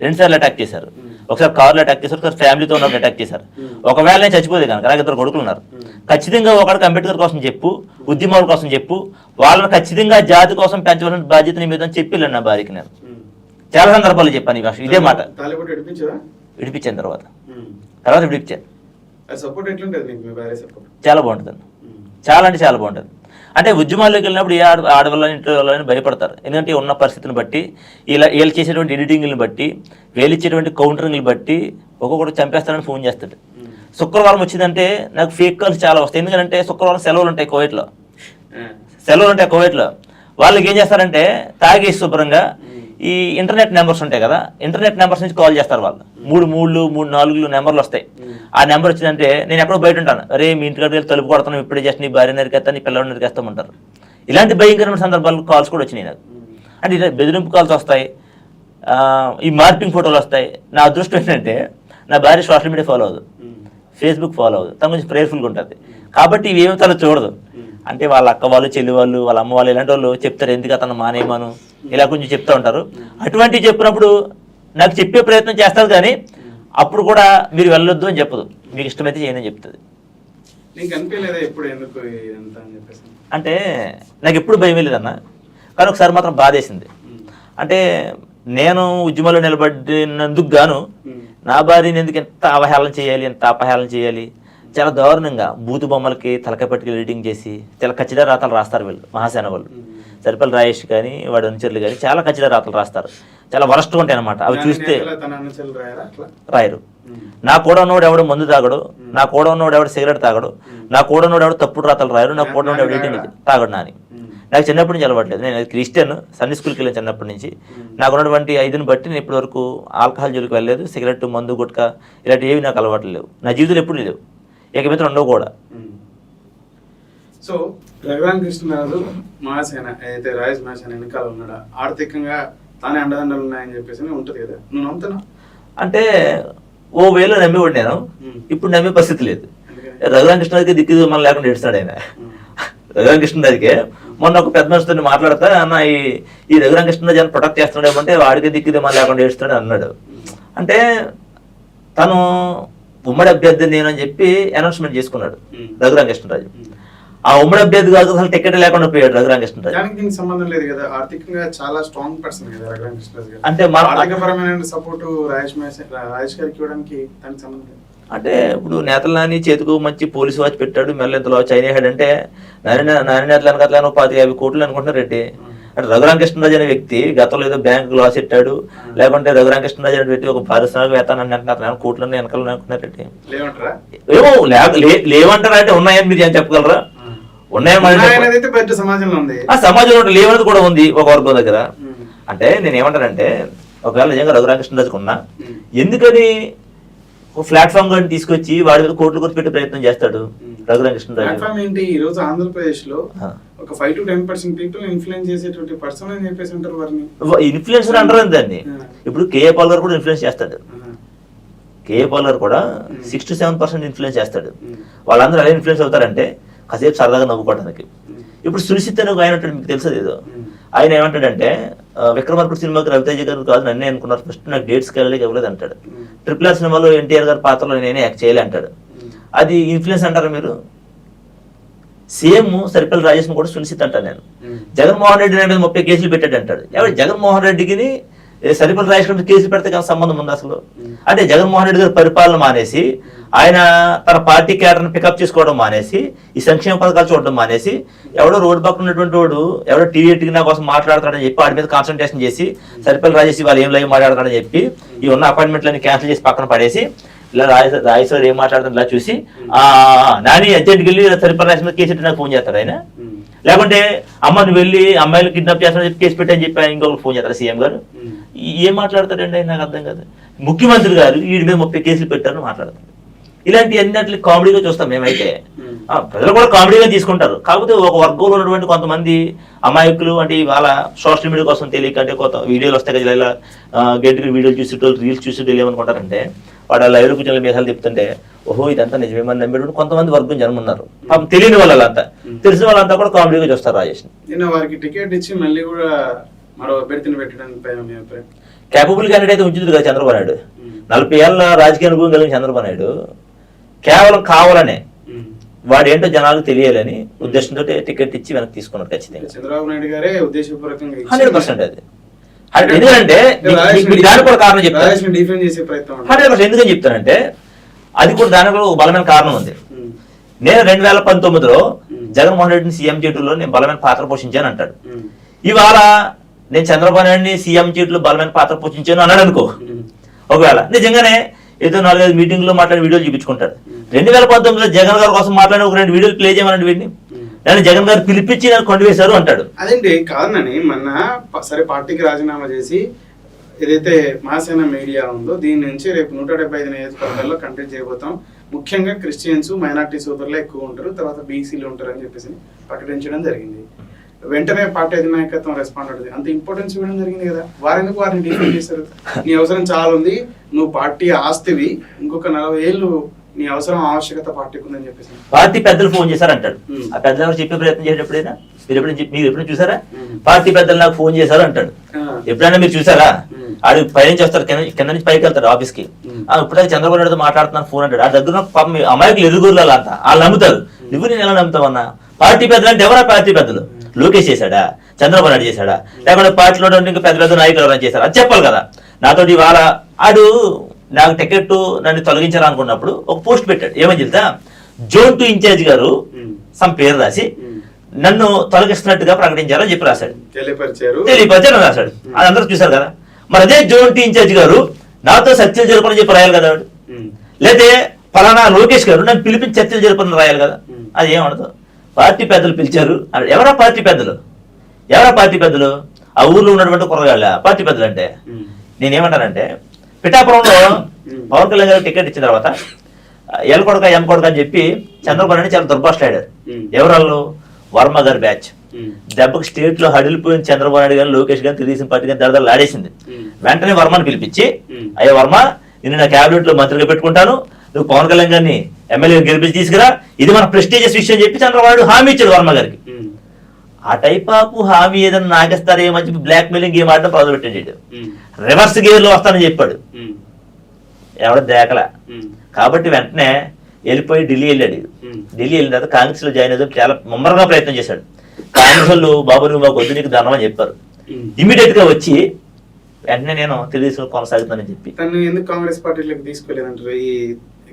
[SPEAKER 2] 2 సార్లు అటాక్ చేశారు. ఒకసారి కార్లో అటాక్ చేశారు, ఒకసారి ఫ్యామిలీతో ఉన్నప్పుడు అటాక్ చేశారు. ఒకవేళ నేను చచ్చిపోతే కనుక నాకు 2 కొడుకులు ఉన్నారు. ఖచ్చితంగా ఒకడికి అంబేద్కర్ కోసం చెప్పు, ఉద్యమాల కోసం చెప్పు, వాళ్ళని ఖచ్చితంగా జాతి కోసం పెంచవలసిన బాధ్యత నీ మీద అని చెప్పి నా భార్యకి నేను చాలా సందర్భాలు చెప్పాను. ఈ భాష ఇదే మాట విడిపించాను తర్వాత విడిపించాను. చాలా బాగుంటుంది, చాలా అంటే చాలా బాగుంటుంది. అంటే ఉద్యమాల్లోకి వెళ్ళినప్పుడు ఏ ఆడవాళ్ళని ఇంట్లో వాళ్ళని భయపడతారు. ఎందుకంటే ఉన్న పరిస్థితిని బట్టి వీళ్ళు చేసేటువంటి ఎడిటింగ్ని బట్టి వీళ్ళు ఇచ్చేటువంటి కౌంటరింగ్ని బట్టి ఒక్కొక్కటి చంపేస్తానని ఫోన్ చేస్తాడు. శుక్రవారం వచ్చిందంటే నాకు ఫేక్ కాల్స్ చాలా వస్తాయి. ఎందుకంటే శుక్రవారం సెలవులు ఉంటాయి కువైట్లో. వాళ్ళకి ఏం చేస్తారంటే తాగేసి శుభ్రంగా ఈ ఇంటర్నెట్ నెంబర్స్ ఉంటాయి కదా, ఇంటర్నెట్ నెంబర్స్ నుంచి కాల్ చేస్తారు వాళ్ళు. 3 నెంబర్లు వస్తాయి. ఆ నెంబర్ వచ్చిందంటే నేను ఎక్కడో బయట ఉంటాను, అరే మీ ఇంటికి వెళ్ళి తలుపు కొడతాను, ఇప్పుడే జస్ట్ నీ భార్య నరికేస్తాను, నీ పిల్లలు నరికేస్తామంటారు. ఇలాంటి భయంకరమైన సందర్భాలు కాల్స్ కూడా వచ్చినాయి నాకు. అంటే ఇలా బెదిరింపు కాల్స్ వస్తాయి, ఈ మార్పింగ్ ఫోటోలు వస్తాయి. నా అదృష్టం ఏంటంటే నా భార్య సోషల్ మీడియా ఫాలో అవ్వదు, ఫేస్బుక్ ఫాలో అవ్వదు, తన కొంచెం ప్రేయర్ఫుల్గా ఉంటుంది. కాబట్టి ఇవేమో తను చూడదు. అంటే వాళ్ళ అక్క వాళ్ళు, చెల్లి వాళ్ళు, వాళ్ళ అమ్మ వాళ్ళు ఇలాంటి వాళ్ళు చెప్తారు ఎందుకు అతను మానేయమను, ఇలా కొంచెం చెప్తూ ఉంటారు. అటువంటివి చెప్పినప్పుడు నాకు చెప్పే ప్రయత్నం చేస్తారు, కానీ అప్పుడు కూడా మీరు వెళ్ళొద్దు అని చెప్పదు, మీకు ఇష్టమైతే చేయని చెప్తుంది. అంటే నాకు ఎప్పుడు భయం లేదన్న, కానీ ఒకసారి మాత్రం బాధేసింది. అంటే నేను ఉద్యమంలో నిలబడినందుకు గాను నా భార్యని ఎందుకు ఎంత అవహేళన చేయాలి, ఎంత అపహేళన చేయాలి. చాలా దారుణంగా బూతు బొమ్మలకి తలకాయ పట్టుకు ఎడిటింగ్ చేసి చాలా ఖచ్చితంగా రాతలు రాస్తారు వీళ్ళు, మహాసేన వాళ్ళు. సరిపల్లి రాయేష్ కానీ వాడు అనుచరులు కానీ చాలా ఖచ్చితంగా రాతలు రాస్తారు. చాలా వరస్ట్గా ఉంటాయి అనమాట. అవి చూస్తే
[SPEAKER 1] తన అనుచరులు రాయరా అట్లా?
[SPEAKER 2] రాయరు. నా కూడా ఉన్నవాడు ఎవడు మందు తాగడు, నా కూడా ఉన్నవాడు ఎవడు సిగరెట్ తాగడు, నా కూడా ఉన్నవాడు ఎవడు తప్పుడు రాతలు రాయరు, నా కూడా ఉన్నవాడు ఎవడు తాగడు నాని. నాకు చిన్నప్పటి నుంచి అలవాట్లేదు. నేను క్రిస్టియన్, సండే స్కూల్కి వెళ్ళాను చిన్నప్పటి నుంచి. నాకు ఉన్నటువంటి 5ని బట్టి నేను ఇప్పటి వరకు ఆల్కహాల్ జోలికి వెళ్ళలేదు. సిగరెట్, మందు, గుట్కా ఇలాంటివి ఏవి నాకు అలవాట్లు లేవు. నా జీవితంలో ఎప్పుడు లేవు, ఏకమిత్రం ఉండవు కూడా.
[SPEAKER 1] సో రఘురామకృష్ణరాజు మహాసేన అయితే రాజేష్ మహాసేన వెనకాల ఉన్నాడా, ఆర్థికంగా తానే అండదండలు ఉన్నాయని చెప్పేసి ఉంటుంది కదా, నువ్వు నమ్ముతున్నావు?
[SPEAKER 2] అంటే ఓ వేలో నమ్మేవాడు నేను, ఇప్పుడు నమ్మే పరిస్థితి లేదు. రఘురామకృష్ణరాజుకి దిక్కు మనం లేకుండా ఏడుస్తాడు ఆయన. రఘురామకృష్ణరాజుకి మొన్న ఒక పెద్ద మనిషితో మాట్లాడతా, అన్న ఈ రఘురామకృష్ణరాజు అని ప్రొటెక్ట్ చేస్తున్నాడు ఏమంటే వాడికి దిక్కు మనం లేకుండా ఏడుస్తాడు అన్నాడు. అంటే తను ఉమ్మడి అభ్యర్థి నేను అని చెప్పి అనౌన్స్మెంట్ చేసుకున్నాడు రఘురామకృష్ణరాజు. ఆ ఉమ్మడి అభ్యర్థి కాదు, అసలు టికెట్ లేకుండా పోయాడు రఘురామకృష్ణరాజు.
[SPEAKER 1] దీనికి సంబంధం లేదు కదా, ఆర్థికంగా చాలా స్ట్రాంగ్ పర్సన్ కదా రఘురామకృష్ణరాజు గారు.
[SPEAKER 2] అంటే
[SPEAKER 1] ఆర్థికపరమైన సపోర్ట్ రాజేష్ గారికి ఇవ్వడానికి దానికి సంబంధం లేదు.
[SPEAKER 2] అంటే ఇప్పుడు నేతలని చేతికి మంచి పోలీసు వాచ్ పెట్టాడు, మెల్ల ఇంతలో చైనా హెడ్ అంటే నాని నేతలు అనగట్లను 50 కోట్లు అనుకుంటున్నారు రెడ్డి. అంటే రఘురామకృష్ణరాజు అనే వ్యక్తి గతంలో ఏదో బ్యాంకు లాస్ పెట్టాడు, లేకుంటే రఘురామకృష్ణరాజు అనే వ్యక్తి ఒక పారిశ్రామికవేత్తని అంటున్నారు, కోట్లని వెనకాల అనుకుంటున్నారు రెడ్డి. ఏమో లేవంటారా అంటే ఉన్నాయని మీరు ఏం చెప్పగలరా? ఉన్నాయని
[SPEAKER 1] పెద్ద సమాజంలో ఉంది,
[SPEAKER 2] ఆ సమాజంలో లేవనేది కూడా ఉంది ఒక వర్గం దగ్గర. అంటే నేను ఏమంటానంటే ఒకవేళ నిజంగా రఘురామకృష్ణరాజుకు ఉన్నా ఎందుకని ప్లాట్ఫామ్ గాని తీసుకొచ్చి వాడి మీద కోట్లు ఖర్చు పెట్టే ప్రయత్నం చేస్తాడు రఘురామకృష్ణరాజు?
[SPEAKER 1] ప్లాట్ఫామ్ ఏంటి, ఈ రోజు ఆంధ్రప్రదేశ్ లో ఒక 5 to 10% పీపుల్ ఇన్ఫ్లుయెన్స్ చేసేటువంటి పర్సన్ అని చెప్పేసి అంటారు వారిని.
[SPEAKER 2] ఇన్ఫ్లుయెన్సర్ అంటారు దాన్ని. ఇప్పుడు కేఏ పాల్ గారు కూడా ఇన్ఫ్లుయెన్స్ చేస్తాడు. కేఏ పాల్ గారు కూడా 6 to 7% ఇన్ఫ్లుయెన్స్ చేస్తాడు. వాళ్ళందరూ ఎలా ఇన్ఫ్లుయెన్స్ అవుతారంటే కాసేపు సరదాగా నవ్వుకోవడానికి. ఇప్పుడు సునిశ్చిత్ అని ఆయన మీకు తెలుసు ఏదో, ఆయన ఏమంటాడంటే విక్రమార్కుడు సినిమాకి రవితేజ గారు కాదు నన్నే అనుకున్నారు, ఫస్ట్ నాకు డేట్స్ వెళ్ళలేక ఇవ్వలేదు అంటాడు. RRR సినిమాలో ఎన్టీఆర్ గారి పాత్రలో నేనే యాక్ట్ చేయాలి అంటాడు. అది ఇన్ఫ్లుయెన్స్ అంటారా మీరు? సేమ్ సరిపల్లి రాజేష్ కూడా సునిశ్చిత్ అంటాను నేను. జగన్మోహన్ రెడ్డి మీద 30 కేసులు పెట్టాడు అంటాడు. ఎవరు జగన్మోహన్ రెడ్డికి సరిపల్లి రాజేష్ గారి కేసులు పెడితే కానీ సంబంధం ఉంది అసలు? అంటే జగన్మోహన్ రెడ్డి గారి పరిపాలన మానేసి ఆయన తన పార్టీ క్యాడర్ని పికప్ చేసుకోవడం మానేసి ఈ సంక్షేమ పథకాలు చూడడం మానేసి ఎవడో రోడ్డు పక్కన ఉన్నటువంటి వాడు ఎవడో టీవీ నా కోసం మాట్లాడతాడని చెప్పి వాడి మీద కాన్సన్ట్రేషన్ చేసి సరిపల్లి రాజేసి వాళ్ళు ఏం లైవ్ మాట్లాడతాడని చెప్పి ఈ ఉన్న అపాయింట్మెంట్లన్నీ క్యాన్సిల్ చేసి పక్కన పడేసి ఇలా రాజేశ్వర్ ఏం మాట్లాడుతాడు ఇలా చూసి నాని అర్జెంట్కి వెళ్ళి సరిపల్లి రాజేష్ మీద కేసు నాకు ఫోన్ చేస్తాడు ఆయన. లేకుంటే అమ్మని వెళ్ళి అమ్మాయిలు కిడ్నాప్ చేస్తానని చెప్పి కేసు పెట్టని చెప్పి ఇంకొకరు ఫోన్ చేస్తారు సీఎం గారు. ఏం మాట్లాడతాడండి నాకు అర్థం కాదు. ముఖ్యమంత్రి గారు వీడి మీద 30 కేసులు పెట్టారని మాట్లాడతారు. ఇలాంటి అన్నింటిని కామెడీగా చూస్తాం మేమైతే. ప్రజలు కూడా కామెడీగా తీసుకుంటారు. కాకపోతే ఒక వర్గంలో ఉన్నటువంటి కొంతమంది అమాయకులు అంటే వాళ్ళ సోషల్ మీడియా కోసం తెలియక అంటే కొత్త వీడియోలు వస్తాయి కదా, ఇలా గంటకి వీడియోలు చూసేటో రీల్స్ చూసేటో ఏమనుకుంటారంటే వాడు ఆ లైవ్లో కూర్చొని మీసాలు చెప్తుంటే ఓహో ఇదంతా నిజమేమని నమ్మేటువంటి కొంతమంది వర్గం జనం ఉన్నారు. తెలియని వాళ్ళంతా, తెలిసిన వాళ్ళంతా కూడా కామెడీగా చూస్తారు రాజేష్.
[SPEAKER 1] నేను వారికి టికెట్ ఇచ్చి మళ్ళీ కూడా మరో అభ్యర్థిని పెట్టడానికి
[SPEAKER 2] కేపబుల్ క్యాండిడేట్ ఉంచుతుంది కదా చంద్రబాబు నాయుడు. 40 ఏళ్ళ రాజకీయ అనుభవం కలిగిన చంద్రబాబు నాయుడు కేవలం కావాలనే వాడు ఏంటో జనాలకు తెలియాలని ఉద్దేశంతో టికెట్ ఇచ్చి వెనక్కి తీసుకున్నారు. ఖచ్చితంగా
[SPEAKER 1] చంద్రబాబు నాయుడు గారే ఉద్దేశపూర్వకంగా
[SPEAKER 2] 100% అది. ఎందుకంటే దానికి కూడా కారణం చెప్తాను 100%. ఎందుకని చెప్తానంటే అది కూడా దానికి కూడా ఒక బలమైన కారణం ఉంది. నేను 2019లో జగన్మోహన్ రెడ్డిని సీఎం చేయడంలో నేను బలమైన పాత్ర పోషించాను అంటాడు. ఇవాళ నేను చంద్రబాబు నాయుడిని సీఎం చేయడంలో బలమైన పాత్ర పోషించాను అన్నాడు అనుకో. ఒకవేళ నిజంగానే ఏదో 4-5 మీటింగ్లో మాట్లాడి వీడియోలు చూపించుకుంటాడు. 2019లో జగన్ గారి కోసం మాట్లాడి ఒక 2 వీడియోలు ప్లే చేయమనండి వీడిని, నన్ను జగన్ గారు పిలిపించి నన్ను కొండ వేశారు అంటాడు.
[SPEAKER 1] అదేంటి కాదనని మొన్న సరే పార్టీకి రాజీనామా చేసి ఏదైతే మహాసేన మీడియా ఉందో దీని నుంచి రేపు 175 నియోజకవర్గాల్లో కంటెంట్ చేయబోతాం, ముఖ్యంగా క్రిస్టియన్స్ మైనార్టీ సోదరులే ఎక్కువ ఉంటారు, తర్వాత బీసీలు ఉంటారు అని చెప్పేసి ప్రకటించడం జరిగింది. వెంటనే పార్టీ అధినాయకత్వం రెస్పాండ్ అవుతుంది. అంత ఇంపార్టెన్స్ ఇవ్వడం జరిగింది కదా, వారెందుకు వారిని డిఫెండ్ చేశారు? నీ అవసరం చాలా ఉంది, నువ్వు పార్టీ ఆస్తివి, ఇంకొక 40 ఏళ్ళు నీ అవసరం ఆవశ్యకత పార్టీకి ఉందని చెప్పేసి
[SPEAKER 2] పార్టీ పెద్దలు ఫోన్ చేశారు అంటాడు. ఆ పెద్దలు చెప్పే ప్రయత్నం చేసేటప్పుడైనా మీరు ఎప్పుడైనా చూసారా? పార్టీ పెద్దలు నాకు ఫోన్ చేశారు అంటాడు. ఎప్పుడైనా మీరు చూసారా? ఆడు పైనుంచి వస్తారు, కింద నుంచి పైకి వెళ్తారు ఆఫీస్ కి. ఇప్పుడైతే చంద్రబాబు నాయుడుతో మాట్లాడుతున్నాను ఫోన్ అంటాడు. ఆ దగ్గర పాపం అమాయకులు ఎదుగురులు అంతా వాళ్ళు నమ్ముతారు. నువ్వు నేను ఎలా నమ్ముతావన్నా? పార్టీ పెద్దలు అంటే ఎవరా పార్టీ పెద్దలు? లోకేష్ చేశాడా? చంద్రబాబు నాయుడు చేశాడా? లేకపోతే పార్టీలో ఇంకా పెద్ద పెద్ద నాయకులు ఎవరైనా చేశారు? అది చెప్పాలి కదా. నాతో ఇవాళ ఆడు నాకు టికెట్ నన్ను తొలగించాలనుకున్నప్పుడు ఒక పోస్ట్ పెట్టాడు. ఏమని చెప్తా, జోన్ 2 ఇన్ఛార్జ్ గారు సమ్ పేరు రాసి నన్ను తొలగిస్తున్నట్టుగా ప్రకటించారని చెప్పి రాశాడు. తెలియపరిచారు రాశాడు. అది అందరూ చూశారు కదా. మరి అదే జోన్ టీ ఇన్ఛార్జ్ గారు నాతో చర్చలు జరపని చెప్పి రాయాలి కదా. లేదే ఫలానా లోకేష్ గారు నన్ను పిలిపించి చర్చలు జరపని రాయాలి కదా. అది ఏమనదు. పార్టీ పెద్దలు పిలిచారు. ఎవరా పార్టీ పెద్దలు? ఎవరా పార్టీ పెద్దలు? ఆ ఊర్లో ఉన్నటువంటి కుర్రగాళ్ళ పార్టీ పెద్దలు అంటే నేనేమంటానంటే, పిఠాపురంలో పవన్ కళ్యాణ్ గారు టికెట్ ఇచ్చిన తర్వాత ఎల్ కొడక ఎం కొడక అని చెప్పి చంద్రబాబు నాయుడు చాలా దుర్భాషలాడారు. ఎవరాళ్ళు? వర్మ గారి బ్యాచ్. దెబ్బకు స్టేట్ లో హడిలిపోయిన చంద్రబాబు నాయుడు గారు, లోకేష్ గారు, తెలుగుదేశం పార్టీ గారు దడదలు ఆడేసింది. వెంటనే వర్మని పిలిపించి, అయ్యా వర్మ, నేను నా క్యాబినెట్ లో మంత్రిగా పెట్టుకుంటాను, నువ్వు పవన్ కళ్యాణ్ గారిని ఎమ్మెల్యే గెలిపించి తీసుకురా, ఇది మన ప్రెస్టీజియస్ విషయం చెప్పి చంద్రబాబు నాయుడు హామీ ఇచ్చాడు వర్మ గారికి. ఆ టైప్ ఆఫ్ హామీ ఏదైనా నాగేస్తారేమో చెప్పి బ్లాక్ మెయిలింగ్ గేమ్ ఆడడం మొదలుపెట్టాడు. రివర్స్ గేర్ లో వస్తానని చెప్పాడు. ఎవడ దేకల. కాబట్టి వెంటనే వెళ్ళిపోయి ఢిల్లీ వెళ్ళాడు. ఢిల్లీ వెళ్ళిన తర్వాత కాంగ్రెస్ లో జాయిన్ అయ్యి చాలా ముమ్మరంగా ప్రయత్నం చేశాడు. కాంగ్రెస్ వాళ్ళు బాబు నువ్వు మాకు వద్దు, నీకు ధనం అని చెప్పారు. ఇమీడియట్ గా వచ్చి వెంటనే నేను తెలుగుదేశంలో కొనసాగుతానని చెప్పి.
[SPEAKER 1] తను ఎందుకు కాంగ్రెస్ పార్టీలోకి తీసుకోలేదంటారు? ఈ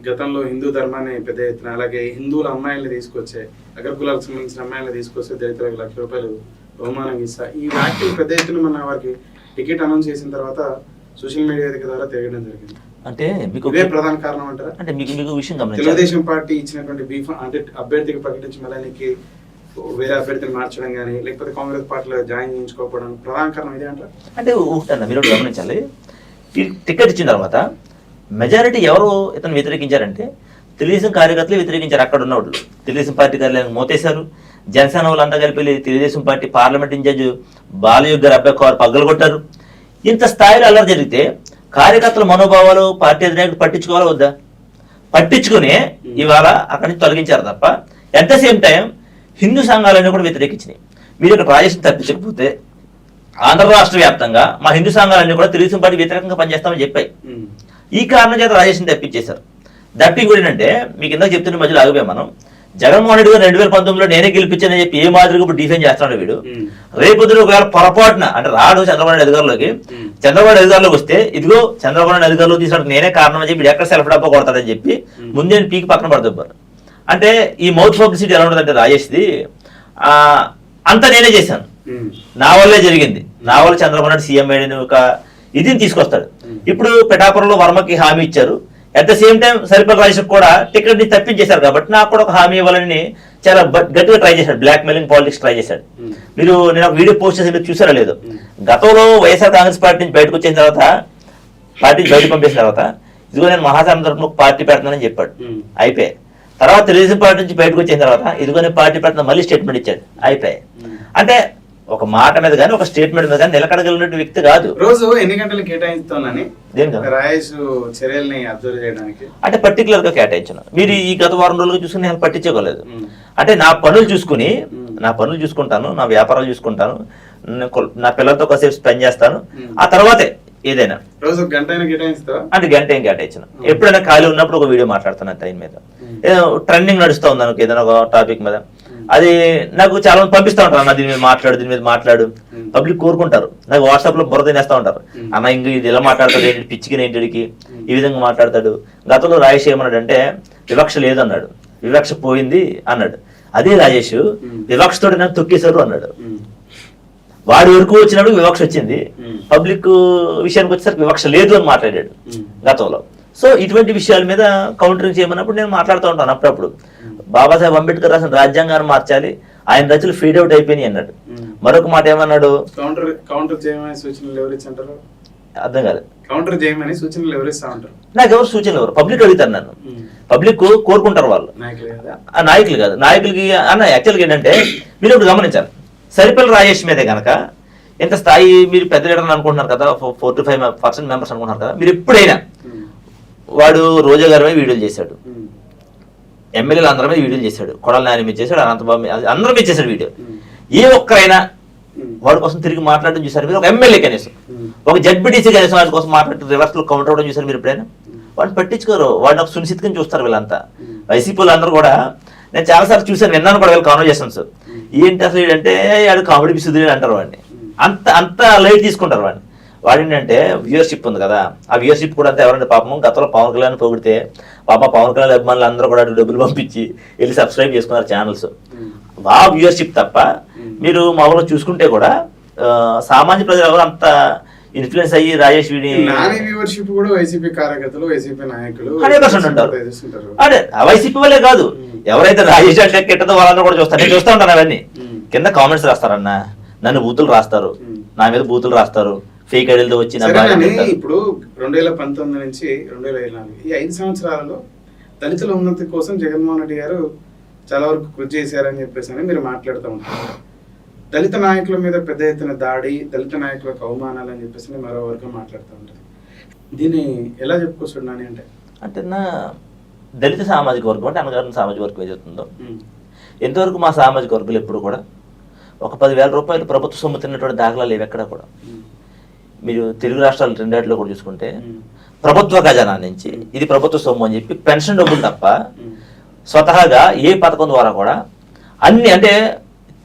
[SPEAKER 1] గతంలో హిందూ ధర్మాన్ని పెద్ద ఎత్తున, అలాగే హిందువుల అమ్మాయిల్ని తీసుకొచ్చే, అగ్రకులాలకు సంబంధించిన అమ్మాయిల్ని తీసుకొస్తే దళితులకు ₹1,00,000 బహుమానం ఇస్తా, ఈ వ్యాఖ్యలు పెద్ద ఎత్తున మన వారికి టికెట్ అనౌన్స్ చేసిన తర్వాత సోషల్ మీడియా ద్వారా తిరగడం జరిగింది.
[SPEAKER 2] అంటే మీకు
[SPEAKER 1] ఇదే ప్రధాన కారణం అంటారా?
[SPEAKER 2] అంటే మీకు విషయం గమనించాలి.
[SPEAKER 1] తెలుగుదేశం పార్టీ ఇచ్చినటువంటి బీఫామ్ అంటే అభ్యర్థికి ప్రకటించి మళ్ళీ వేరే అభ్యర్థిని మార్చడం కానీ, లేకపోతే కాంగ్రెస్ పార్టీలో జాయిన్ చేయించుకోకపోవడం ప్రధాన కారణం ఇదే అంటారా?
[SPEAKER 2] అంటే ఒకటన్నా మీరు గమనించాలి. ఈ టికెట్ ఇచ్చిన తర్వాత మెజారిటీ ఎవరు ఇతను వ్యతిరేకించారంటే తెలుగుదేశం కార్యకర్తలు వ్యతిరేకించారు. అక్కడ ఉన్న వాళ్ళు తెలుగుదేశం పార్టీ కార్యాలయాన్ని మోతేశారు. జనసేన వాళ్ళంతా కలిపి తెలుగుదేశం పార్టీ పార్లమెంట్ ఇన్ఛార్జ్ బాలయోగ్ గారు అబ్బాయి పగ్గలు కొట్టారు. ఇంత స్థాయిలో అల్లరి జరిగితే కార్యకర్తల మనోభావాలు పార్టీ అధినాయకుడు పట్టించుకోవాలా వద్దా? పట్టించుకుని ఇవాళ అక్కడి నుంచి తొలగించారు తప్ప, at the same time Hindu సంఘాలన్నీ కూడా వ్యతిరేకించినాయి. మీరు ఇక్కడ రాజేషన్ తప్పించకపోతే ఆంధ్ర రాష్ట్ర వ్యాప్తంగా మా హిందూ సంఘాలన్నీ కూడా తెలుగుదేశం పార్టీ వ్యతిరేకంగా పనిచేస్తామని చెప్పాయి. ఈ కారణం చేత రాజేషన్ తప్పించేశారు. దట్టింగ్ కూడా ఏంటంటే, మీకు ఇందాక చెప్తున్న మధ్యలో ఆగిపోయాం మనం. జగన్మోహన్ రెడ్డి గారు 2019లో నేనే గెలిపించానని చెప్పి ఏ మాదిరిగా ఇప్పుడు డిఫెండ్ చేస్తున్నాడు వీడు. రేపు ఒకవేళ పొరపాటున అంటే రాడు చంద్రబాబు నాయుడు అధికారంలోకి, చంద్రబాబు అధికారంలోకి వస్తే ఇదిగో చంద్రబాబు నాయుడు అధికారంలో తీసుకోవడానికి నేనే కారణం అని చెప్పి ఎక్కడ సెల్ఫ్ డబ్బా కొడతాడని చెప్పి ముందే పీకి పక్కన పడుతున్నారు. అంటే ఈ మౌత్ పబ్లిసిటీ ఎలా ఉంటుందంటే రాజేష్ది, అంతా నేనే చేశాను, నా వల్లే జరిగింది, నా వల్ల చంద్రబాబు నాయుడు సీఎం అయ్యని ఒక ఇదిని తీసుకొస్తాడు. ఇప్పుడు పిఠాపురంలో వర్మకి హామీ ఇచ్చారు. At the same time Saripalli Rajesh కూడా టికెట్ ని తప్పించేశారు. కాబట్టి నాకు కూడా ఒక హామీ ఇవ్వాలని చాలా గట్టిగా ట్రై చేశాడు. బ్లాక్ మెయిలింగ్ పాలిటిక్స్ ట్రై చేశాడు. మీరు నేను ఒక వీడియో పోస్ట్ చేసి మీరు చూసారా లేదు, గతంలో వైఎస్ఆర్ కాంగ్రెస్ పార్టీ నుంచి బయటకు వచ్చిన తర్వాత, పార్టీ బయట పంపేసిన తర్వాత, ఇదిగో నేను మహాసభ తరఫున పార్టీ పెడతానని చెప్పాడు. అయిపోయాయి. తర్వాత తెలుగుదేశం పార్టీ నుంచి బయటకు వచ్చిన తర్వాత ఇదిగో నేను పార్టీ పెడతాను మళ్ళీ స్టేట్మెంట్ ఇచ్చాడు. అయిపోయాయి. అంటే ఒక మాట మీద కానీ ఒక స్టేట్మెంట్ మీద కానీ నిలకడగలిగిన వ్యక్తి కాదు.
[SPEAKER 1] రోజు ఎన్ని గంటలు కేటాయిస్తానని రాజేష్ చర్యల్ని అబ్జర్వ్ చేయడానికి అంటే
[SPEAKER 2] పర్టికులర్ గా కేటాయించాను. మీరు ఈ గత వారం రోజులుగా చూసుకుని నేను పట్టించుకోలేదు. అంటే నా పనులు చూసుకుంటాను, నా వ్యాపారాలు చూసుకుంటాను, నా పిల్లలతో కాసేపు స్పెండ్ చేస్తాను. ఆ తర్వాతే ఏదైనా
[SPEAKER 1] రోజు గంట కేటాయిస్తా
[SPEAKER 2] అంటే గంట ఏం కేటాయించాను. ఎప్పుడైనా ఖాళీ ఉన్నప్పుడు ఒక వీడియో మాట్లాడుతాను టైం మీద. ట్రెండింగ్ నడుస్తూ ఉంది అనుకో ఏదైనా ఒక టాపిక్ మీద, అది నాకు చాలా మంది పంపిస్తూ ఉంటారు. అన్న దీని మీద మాట్లాడు పబ్లిక్ కోరుకుంటారు. నాకు వాట్సాప్ లో బుర్ర తినేస్తూ ఉంటారు. అన్న ఇంక ఇది ఇలా మాట్లాడతాడు ఏంటి, పిచ్చికి ఏంటికి ఈ విధంగా మాట్లాడతాడు. గతంలో రాజేష్ ఏమన్నాడు అంటే వివక్ష లేదు అన్నాడు, వివక్ష పోయింది అన్నాడు. అదే రాజేష్ వివక్షతోటి నన్ను తొక్కేశారు అన్నాడు. వాడి వరకు వచ్చినప్పుడు వివక్ష వచ్చింది, పబ్లిక్ విషయానికి వచ్చేసరికి వివక్ష లేదు అని మాట్లాడాడు గతంలో. సో ఇటువంటి విషయాల మీద కౌంటరింగ్ చేయమన్నప్పుడు నేను మాట్లాడుతూ ఉంటాను అప్పుడప్పుడు. బాబాసాహెబ్ అంబేద్కర్ రాసిన రాజ్యాంగాన్ని మార్చాలి, ఆయన రచనలు ఫీడ్ అవుట్ అయిపోయినాయి అన్నాడు. మరొక మాట ఏమన్నాడు,
[SPEAKER 1] కౌంటర్ చేయమని సూచనలు ఎవరు ఇచ్చారు?
[SPEAKER 2] అర్థం కాదు.
[SPEAKER 1] కౌంటర్ చేయమని సూచనలు ఎవరు ఇస్తా ఉంటారు?
[SPEAKER 2] నాకు ఎవరు సూచనలు ఎవరు? పబ్లిక్ అడుగుతారు నన్ను. పబ్లిక్ కోరుకుంటారు వాళ్ళు, నాయకులు కాదు. నాయకులకి అన్న యాక్చువల్గా ఏంటంటే మీరు ఇప్పుడు గమనించాలి, సరిపల్లి రాజేష్ మీదే కనుక ఎంత స్థాయి మీరు పెద్ద లీడర్ అనుకుంటున్నారు కదా, 4 to 5% మెంబర్స్ అనుకుంటున్నారు కదా, మీరు ఎప్పుడైనా వాడు రోజా గారి మీద వీడియోలు చేశాడు, ఎమ్మెల్యేలు అందరి మీద వీడియోలు చేశాడు, కొడాలి నాని మీద చేశాడు, అనంతబాబు అందరి మీద చేశాడు వీడియో. ఏ ఒక్కరైనా వాడి కోసం తిరిగి మాట్లాడడం చూసారు మీరు? ఒక ఎమ్మెల్యే కనీసం, ఒక జడ్పీటీసీ కనీసం వాడి కోసం మాట్లాడి రివర్స్ లో కౌంటర్ అవ్వడం చూసారు మీరు ఎప్పుడైనా? వాడిని పట్టించుకోరు. వాడిని ఒక సునిశ్చితంగా చూస్తారు వీళ్ళంతా. వైసీపీలు అందరూ కూడా, నేను చాలాసార్లు చూసాను, విన్నాను కూడా వీళ్ళు కాన్వర్జేషన్స్. ఏంటి అసలు ఏంటంటే వాడు కామెడీ పిసుదుడు అంటారు వాడిని. అంత లైట్ తీసుకుంటారు వాడిని. వాడేంటంటే వ్యూయర్షిప్ ఉంది కదా, ఆ వ్యూయర్షిప్ కూడా అంతా ఎవరంటే పాపం గతంలో పవన్ కళ్యాణ్ పొగిడితే పవన్ కళ్యాణ్ అభిమానులు అందరూ కూడా డబ్బులు పంపించి వెళ్ళి సబ్స్క్రైబ్ చేసుకున్నారు ఛానల్స్. ఆ వ్యూయర్షిప్ తప్ప మీరు మామూలుగా చూసుకుంటే కూడా సామాన్య ప్రజలు ఎవరు అంత ఇన్ఫ్లుయెన్స్ అయ్యి రాజేష్ వీడి
[SPEAKER 1] నాని వ్యూవర్షిప్ కూడా వైసీపీ కార్యకర్తలు, వైసీపీ నాయకులు
[SPEAKER 2] 100% ఉంటారు. అదే వైసీపీ వాళ్ళే కాదు, ఎవరైతే రాజేష్ అంటే కిట్టదో వాళ్ళని కూడా చూస్తారు. నేను చూస్తూ ఉంటాను అవన్నీ. కింద కామెంట్స్ రాస్తారన్న, నన్ను బూతులు రాస్తారు, నా మీద బూతులు రాస్తారు, ఫేక్ ఐడియాలతో వచ్చి
[SPEAKER 1] ఇప్పుడు 2019 నుంచి 2024 ఈ 5 సంవత్సరాలలో దళితుల ఉన్నతి కోసం జగన్మోహన్ రెడ్డి గారు చాలా వరకు కృషి చేశారని చెప్పేసి అని మీరు మాట్లాడుతూ ఉంటారు. దళిత నాయకుల మీద పెద్ద ఎత్తున దాడి, దళిత నాయకులకు అవమానాలు అని చెప్పేసి మరో వర్గం మాట్లాడుతూ ఉంటారు. దీన్ని ఎలా చెప్పుకోవచ్చు నాని
[SPEAKER 2] అంటే నా దళిత సామాజిక వర్గం అంటే అన్నగారిన సామాజిక వర్గం ఏదవుతుందో, ఎంతవరకు మా సామాజిక వర్గాలు ఎప్పుడు కూడా ఒక 10,000 రూపాయలు ప్రభుత్వ సొమ్ము తిన్నటువంటి దాఖలా లేవు ఎక్కడ కూడా. మీరు తెలుగు రాష్ట్రాలు రెండేట్లో కూడా చూసుకుంటే ప్రభుత్వ ఖజానా నుంచి ఇది ప్రభుత్వ సొమ్ము అని చెప్పి పెన్షన్ డబ్బులు తప్ప స్వతహాగా ఏ పథకం ద్వారా కూడా అన్ని, అంటే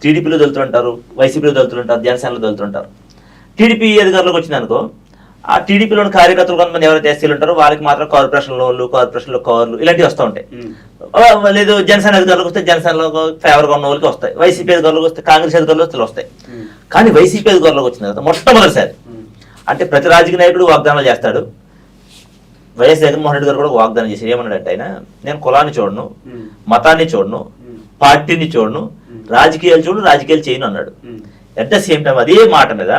[SPEAKER 2] టీడీపీలో దళితులుంటారు, వైసీపీలో దళితులుంటారు, జనసేనలో దళితులుంటారు. టీడీపీ అధికారులకు వచ్చిందనుకో, ఆ టీడీపీలోని కార్యకర్తలు కొంతమంది ఎవరైతే ఎస్సీలు ఉంటారో వాళ్ళకి మాత్రం కార్పొరేషన్ లోన్లు, కార్పొరేషన్లో కార్లు ఇలాంటివి వస్తూ ఉంటాయి. లేదు జనసేన అధికారులకు వస్తే జనసేనలో ఫేవర్గా ఉన్న వాళ్ళకి వస్తాయి, వైసీపీ అధికారులకు వస్తే కాంగ్రెస్ అధికారులు వస్తే వస్తాయి. కానీ వైసీపీ అధికారులకు వచ్చిన తర్వాత మొట్టమొదటిసారి అంటే ప్రతి రాజకీయ నాయకుడు వాగ్దానాలు చేస్తాడు. వైఎస్ జగన్మోహన్ రెడ్డి గారు కూడా వాగ్దానం చేసి ఏమన్నాడంటే, ఆయన నేను కులాన్ని చూడను, మతాన్ని చూడను, పార్టీని చూడను, రాజకీయాలు చూడను, రాజకీయాలు చేయను అన్నాడు. అట్ ద సేమ్ టైం అదే మాట మీద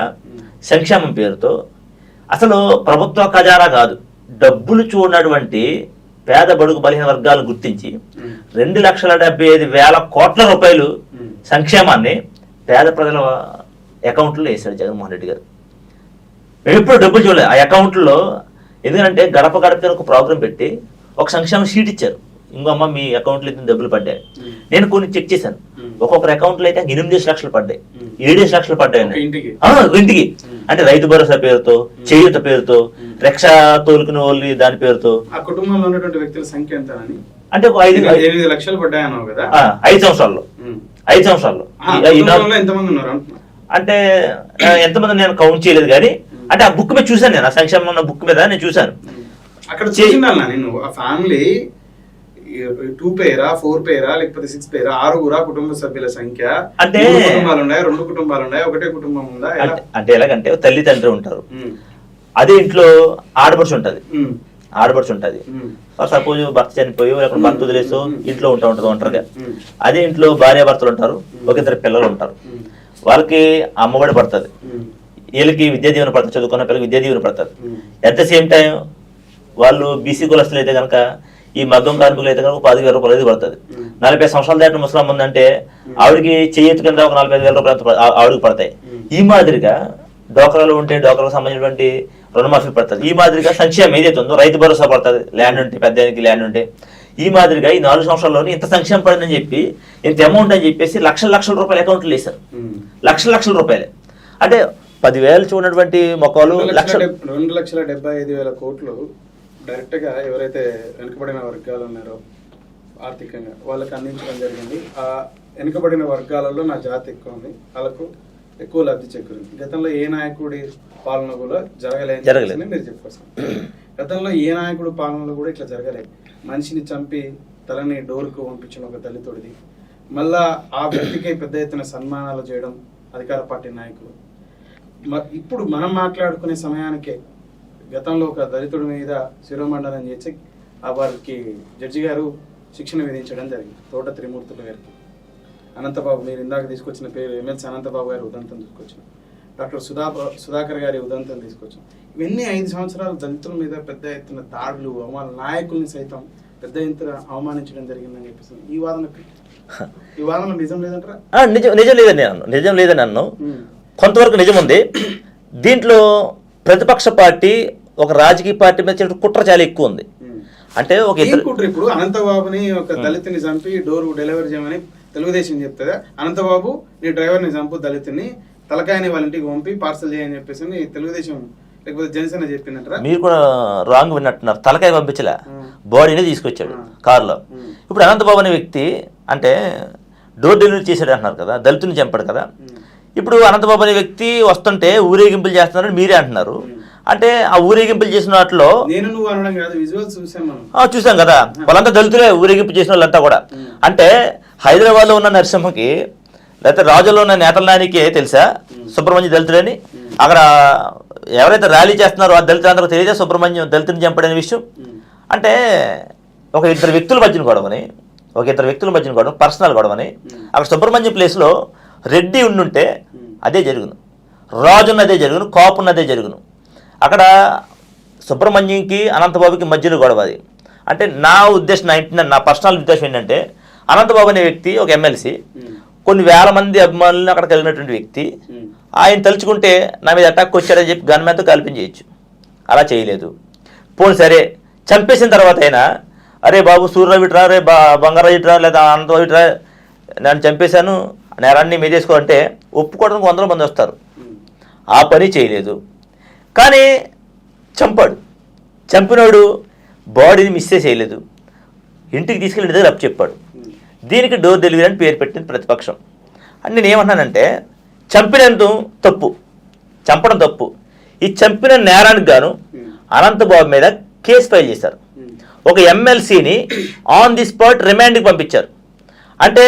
[SPEAKER 2] సంక్షేమం పేరుతో అసలు ప్రభుత్వ ఖజానా కాదు, డబ్బులు చూడనటువంటి పేద బడుగు బలహీన వర్గాలను గుర్తించి 2,75,000 కోట్ల రూపాయలు సంక్షేమాన్ని పేద ప్రజల అకౌంట్లో వేశాడు జగన్మోహన్ రెడ్డి గారు. మేము ఎప్పుడు డబ్బులు చూడలేదు ఆ అకౌంట్లో. ఎందుకంటే గడప గడప ఒక ప్రోగ్రాం పెట్టి ఒక సంక్షేమ షీట్ ఇచ్చారు, ఇంకో అమ్మ మీ అకౌంట్లో అయితే డబ్బులు పడ్డాయి. నేను కొన్ని చెక్ చేశాను, ఒక్కొక్కరి అకౌంట్లో అయితే 8 లక్షలు పడ్డాయి, 7 లక్షలు పడ్డాయి ఇంటికి. అంటే రైతు భరోసా పేరుతో, చేయూత పేరుతో, రక్షా తోలుకునే వాళ్ళు దాని పేరుతో.
[SPEAKER 1] ఆ కుటుంబంలో ఉన్నటువంటి వ్యక్తుల సంఖ్య ఎంత
[SPEAKER 2] అంటే
[SPEAKER 1] 5 లక్షలు పడ్డాయన్నావు కదా,
[SPEAKER 2] 5 సంవత్సరాల్లో. 5 సంవత్సరాల్లో
[SPEAKER 1] ఎంతమంది ఉన్నారు
[SPEAKER 2] అంటే ఎంతమంది నేను కౌంట్ చేయలేదు, కానీ అంటే ఆ బుక్ మీద చూసాను, నేను ఆ సంక్షేమం ఉన్న బుక్ మీద నేను చూసాను.
[SPEAKER 1] అక్కడ చూసిండాలి నేను ఆ ఫ్యామిలీ 2 పేరా 4 పేరా లేకపోతే 6 పేరా 6 కుటుంబ సభ్యుల సంఖ్య అంటే 3 కుటుంబాలు ఉన్నాయి, 2 కుటుంబాలు ఉన్నాయి, ఒకటే కుటుంబం ఉందా?
[SPEAKER 2] అంటే ఎలాగంటే తల్లి తండ్రి ఉంటారు, అదే ఇంట్లో ఆడపడుచు ఉంటది, ఆడపడుచు ఉంటది. సపోజ్ భర్త చనిపోయి లేకపోతే భర్త వదిలేసో ఇంట్లో ఉంటది ఒంటరిగా. అదే ఇంట్లో భార్య భర్తలు ఉంటారు, ఒక 2 పిల్లలు ఉంటారు, వాళ్ళకి అమ్మఒడి పడుతుంది, వీళ్ళకి విద్యా దీవెన పడుతుంది, చదువుకున్న పిల్లలకి విద్యా దీవెన పడుతుంది. అట్ ద సేమ్ టైం వాళ్ళు బీసీ కులస్తులు అయితే కనుక, ఈ మగ్గం కార్మికులు అయితే కనుక 15,000 రూపాయలు అయితే పడుతుంది. 40 సంవత్సరాల దాటిన ముసలాం ఉందంటే ఆవిడకి చేతి కింద ఒక 45,000 రూపాయలు ఆవిడకి పడతాయి. ఈ మాదిరిగా డోక్రాలు ఉంటే డోక్రాలకు సంబంధించినటువంటి రుణమాఫీ పడుతుంది. ఈ మాదిరిగా సంక్షేమం ఏదైతే ఉందో రైతు భరోసా పడుతుంది, ల్యాండ్ ఉంటే పెద్దానికి ల్యాండ్ ఉంటే. ఈ మాదిరిగా ఈ 4 సంవత్సరాల్లోనే ఇంత సంక్షేమం పడిందని చెప్పి, ఇంత అమౌంట్ అని చెప్పేసి లక్షల రూపాయలు అకౌంట్లు వేశారు. లక్షల రూపాయలే. అంటే 10,000 చూడనటువంటి మొక్కలు
[SPEAKER 1] 2,75,000 కోట్లు డైరెక్ట్ గా ఎవరైతే వెనుకబడిన వర్గాలు ఉన్నారో ఆర్థికంగా వాళ్ళకి అందించడం జరిగింది. ఆ వెనుకబడిన వర్గాలలో నా జాతి ఎక్కువ ఉంది, వాళ్ళకు ఎక్కువ లబ్ధి చేకూరింది. గతంలో ఏ నాయకుడి పాలన కూడా జరగలేదు మీరు చెప్పారు. గతంలో ఏ నాయకుడు పాలనలో కూడా ఇట్లా జరగలేదు. మనిషిని చంపి తలని డోర్కు పంపించిన ఒక దళితుడిది, మళ్ళా ఆ వ్యక్తికి పెద్ద ఎత్తున సన్మానాలు చేయడం అధికార పార్టీ నాయకులు. ఇప్పుడు మనం మాట్లాడుకునే సమయానికే గతంలో ఒక దళితుడి మీద శిరోమండనం చేసి వారికి జడ్జి గారు శిక్షణ విధించడం జరిగింది, తోట త్రిమూర్తుల గారికి. అనంతబాబు, మీరు ఇందాక తీసుకొచ్చిన పేరు ఎమ్మెల్సీ అనంతబాబు గారి ఉదంతం తీసుకొచ్చాం, డాక్టర్ సుధాకర్ గారి ఉదంతం తీసుకొచ్చాం. ఇవన్నీ 5 సంవత్సరాలు దళితుల మీద పెద్ద ఎత్తున దాడులు, అవమాన నాయకుల్ని సైతం పెద్ద ఎత్తున అవమానించడం జరిగిందని చెప్పేసి ఈ వాదన నిజం లేదంటారా?
[SPEAKER 2] నిజం లేదని అన్నాను. కొంతవరకు నిజం ఉంది. దీంట్లో ప్రతిపక్ష పార్టీ ఒక రాజకీయ పార్టీ మీద కుట్ర చాలా ఎక్కువ ఉంది. అంటే ఒక
[SPEAKER 1] కుట్ర, ఇప్పుడు అనంతబాబుని ఒక దళితుని చంపి డోర్ డెలివరీ చేయమని తెలుగుదేశం చెప్తుందా? అనంతబాబు నీ డ్రైవర్ని చంపు, దళితుని తలకాయని వాళ్ళ ఇంటికి పంపి పార్సల్ చేయని చెప్పేసి తెలుగుదేశం లేకపోతే జనసేన చెప్పిందంటారా?
[SPEAKER 2] మీరు కూడా రాంగ్ విన్నట్టున్నారు. తలకాయ పంపించలే, బాడీనే తీసుకొచ్చాడు కారులో. ఇప్పుడు అనంతబాబు అనే వ్యక్తి అంటే డోర్ డెలివరీ చేశాడు అంటున్నారు కదా, దళితుని చంపాడు కదా. ఇప్పుడు అనంతబాబు అనే వ్యక్తి వస్తుంటే ఊరేగింపులు చేస్తున్నారని మీరే అంటున్నారు. అంటే ఆ ఊరేగింపులు చేసిన వాటిలో చూసాం కదా, వాళ్ళంతా దళితులే ఊరేగింపు చేసిన వాళ్ళంతా కూడా. అంటే హైదరాబాద్ లో ఉన్న నరసింహకి లేకపోతే రాజులో ఉన్న నేతల నాయకే తెలుసా సుబ్రహ్మణ్య దళితులని? అక్కడ ఎవరైతే ర్యాలీ చేస్తున్నారో ఆ దళితులందరూ తెలియజే సుబ్రహ్మణ్యం దళితుని చంపడనే విషయం. అంటే ఒక ఇద్దరు వ్యక్తుల మధ్యన గొడవని పర్సనల్ గొడవని అక్కడ సుబ్రహ్మణ్యం ప్లేస్లో రెడ్డి ఉండుంటే అదే జరుగును, రాజున్న అదే జరుగును, కాపున్న అదే జరుగును. అక్కడ సుబ్రహ్మణ్యంకి అనంతబాబుకి మధ్యలో గొడవ అది. అంటే నా ఉద్దేశం, నా పర్సనల్ ఉద్దేశం ఏంటంటే అనంతబాబు అనే వ్యక్తి ఒక ఎమ్మెల్సీ, కొన్ని వేల మంది అభిమానులను అక్కడ కలిగినటువంటి వ్యక్తి. ఆయన తలుచుకుంటే నా మీద అటాక్ వచ్చాడని చెప్పి గన్మ్యాన్తో కల్పించేయచ్చు. అలా చేయలేదు. పోనీ సరే చంపేసిన తర్వాత అయినా అరే బాబు సూర్యరావు ఇట్రా, రే బంగారావు ఇట్రా, లేదా అనంతబాబు ఇట్రా, నేను చంపేశాను నేరాన్ని మీదేసుకోవాలంటే ఒప్పుకోవడానికి 100 మంది వస్తారు. ఆ పని చేయలేదు. కానీ చంపాడు. చంపినోడు బాడీని మిస్సే చేయలేదు, ఇంటికి తీసుకెళ్ళి దగ్గర అప్పు చెప్పాడు. దీనికి డోర్ డెలివరీ అని పేరు పెట్టింది ప్రతిపక్షం. అని నేను ఏమన్నానంటే చంపినందుకు తప్పు, చంపడం తప్పు. ఈ చంపిన నేరానికి గాను అనంతబాబు మీద కేసు ఫైల్ చేశారు. ఒక ఎమ్మెల్సీని ఆన్ ది స్పాట్ రిమాండ్కి పంపించారు. అంటే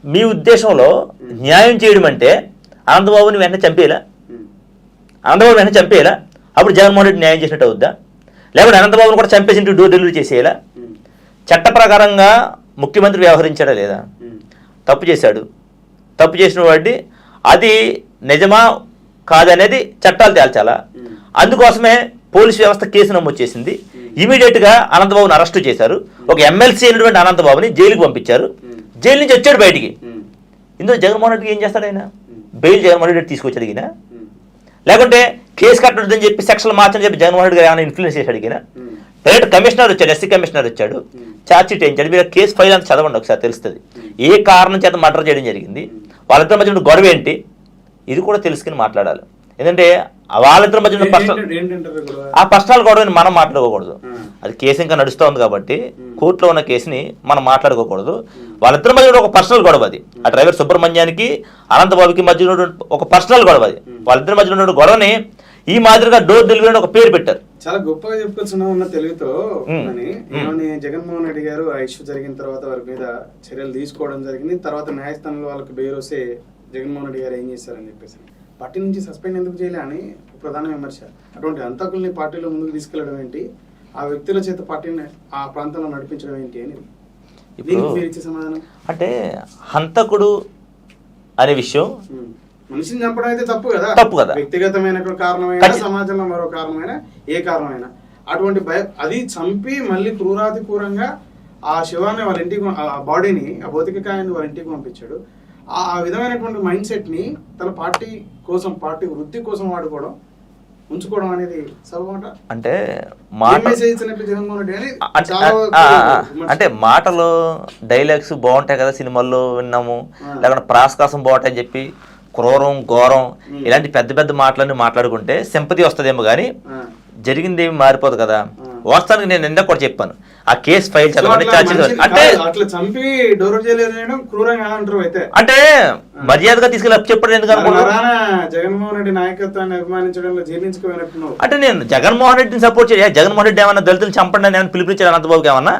[SPEAKER 2] మీ ఉద్దేశంలో న్యాయం చేయడం అంటే అనంతబాబుని వెంటనే చంపేలా, అప్పుడు జగన్మోహన్ రెడ్డి న్యాయం చేసినట్టు అవుద్దా? లేకపోతే అనంతబాబుని కూడా చంపేసి ఇంటికి డోర్ డెలివరీ చేసేయాలా? చట్ట ప్రకారంగా ముఖ్యమంత్రి వ్యవహరించాడా లేదా? తప్పు చేశాడు. తప్పు చేసిన వాడి అది నిజమా కాదనేది చట్టాలు తేల్చాలా. అందుకోసమే పోలీస్ వ్యవస్థ కేసు నమోదు చేసింది. ఇమీడియట్గా అనంతబాబుని అరెస్టు చేశారు. ఒక ఎమ్మెల్సీ అయినటువంటి అనంతబాబుని జైలుకి పంపించారు. జైలు నుంచి వచ్చాడు బయటికి. ఇందులో జగన్మోహన్ రెడ్డికి ఏం చేస్తాడు? ఆయన బెయిల్ జగన్మోహన్ రెడ్డి తీసుకొచ్చి అడిగినా, లేకుంటే కేసు కట్టొద్దని చెప్పి సెక్షన్లు మార్చని చెప్పి జగన్మోహన్ రెడ్డి గారు ఏమైనా ఇన్ఫ్లుయెన్స్ చేసి అడిగినా, డైరెక్ట్ కమిషనర్ వచ్చాడు, ఎస్సీ కమిషనర్ వచ్చాడు, ఛార్జ్ షీట్ వేయించాడు. మీరు కేసు ఫైల్ అంతా చదవండి ఒకసారి, తెలుస్తుంది ఏ కారణం చేత మర్డర్ చేయడం జరిగింది, వాళ్ళిద్దరి మధ్య గొడవ ఏంటి, ఇది కూడా తెలుసుకుని మాట్లాడాలి. ఎందుకంటే వాళ్ళిద్దరి మధ్య ఆ పర్సనల్ గొడవని మనం మాట్లాడుకోకూడదు. అది కేసు ఇంకా నడుస్తూ ఉంది కాబట్టి కోర్టులో ఉన్న కేసుని మనం మాట్లాడుకోకూడదు. వాళ్ళిద్దరి మధ్య ఒక పర్సనల్ గొడవ అది. ఆ డ్రైవర్ సుబ్రహ్మణ్యానికి అనంతబాబుకి మధ్య ఒక పర్సనల్ గొడవ అది. వాళ్ళిద్దరి మధ్య ఉన్న గొడవని ఈ మాదిరిగా డోర్ డెలివరీ అని ఒక పేరు పెట్టారు.
[SPEAKER 1] చాలా గొప్పగా చెప్పుకొచ్చున్నావు ఉన్న తెలుగుతో. జగన్మోహన్ రెడ్డి గారు ఆ ఇష్యూ జరిగిన తర్వాత వారి మీద చర్యలు తీసుకోవడం జరిగింది. తర్వాత న్యాయస్థానంలో వాళ్ళకి బెయిల్ వస్తే జగన్మోహన్ రెడ్డి గారు ఏం చేశారని చెప్పేసి పార్టీ నుంచి సస్పెండ్ ఎందుకు చేయలే అని ప్రధాన విమర్శ. అటువంటి హంతకుల్ని పార్టీలో ముందుకు తీసుకెళ్లడం ఏంటి, ఆ వ్యక్తుల చేత పార్టీని ఆ ప్రాంతంలో నడిపించడం ఏంటి అని మీరు ఇచ్చే సమాధానం?
[SPEAKER 2] అంటే హంతకుడు అనే విషయం
[SPEAKER 1] మనిషిని చంపడం అయితే తప్పు కదా, వ్యక్తిగతమైన కారణమైనా సమాజంలో మరో కారణమైనా ఏ కారణమైనా అటువంటి అది చంపి మళ్ళీ క్రూరాతి క్రూరంగా ఆ శవాన్ని వాళ్ళ ఇంటికి, ఆ బాడీని, ఆ భౌతిక కాయాన్ని వాళ్ళ ఇంటికి పంపించాడు. ఆ విధమైనటువంటి మైండ్ సెట్ ని తన పార్టీ కోసం, పార్టీ వృద్ధి కోసం వాడుకోవడం, ఉంచుకోవడం అనేది సభమాట.
[SPEAKER 2] అంటే అంటే మాటలు డైలాగ్స్ బాగుంటాయి కదా సినిమాల్లో విన్నాము, లేకపోతే ప్రాసకాసం బాగుంటాయి అని చెప్పి క్రూరం ఘోరం ఇలాంటి పెద్ద పెద్ద మాటలన్నీ మాట్లాడుకుంటే సింపతి వస్తుందేమో కానీ జరిగింది ఏమి మారిపోదు కదా. వాస్తవానికి నేను ఇందాక కూడా చెప్పాను, ఆ కేసు ఫైల్ చదవండి. అంటే మర్యాదగా తీసుకెళ్ళి చెప్పండి ఎందుకు
[SPEAKER 1] జగన్మోహన్ రెడ్డి నాయకత్వాన్ని అభిమానించడంలో జీర్ణించుకోనట్టు.
[SPEAKER 2] అంటే నేను జగన్మోహన్ రెడ్డిని సపోర్ట్ చేయాలి. జగన్మోహన్ రెడ్డి ఏమన్నా దళితులు చంపండి అని పిలిపించాడు అనంతబాబుకి ఏమన్నా?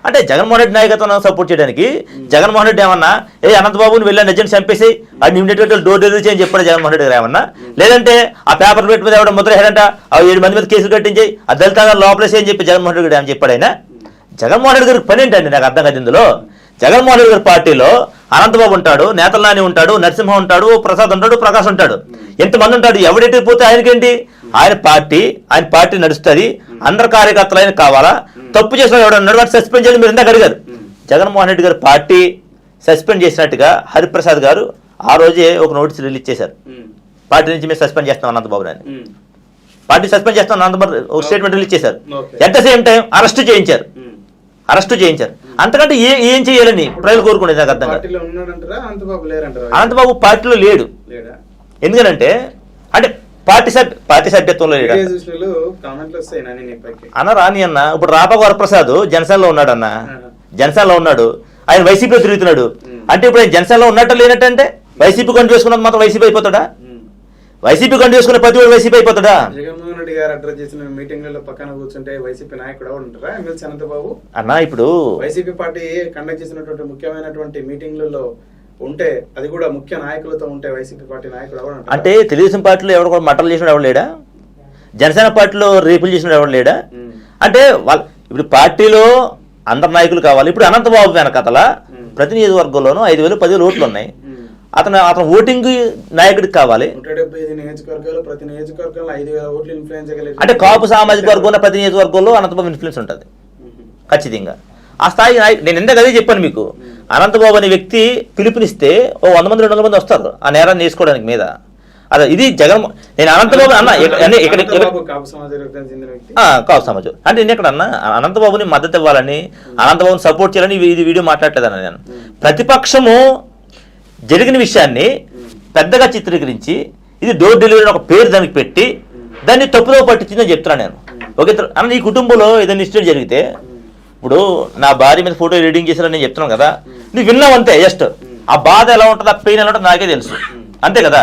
[SPEAKER 2] అంటే జగన్మోహన్ రెడ్డి నాయకత్వం సపోర్ట్ చేయడానికి జగన్మోహన్ రెడ్డి ఏమన్నా అనంతబాబుని వెళ్ళి నిజం చంపేసి అది ఇమీడియట్ డోర్ డెలివరీ చేయని చెప్పాడు జగన్మోహన్ రెడ్డి గారు ఏమన్నా? లేదంటే ఆ పేపర్ పెట్టి మీద ఎవడ ముద్ర హేడంట ఆ 7 మంది మీద కేసులు కట్టించి ఆ దళిత లోపలేసి అని చెప్పి జగన్మోహన్ రెడ్డి గారు ఏమని చెప్పాడు ఆయన? జగన్మోహన్ రెడ్డి గారికి పని ఏంటండి నాకు అర్థం కాదు ఇందులో. జగన్మోహన్ రెడ్డి గారి పార్టీలో అనంతబాబు ఉంటాడు, నేతల నాని ఉంటాడు, నరసింహ ఉంటాడు, ప్రసాద్ ఉంటాడు, ప్రకాష్ ఉంటాడు, ఎంతమంది ఉంటాడు. ఎవడెట్టి పోతే ఆయనకేంటి? ఆయన పార్టీ నడుస్తుంది, అందరు కార్యకర్తలు ఆయన కావాలా? తప్పు చేసిన ఎవడన్నాడు వాడు సస్పెండ్ చేయాలి మీరు ఇందాక అడిగారు. జగన్మోహన్ రెడ్డి గారు పార్టీ సస్పెండ్ చేసినట్టుగా హరిప్రసాద్ గారు ఆ రోజే ఒక నోటీస్ రిలీజ్ చేశారు. పార్టీ నుంచి మేము సస్పెండ్ చేస్తాం అనంతబాబు అని, పార్టీ సస్పెండ్ చేస్తాం అనంతబాబు ఒక స్టేట్మెంట్ రిలీజ్ చేశారు. At the same time arrest చేయించారు. అంతకంటే ఏం చేయాలని ప్రజలు కోరుకునేది నాకు అర్థం కాదు. అనంతబాబు పార్టీలో లేడు. ఎందుకనంటే అంటే పార్టీ సభ్యత్వంలో లేడు అన్న. రాని అన్న ఇప్పుడు రాపా వరప్రసాద్ జనసేనలో ఉన్నాడు అన్న, జనసేనలో ఉన్నాడు, ఆయన వైసీపీలో తిరుగుతున్నాడు. అంటే ఇప్పుడు ఆయన జనసేనలో ఉన్నట్టు లేనట్టు అంటే వైసీపీ కంటు వేసుకున్నది మాత్రం వైసీపీ అయిపోతాడా? వైసీపీ కంటు వేసుకున్న ప్రతి ఒక్కరు వైసీపీ అయిపోతాడా?
[SPEAKER 1] జగన్మోహన్ రెడ్డి గారు అడ్రస్ చేసిన మీటింగ్లలో పక్కన కూర్చుంటే వైసీపీ నాయకుడు ఉంటారా ఎమ్మెల్సీ అనంతబాబు
[SPEAKER 2] అన్న? ఇప్పుడు
[SPEAKER 1] వైసీపీ పార్టీ కండక్ట్ చేసినటువంటి ముఖ్యమైనటువంటి మీటింగ్లలో ఉంటే, అది కూడా ముఖ్య నాయకులతో ఉంటే వైసీపీ పార్టీ నాయకుడు ఎవరు
[SPEAKER 2] అంటే తెలుగుదేశం పార్టీలో ఎవరు కూడా మటలు చేసిన ఎవరు లేడా? జనసేన పార్టీలో రేపులు చేసిన ఎవరు లేడా? అంటే వాళ్ళు ఇప్పుడు పార్టీలో అందరు నాయకులు కావాలి. ఇప్పుడు అనంతబాబు వెనకతల ప్రతి నియోజకవర్గంలోనూ 5,000 10,000 ఓట్లు ఉన్నాయి. అతను ఓటింగ్ నాయకుడికి కావాలి.
[SPEAKER 1] 175 నియోజకవర్గాలు, ప్రతి నియోజకవర్గంలో 5,000 ఓట్లు ఇన్ఫ్లుయెన్స్ చేయగలిగే
[SPEAKER 2] అంటే కాపు సామాజిక వర్గంలో ప్రతి నియోజకవర్గంలో అనంతబాబు ఇన్ఫ్లుయెన్స్ ఉంటుంది ఖచ్చితంగా. ఆ స్థాయి నేను ఎందుకు అదే చెప్పాను మీకు. అనంతబాబు అనే వ్యక్తి పిలుపునిస్తే ఓ 100 మంది 200 మంది వస్తారు ఆ నేరాన్ని నేర్చుకోవడానికి మీద. అదే ఇది జగన్. నేను అనంతబాబు అన్న కాపు సమాజం అంటే నేను ఇక్కడ అన్న అనంతబాబుని మద్దతు ఇవ్వాలని, అనంతబాబుని సపోర్ట్ చేయాలని ఇది వీడియో మాట్లాడలేదన్న నేను. ప్రతిపక్షము జరిగిన విషయాన్ని పెద్దగా చిత్రీకరించి ఇది డోర్ డెలివరీ ఒక పేరు దానికి పెట్టి దాన్ని తప్పుదో పట్టించిందని చెప్తున్నాను నేను. ఓకే అన్న, నీ కుటుంబంలో ఏదైనా ఇన్సిడెంట్ జరిగితే ఇప్పుడు నా భార్య మీద ఫోటో ఎడిటింగ్ చేశారని నేను చెప్తున్నాను కదా, నువ్వు విన్నావు అంతే. జస్ట్ ఆ బాధ ఎలా ఉంటుంది, ఆ పెయిన్ ఎలా ఉంటుంది నాకే తెలుసు అంతే కదా.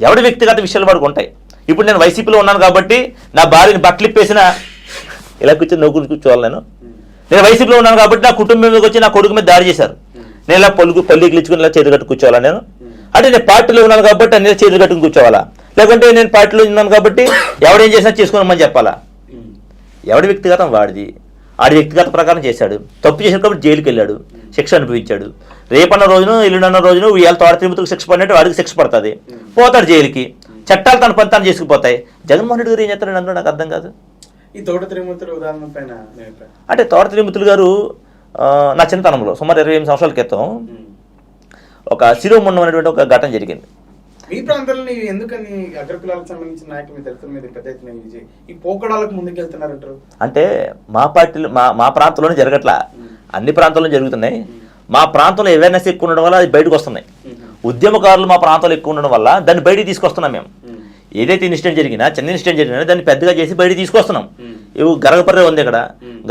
[SPEAKER 2] ఎవడి వ్యక్తిగత విషయాలు పడుకు ఉంటాయి. ఇప్పుడు నేను వైసీపీలో ఉన్నాను కాబట్టి నా భార్యని బట్టలు ఇప్పేసిన ఇలా కూర్చొని నవ్వుకుని కూర్చోవాలి. నేను వైసీపీలో ఉన్నాను కాబట్టి నా కుటుంబం మీదకి వచ్చి నా కొడుకు మీద దాడి చేశారు. నేను ఇలా పల్లికి ఇచ్చుకుని ఇలా చేతులు కట్టు కూర్చోవాలా నేను? అంటే నేను పార్టీలో ఉన్నాను కాబట్టి అన్ని చేతులు కట్టుకుని కూర్చోవాలా? లేకుంటే నేను పార్టీలో ఉన్నాను కాబట్టి ఎవడేం చేసినా చేసుకున్నామని చెప్పాలా? ఎవడి వ్యక్తిగతం వాడిది. ఆడి వ్యక్తిగత ప్రకారం చేశాడు. తప్పు చేసిన కాబట్టి జైలుకి వెళ్ళాడు, శిక్ష అనుభవించాడు. రేపన్న రోజును ఎల్లుండన్న రోజును వీళ్ళ తోట తిరుమతికి శిక్ష పడినట్టు వాడికి శిక్ష పడుతుంది, పోతాడు జైలుకి. చట్టాలు తన పని తాను చేసుకుపోతాయి. జగన్మోహన్ రెడ్డి గారు ఏం చేస్తాడు అందులో నాకు అర్థం కాదు.
[SPEAKER 1] ఈ తోట తిరుమతులు ఉదాహరణ పైన
[SPEAKER 2] అంటే తోట తిరుమతులు గారు నా చిన్నతనంలో సుమారు 28 సంవత్సరాల క్రితం ఒక శిరోముండం అనేటువంటి ఒక ఘటన జరిగింది.
[SPEAKER 1] మీ ప్రాంతాల్లో ఎందుకని అగ్రకులాలకు సంబంధించిన నాయకుల మీద దళితుల మీద పెద్ద ఎత్తున ఈ పోకడాలకు ముందుకు వెళ్తున్నారంటారు?
[SPEAKER 2] అంటే మా పార్టీలో మా ప్రాంతంలోనే జరగట్లా, అన్ని ప్రాంతాల్లో జరుగుతున్నాయి. మా ప్రాంతంలో అవేర్నెస్ ఎక్కువ ఉండడం వల్ల అది బయటకు వస్తున్నాయి. ఉద్యమకారులు మా ప్రాంతంలో ఎక్కువ ఉండడం వల్ల దాన్ని బయటికి తీసుకొస్తున్నాం మేము. ఏదైతే ఇన్సిడెంట్ జరిగినా, చిన్న ఇన్సిడెంట్ జరిగినా దాన్ని పెద్దగా చేసి బయటికి తీసుకొస్తున్నాం. ఇవి గరగపర్రే ఉంది ఇక్కడ.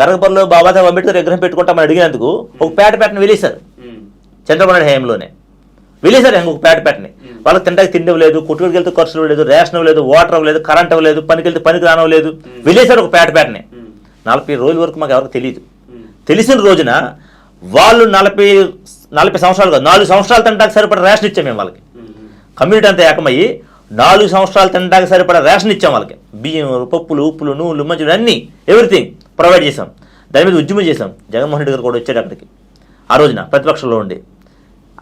[SPEAKER 2] గరగపర్రలో బాబాసాహెబ్ అంబేద్కర్ విగ్రహం పెట్టుకుంటామని అడిగినందుకు ఒక పేటని వెలేశారు. చంద్రబాబు నాయుడు హయాంలోనే వెలేశారు ఇంకొక పేటని. వాళ్ళకి తింటాకి తిండి లేదు, కొట్టుకుడికి వెళ్తే ఖర్చులు లేదు, రేషన్ ఇవ్వలేదు, వాటర్ ఇవ్వలేదు, కరెంట్ ఇవ్వలేదు, పనికి వెళ్తే పనికి రానవ్వలేదు. వెలేశారు ఒక పేటని. 40 రోజుల వరకు మాకు ఎవరికి తెలియదు. తెలిసిన రోజున వాళ్ళు 40 సంవత్సరాలు కాదు 4 సంవత్సరాలు తినడానికి సరిపడా రేషన్ ఇచ్చాం మేము వాళ్ళకి. కమ్యూనిటీ అంతా ఏకమయ్యి 4 సంవత్సరాలు తినడానికి సరిపడా రేషన్ ఇచ్చాం వాళ్ళకి. బియ్యం, పప్పులు, ఉప్పులు, నూనెలు, మంచులు అన్నీ ఎవ్రీథింగ్ ప్రొవైడ్ చేసాం. దాని మీద ఉద్యమం చేసాం. జగన్మోహన్ రెడ్డి గారు కూడా వచ్చాడు అక్కడికి ఆ రోజున ప్రతిపక్షంలో ఉండి.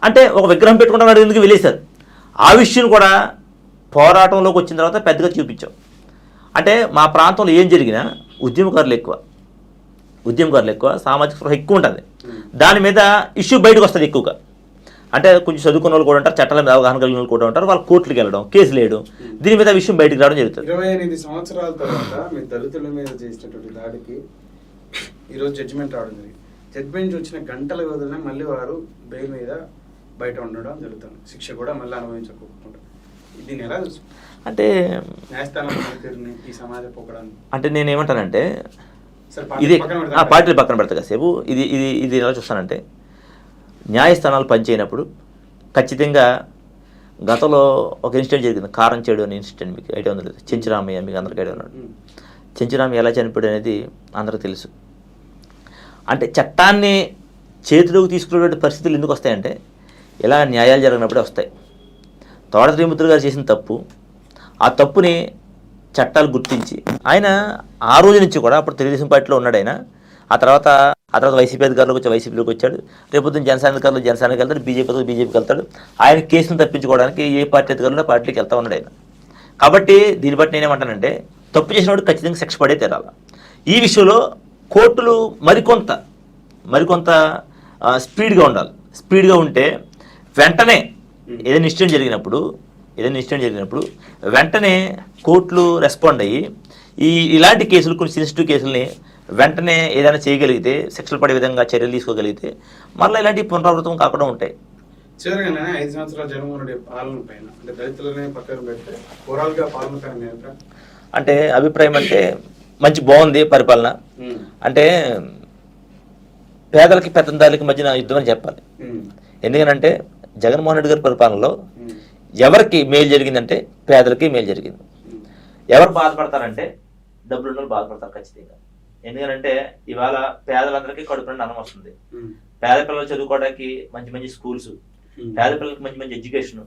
[SPEAKER 2] అంటే ఒక విగ్రహం పెట్టుకుంటాం ఎందుకు వెళ్ళేశారు. ఆ విషయం కూడా పోరాటంలోకి వచ్చిన తర్వాత పెద్దగా చూపించాం. అంటే మా ప్రాంతంలో ఏం జరిగినా ఉద్యమకారులు ఎక్కువ, సామాజిక స్పృహ ఎక్కువ ఉంటుంది. దాని మీద ఇష్యూ బయటకు వస్తుంది ఎక్కువగా. అంటే కొంచెం చదువుకున్న వాళ్ళు కూడా ఉంటారు, చట్టాల మీద అవగాహన కలిగిన వాళ్ళు కూడా ఉంటారు. వాళ్ళు కోర్టులకు వెళ్ళడం, కేసులు వేయడం, దీని మీద విషయం బయటకు రావడం జరుగుతుంది.
[SPEAKER 1] 28 సంవత్సరాల తర్వాత మీ దళితుల మీద చేసినటువంటి దాడికి ఈరోజు జడ్జిమెంట్ రావడం జరిగింది. జడ్జిమెంట్ వచ్చిన గంటల వ్యవధిలోనే మళ్ళీ వారు బెయిల్ మీద బయట ఉండడం జరుగుతుంది. శిక్ష కూడా మళ్ళీ అనుభవించకుండా దీన్ని ఎలా చూసు
[SPEAKER 2] అంటే
[SPEAKER 1] న్యాయస్థానం ఈ సమాజ పోకడాన్ని
[SPEAKER 2] అంటే నేనేమంటానంటే ఇది పార్టీలు పక్కన పెడతా కాసేపు. ఇది ఎలా చూస్తానంటే న్యాయస్థానాలు పనిచేయనప్పుడు ఖచ్చితంగా గతంలో ఒక ఇన్సిడెంట్ జరిగింది, కారంచేడు అనే ఇన్సిడెంట్. మీకు ఐడియా ఉంది లేదు? చెంచురామయ్య మీకు అందరికీ ఐడియా ఉన్నాడు. చెంచురామయ్య ఎలా చనిపోయాడు అనేది అందరికీ తెలుసు. అంటే చట్టాన్ని చేతిలోకి తీసుకునేటువంటి పరిస్థితులు ఎందుకు వస్తాయంటే ఇలా న్యాయాలు జరిగినప్పుడే వస్తాయి. తోట త్రిమూర్తులు గారు చేసిన తప్పు, ఆ తప్పుని చట్టాలు గుర్తించి ఆయన ఆ రోజు నుంచి కూడా అప్పుడు తెలుగుదేశం పార్టీలో ఉన్నాడు ఆయన. ఆ తర్వాత వైసీపీ అధికారులకు వచ్చి వైసీపీలోకి వచ్చాడు. రేపొద్దున జనసేన అధికారులు జనసేనకి వెళ్తాడు, బీజేపీకి వెళ్తాడు. ఆయన కేసును తప్పించుకోవడానికి ఏ పార్టీ అధికారులు పార్టీకి వెళ్తా ఉన్నాడు ఆయన. కాబట్టి దీన్ని బట్టి నేనేమంటానంటే తప్పు చేసినప్పుడు ఖచ్చితంగా శిక్ష పడే తీరాలి. ఈ విషయంలో కోర్టులు మరికొంత స్పీడ్గా ఉండాలి. స్పీడ్గా ఉంటే వెంటనే ఏదైనా ఇన్సిడెంట్ జరిగినప్పుడు వెంటనే కోర్టులు రెస్పాండ్ అయ్యి ఇలాంటి కేసులు, కొన్ని సెన్సిటివ్ కేసుల్ని వెంటనే ఏదైనా చేయగలిగితే, శిక్షలు పడే విధంగా చర్యలు తీసుకోగలిగితే మళ్ళీ ఇలాంటి పునరావృతం కాకుండా ఉంటాయి.
[SPEAKER 1] చివరిగానే 5 సంవత్సరాల జగన్మోహన్ రెడ్డి పాలన పైన అంటే దళితులనే పక్కన పెడితే ఓవరాల్గా పాలన పైన
[SPEAKER 2] అంటే అభిప్రాయం అంటే మంచి బాగుంది పరిపాలన. అంటే పేదలకి పెత్తందారులకి మధ్యన యుద్ధం అని చెప్పాలి. ఎందుకనంటే జగన్మోహన్ రెడ్డి గారి పరిపాలనలో ఎవరికి మేలు జరిగిందంటే పేదలకి మేలు జరిగింది. ఎవరు బాధపడతారంటే డబ్బులు ఉన్న వాళ్ళు బాధపడతారు ఖచ్చితంగా. ఎందుకంటే ఇవాళ పేదలందరికీ కడుపు నిండా అన్నం వస్తుంది. పేద పిల్లలు చదువుకోవడానికి మంచి మంచి స్కూల్స్, పేద పిల్లలకి మంచి మంచి ఎడ్యుకేషన్,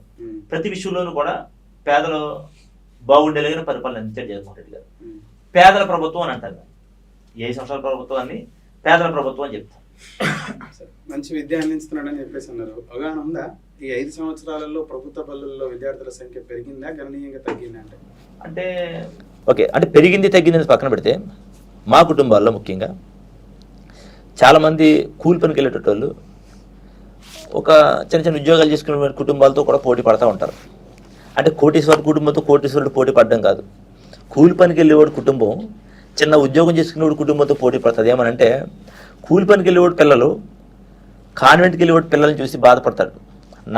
[SPEAKER 2] ప్రతి విషయంలోనూ కూడా పేదలు బాగుండేలాగా పరిపాలన అందించాడు జగన్మోహన్ రెడ్డి గారు. పేదల ప్రభుత్వం అని అంటారు. 5 సంవత్సరాల ప్రభుత్వాన్ని పేదల ప్రభుత్వం అని చెప్తారు.
[SPEAKER 1] మంచి విద్య అందిస్తున్నాడని చెప్పేసి అన్నారు. అవగాహన ఉందా ఈ 5 సంవత్సరాలలో ప్రభుత్వ బడులలో విద్యార్థుల సంఖ్య పెరిగిందా గణనీయంగా తగ్గిందా?
[SPEAKER 2] అంటే ఓకే, అంటే పెరిగింది తగ్గింది పక్కన పెడితే మా కుటుంబాల్లో ముఖ్యంగా చాలామంది కూలి పనికి వెళ్ళేటోళ్ళు ఒక చిన్న చిన్న ఉద్యోగాలు చేసుకునే కుటుంబాలతో కూడా పోటీ పడుతూ ఉంటారు. అంటే కోటీశ్వరుడు కుటుంబంతో కోటీశ్వరుడు పోటీ పడడం కాదు, కూలి పనికి వెళ్ళేవాడు కుటుంబం చిన్న ఉద్యోగం చేసుకునేవాడు కుటుంబంతో పోటీ పడుతుంది. ఏమనంటే కూలి పనికి వెళ్ళేవాడు పిల్లలు కాన్వెంట్కి వెళ్ళేవాడు పిల్లల్ని చూసి బాధపడతాడు,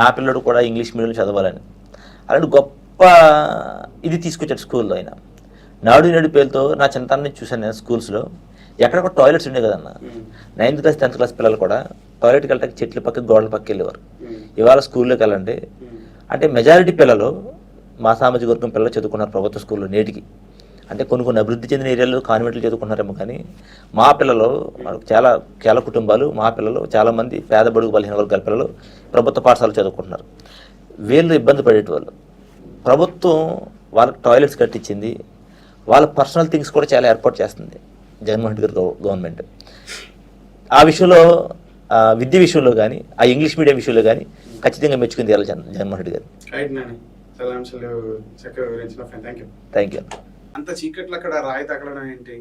[SPEAKER 2] నా పిల్లడు కూడా ఇంగ్లీష్ మీడియంలో చదవాలని. అలాంటి గొప్ప ఇది తీసుకొచ్చాడు స్కూల్లో. ఆయన నాడు నేడు పేరుతో నా చిన్నతనాన్ని చూశాను నేను స్కూల్స్లో. ఎక్కడొక టాయిలెట్స్ ఉండే కదన్న, 9th క్లాస్ 10th క్లాస్ పిల్లలు కూడా టాయిలెట్కి వెళ్ళడానికి చెట్ల పక్క గోడల పక్క వెళ్ళేవారు. ఇవాళ స్కూల్లోకి వెళ్ళండి అంటే మెజారిటీ పిల్లలు మా సామాజిక వర్గం పిల్లలు చదువుకున్నారు ప్రభుత్వ స్కూల్లో నేటికి. అంటే కొన్ని అభివృద్ధి చెందిన ఏరియాలో కాన్వెంట్లు చదువుకున్నారేమో, కానీ మా పిల్లలు చాలా కుటుంబాలు, మా పిల్లలు చాలామంది పేద బడుగు బలహీన వర్గాల పిల్లలు ప్రభుత్వ పాఠశాలలు చదువుకుంటున్నారు. వీళ్ళు ఇబ్బంది పడేటవాళ్ళు. ప్రభుత్వం వాళ్ళకి టాయిలెట్స్ కట్టించింది, వాళ్ళ పర్సనల్ థింగ్స్ కూడా చాలా ఏర్పాటు చేస్తుంది జగన్మోహన్ రెడ్డి గారు గవర్నమెంట్. ఆ విషయంలో విద్య విషయంలో కానీ ఆ ఇంగ్లీష్ మీడియం విషయంలో కానీ ఖచ్చితంగా మెచ్చుకుంది జగన్మోహన్ రెడ్డి గారు. Thank you.
[SPEAKER 1] అంత చీకట్లు అక్కడ రాయి తగలడం ఏంటి?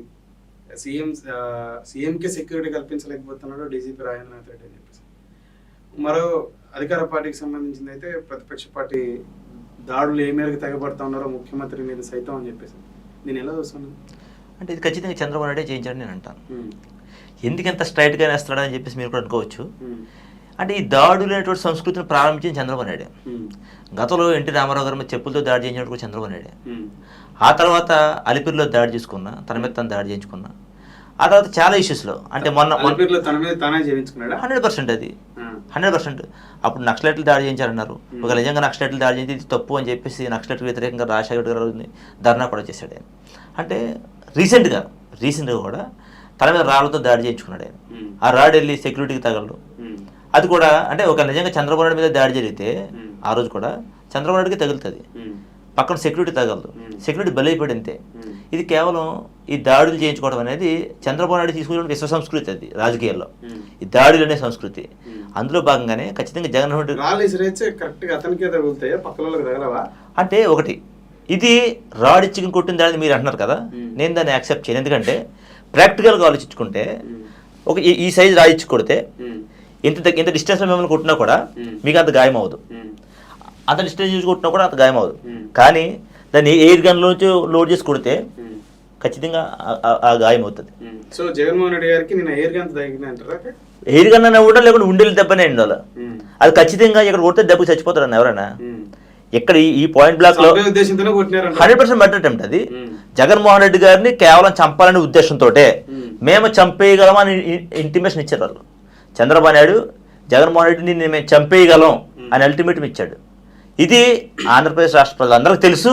[SPEAKER 1] సీఎంకి సెక్యూరిటీ కల్పించలేకపోతున్నాడు డీజీపీ రాజేంద్రనాథ్ రెడ్డి అని చెప్పేసి. మరో అధికార పార్టీకి సంబంధించింది అయితే ప్రతిపక్ష పార్టీ దాడులు ఏ మేరకు తెగబడతా ఉన్నారో ముఖ్యమంత్రి మీద సైతం అని చెప్పేసి నేను ఎలా చూస్తున్నాను
[SPEAKER 2] అంటే ఇది ఖచ్చితంగా చంద్రబాబు నాయుడే చేయించాడని నేను అంటాను. ఎందుకంత స్ట్రైట్గా వేస్తాడని చెప్పేసి మీరు కూడా అనుకోవచ్చు. అంటే ఈ దాడులు అనేటువంటి సంస్కృతిని ప్రారంభించింది చంద్రబాబు నాయుడే. గతంలో ఎన్టీ రామారావు గారి మీద చెప్పులతో దాడి చేయించినట్టు కూడా చంద్రబాబు నాయుడే. ఆ తర్వాత అలిపిరిలో దాడి చేసుకున్నా, తన మీద తను దాడి చేయించుకున్నా. ఆ తర్వాత చాలా ఇష్యూస్లో అంటే మొన్న 100% అది 100%. అప్పుడు నక్సలైట్లు దాడి చేయించారన్నారు. ఒక నిజంగా నక్సలైట్లు దాడి చేయించి ఇది తప్పు అని చెప్పేసి నక్సలైట్లకు వ్యతిరేకంగా రాజశేఖర్ గారు ధర్నా కూడా చేశాడు ఆయన. అంటే రీసెంట్గా కూడా తన మీద రాళ్లతో దాడి చేయించుకున్నాడు ఆయన. ఆ రాడ్ వెళ్ళి సెక్యూరిటీకి తగలడు. అది కూడా అంటే ఒక నిజంగా చంద్రబాబు నాయుడు మీద దాడి జరిగితే ఆ రోజు కూడా చంద్రబాబు నాయుడుకి తగులుతుంది, పక్కన సెక్యూరిటీ తగలదు, సెక్యూరిటీ బలైపడింతే. ఇది కేవలం ఈ దాడులు చేయించుకోవడం అనేది చంద్రబాబు నాయుడు తీసుకున్న విశ్వ సంస్కృతి, అది రాజకీయాల్లో ఈ దాడులు అనే సంస్కృతి. అందులో భాగంగానే ఖచ్చితంగా జగన్మోహన్ రెడ్డి అంటే ఒకటి ఇది రాడ్ ఇచ్చి కొట్టిన దాన్ని మీరు అంటున్నారు కదా, నేను దాన్ని యాక్సెప్ట్ చేయను. ఎందుకంటే ప్రాక్టికల్గా ఆలోచించుకుంటే ఒక ఈ సైజు రాడ్ ఇచ్చి కొడితే ఇంత డిస్టెన్స్లో మిమ్మల్ని కొట్టినా కూడా మీకు అంత గాయం అవ్వదు, అంత డిస్టెన్స్ చూసి కొట్టినా కూడా అంత గాయం అవ్వదు. కానీ దాన్ని ఎయిర్ గన్లోంచి లోడ్ చేసి కొడితే ఖచ్చితంగా ఆ గాయం అవుతుంది.
[SPEAKER 1] సో జగన్మోహన్ రెడ్డి గారికి నేను ఎయిర్ గన్ తగిలిందంటారా?
[SPEAKER 2] ఎయిర్ గన్ అన్న కూడా లేకుండా ఉండేది దెబ్బనే ఉండాలి. అది ఖచ్చితంగా ఇక్కడ కొడితే దెబ్బకి చచ్చిపోతారన్న ఎవరైనా. ఇక్కడ ఈ పాయింట్ బ్లాక్ లో 100% మర్డర్ అటెంప్ట్. అది జగన్మోహన్ రెడ్డి గారిని కేవలం చంపాలనే ఉద్దేశంతో మేము చంపేయగలం అని ఇంటిమేషన్ ఇచ్చారు వాళ్ళు. చంద్రబాబు నాయుడు జగన్మోహన్ రెడ్డిని మేము చంపేయగలం అని అల్టిమేటం ఇచ్చాడు. ఇది ఆంధ్రప్రదేశ్ రాష్ట్ర ప్రజలందరికీ తెలుసు.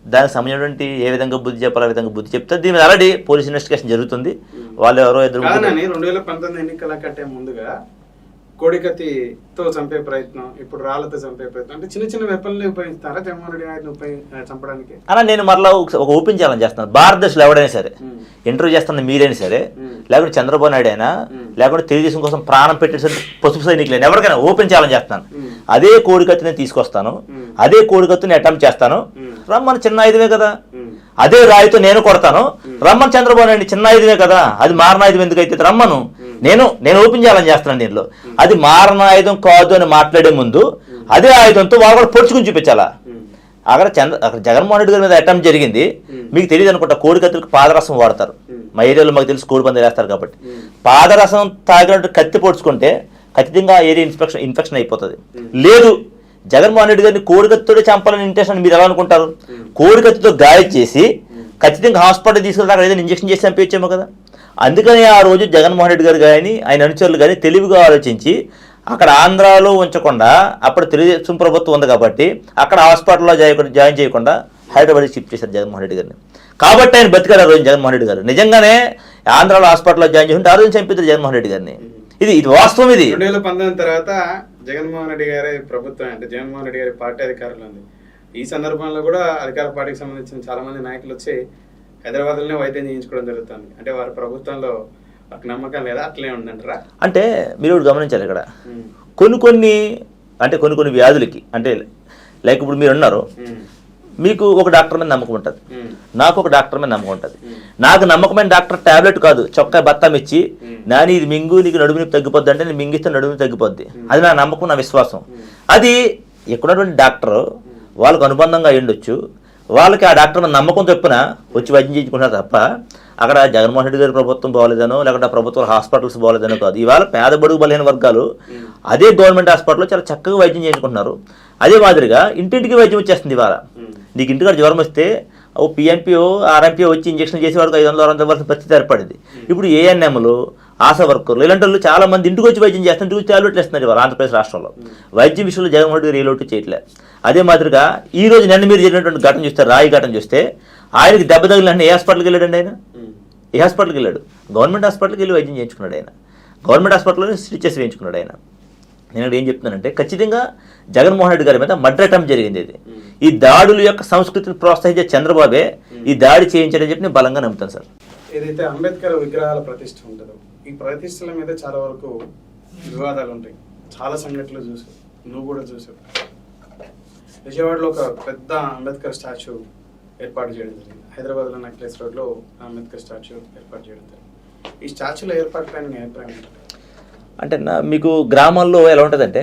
[SPEAKER 2] దానికి సంబంధించినటువంటి ఏ విధంగా బుద్ధి చెప్పాలో ఆ విధంగా బుద్ధి చెప్తారు. దీని మీద ఆల్రెడీ పోలీస్ ఇన్వెస్టిగేషన్ జరుగుతుంది. వాళ్ళు ఎవరో
[SPEAKER 1] 2019 ఎన్నికల కంటే ముందుగా కోడికత్తితో చంపే ప్రయత్నం, ఇప్పుడు రాళ్లతో చంపే ప్రయత్నం, అంటే చిన్న చిన్న వెపన్లు ఉపయోగిస్తారా జగన్మోహన్ రెడ్డి గారిని చంపడానికి?
[SPEAKER 2] అలా నేను మరలా ఒక ఓపెన్ ఛాలెంజ్ చేస్తాను. భారతదేశంలో ఎవడైనా సరే ఇంటర్వ్యూ చేస్తున్న మీరైనా సరే, లేకుంటే చంద్రబాబు నాయుడు అయినా, లేకుంటే తెలుగుదేశం కోసం ప్రాణం పెట్టేసి పసుపు సైనికులైనా ఎవరికైనా ఓపెన్ ఛాలెంజ్ చేస్తాను. అదే కోడికత్తిని తీసుకొస్తాను, అదే కోడికత్తిని అటెంప్ట్ చేస్తాను, రమ్మని చిన్న ఆయుధమే కదా. అదే రాయితో నేను కొడతాను, రమ్మని చంద్రబాబు నాయుడు చిన్న ఆయుధమే కదా, అది మారణాయుధం ఎందుకైతే రమ్మను. నేను ఓపెన్ ఛాలెంజ్ చేస్తున్నాను దీనిలో. అది మారణాయుధం కాదు అని మాట్లాడే ముందు అదే ఆయుధంతో వాళ్ళు కూడా పొడుచుకుని చూపించాలా. అక్కడ జగన్మోహన్ రెడ్డి గారి మీద అటెంప్ట్ జరిగింది. మీకు తెలియదు అనుకుంటా, కోడికత్తులకు పాదరసం వాడతారు. మా ఏరియాలో మాకు తెలుసు, కోడి పందాలు వేస్తారు కాబట్టి. పాదరసం తాగినట్టు కత్తి పొడుచుకుంటే ఖచ్చితంగా ఏరియా ఇన్ఫెక్షన్ అయిపోతుంది. లేదు జగన్మోహన్ రెడ్డి గారిని కోడికత్తుడే చంపాలని ఇంటెన్షన్ మీరు ఎలా అనుకుంటారు? కోడికత్తితో గాయం చేసి ఖచ్చితంగా హాస్పిటల్ తీసుకెళ్తే అక్కడ ఏదైనా ఇంజక్షన్ చేసి చంపేయచ్చేమో కదా. అందుకని ఆ రోజు జగన్మోహన్ రెడ్డి గారు కానీ ఆయన అనుచరులు కానీ తెలివిగా ఆలోచించి అక్కడ ఆంధ్రాలో ఉంచకుండా, అప్పుడు తెలుగుదేశం ప్రభుత్వం ఉంది కాబట్టి అక్కడ హాస్పిటల్లో జాయిన్ చేయకుండా హైదరాబాద్కి షిఫ్ట్ చేశారు జగన్మోహన్ రెడ్డి గారిని. కాబట్టి ఆయన బతికాడు ఆ రోజు జగన్మోహన్ రెడ్డి గారు. నిజంగానే ఆంధ్రాలో హాస్పిటల్లో జాయిన్ చేస్తుంటే ఆ రోజు చంపిస్తారు జగన్మోహన్ రెడ్డి గారిని. ఇది వాస్తవం. ఇది
[SPEAKER 1] 2019 తర్వాత జగన్మోహన్ రెడ్డి గారి ప్రభుత్వం అంటే జగన్మోహన్ రెడ్డి గారి పార్టీ అధికారంలో ఉంది. ఈ సందర్భంలో కూడా అధికార పార్టీకి సంబంధించిన చాలా మంది నాయకులు వచ్చి హైదరాబాద్లోనే వైద్యం చేయించుకోవడం జరుగుతుంది. అంటే వారి ప్రభుత్వంలో ఒక నమ్మకం లేదా అట్లే ఉందంటారా?
[SPEAKER 2] అంటే మీరు గమనించాలి ఇక్కడ కొన్ని వ్యాధులకి అంటే లైక్ ఇప్పుడు మీరు ఉన్నారు, మీకు ఒక డాక్టర్ మీద నమ్మకం ఉంటుంది, నాకు ఒక డాక్టర్ మీద నమ్మకం ఉంటుంది. నాకు నమ్మకమైన డాక్టర్ టాబ్లెట్ కాదు చొక్కా బత్తం ఇచ్చి నాని ఇది మింగు నీకు నడుముని తగ్గిపోద్ది అంటే నేను మింగిస్తే నడుముని తగ్గిపోద్ది. అది నా నమ్మకం, నా విశ్వాసం. అది ఎక్కడున్నటువంటి డాక్టర్ వాళ్ళకు అనుబంధంగా ఉండొచ్చు, వాళ్ళకి ఆ డాక్టర్ మీద నమ్మకం చొప్పున వచ్చి వైద్యం చేయించుకుంటారు తప్ప అక్కడ జగన్మోహన్ రెడ్డి గారి ప్రభుత్వం బాగోలేదనో లేకపోతే ప్రభుత్వ హాస్పిటల్స్ బాగోలేదనో కాదు. ఇవాళ పేద బడుగు బలహీన వర్గాలు అదే గవర్నమెంట్ హాస్పిటల్లో చాలా చక్కగా వైద్యం చేయించుకుంటున్నారు. అదే మాదిరిగా ఇంటింటికి వైద్యం వచ్చేస్తుంది. ఇవాళ నీకు ఇంటికాడ జ్వరం వస్తే ఓ పిఎంపీఓ ఆర్ఎంపీఓ వచ్చి ఇంజక్షన్ చేసేవాడికి 500-600 ఇవ్వాల్సిన పరిస్థితి ఏర్పడింది. ఇప్పుడు ఏఎన్ఎంలు, ఆశా వర్కర్లు ఇలాంటి వాళ్ళు చాలా మంది ఇంటికి వచ్చి వైద్యం చేస్తున్నారు, ఇంటికి వచ్చి టాబ్లెట్లు ఇస్తున్నారు. ఇవాళ ఆంధ్రప్రదేశ్ రాష్ట్రంలో వైద్యం విషయంలో జగన్మోహన్ రెడ్డి గారు ఏ లోటు చేయట్లేదు. అదే మాదిరిగా ఈ రోజు నిన్న మీరు జరిగినటువంటి ఘటన చూస్తే, రాయి ఘటన చూస్తే ఆయనకి దెబ్బ తగిలిన ఏ హాస్పిటల్కి వెళ్ళాడండి? ఆయన ఏ హాస్పిటల్కి వెళ్ళాడు? గవర్నమెంట్ హాస్పిటల్కి వెళ్ళి వైద్యం చేయించుకున్నాడు. ఆయన గవర్నమెంట్ హాస్పిటల్లో స్టిచెస్ వేయించుకున్నాడు. ఆయన నేను ఏం చెప్తున్నానంటే ఖచ్చితంగా జగన్మోహన్ రెడ్డి గారి మీద మర్డర్ అటెంప్ట్ జరిగింది. ఇది ఈ దాడుల యొక్క సంస్కృతిని ప్రోత్సహించే చంద్రబాబే ఈ దాడి చేయించారని చెప్పి నేను బలంగా నమ్ముతాను సార్.
[SPEAKER 1] ఏదైతే అంబేద్కర్ విగ్రహాల ప్రతిష్ఠ ఉంటుందో ఈ ప్రతిష్టల మీద చాలా వరకు వివాదాలు ఉంటాయి. చాలా సంఘటనలు చూసావు, నువ్వు కూడా చూసావు. విజయవాడలో ఒక పెద్ద అంబేద్కర్ స్టాచ్యూ ఏర్పాటు చేయడం జరిగింది. హైదరాబాద్లో నెక్లెస్ రోడ్లో అంబేద్కర్ స్టాచ్యూ ఏర్పాటు చేయడం జరిగింది. ఈ స్టాచ్యూల ఏర్పాటుపైన మీ అభిప్రాయం ఏంటి?
[SPEAKER 2] అంటే మీకు గ్రామాల్లో ఎలా ఉంటుందంటే,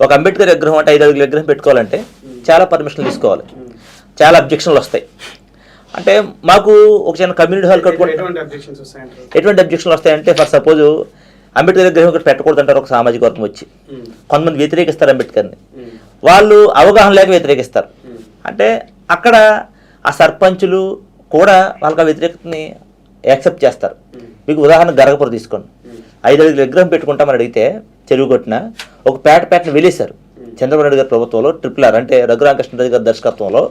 [SPEAKER 2] ఒక అంబేద్కర్ విగ్రహం అంటే 5 అడుగుల విగ్రహం పెట్టుకోవాలంటే చాలా పర్మిషన్లు తీసుకోవాలి, చాలా అబ్జెక్షన్లు వస్తాయి. అంటే మాకు ఒక చిన్న కమ్యూనిటీ హాల్ కట్టుకుంటే ఎటువంటి అబ్జెక్షన్లు వస్తాయంటే, ఫర్ సపోజ్ అంబేద్కర్ విగ్రహం ఇక్కడ పెట్టకూడదు అంటారు ఒక సామాజిక వర్గం వచ్చి. కొంతమంది వ్యతిరేకిస్తారు అంబేద్కర్ని, వాళ్ళు అవగాహన లేక వ్యతిరేకిస్తారు. అంటే అక్కడ ఆ సర్పంచులు కూడా వాళ్ళకి ఆ వ్యతిరేకతని యాక్సెప్ట్ చేస్తారు. మీకు ఉదాహరణ గరగపురం తీసుకోండి. 5 అడుగుల విగ్రహం పెట్టుకుంటామని అడిగితే చెరువు కొట్టిన ఒక పేటను వెలేశారు. చంద్రబాబు నాయుడు గారి ప్రభుత్వంలో RRR అంటే రఘురామకృష్ణరాజు గారి దర్శకత్వంలో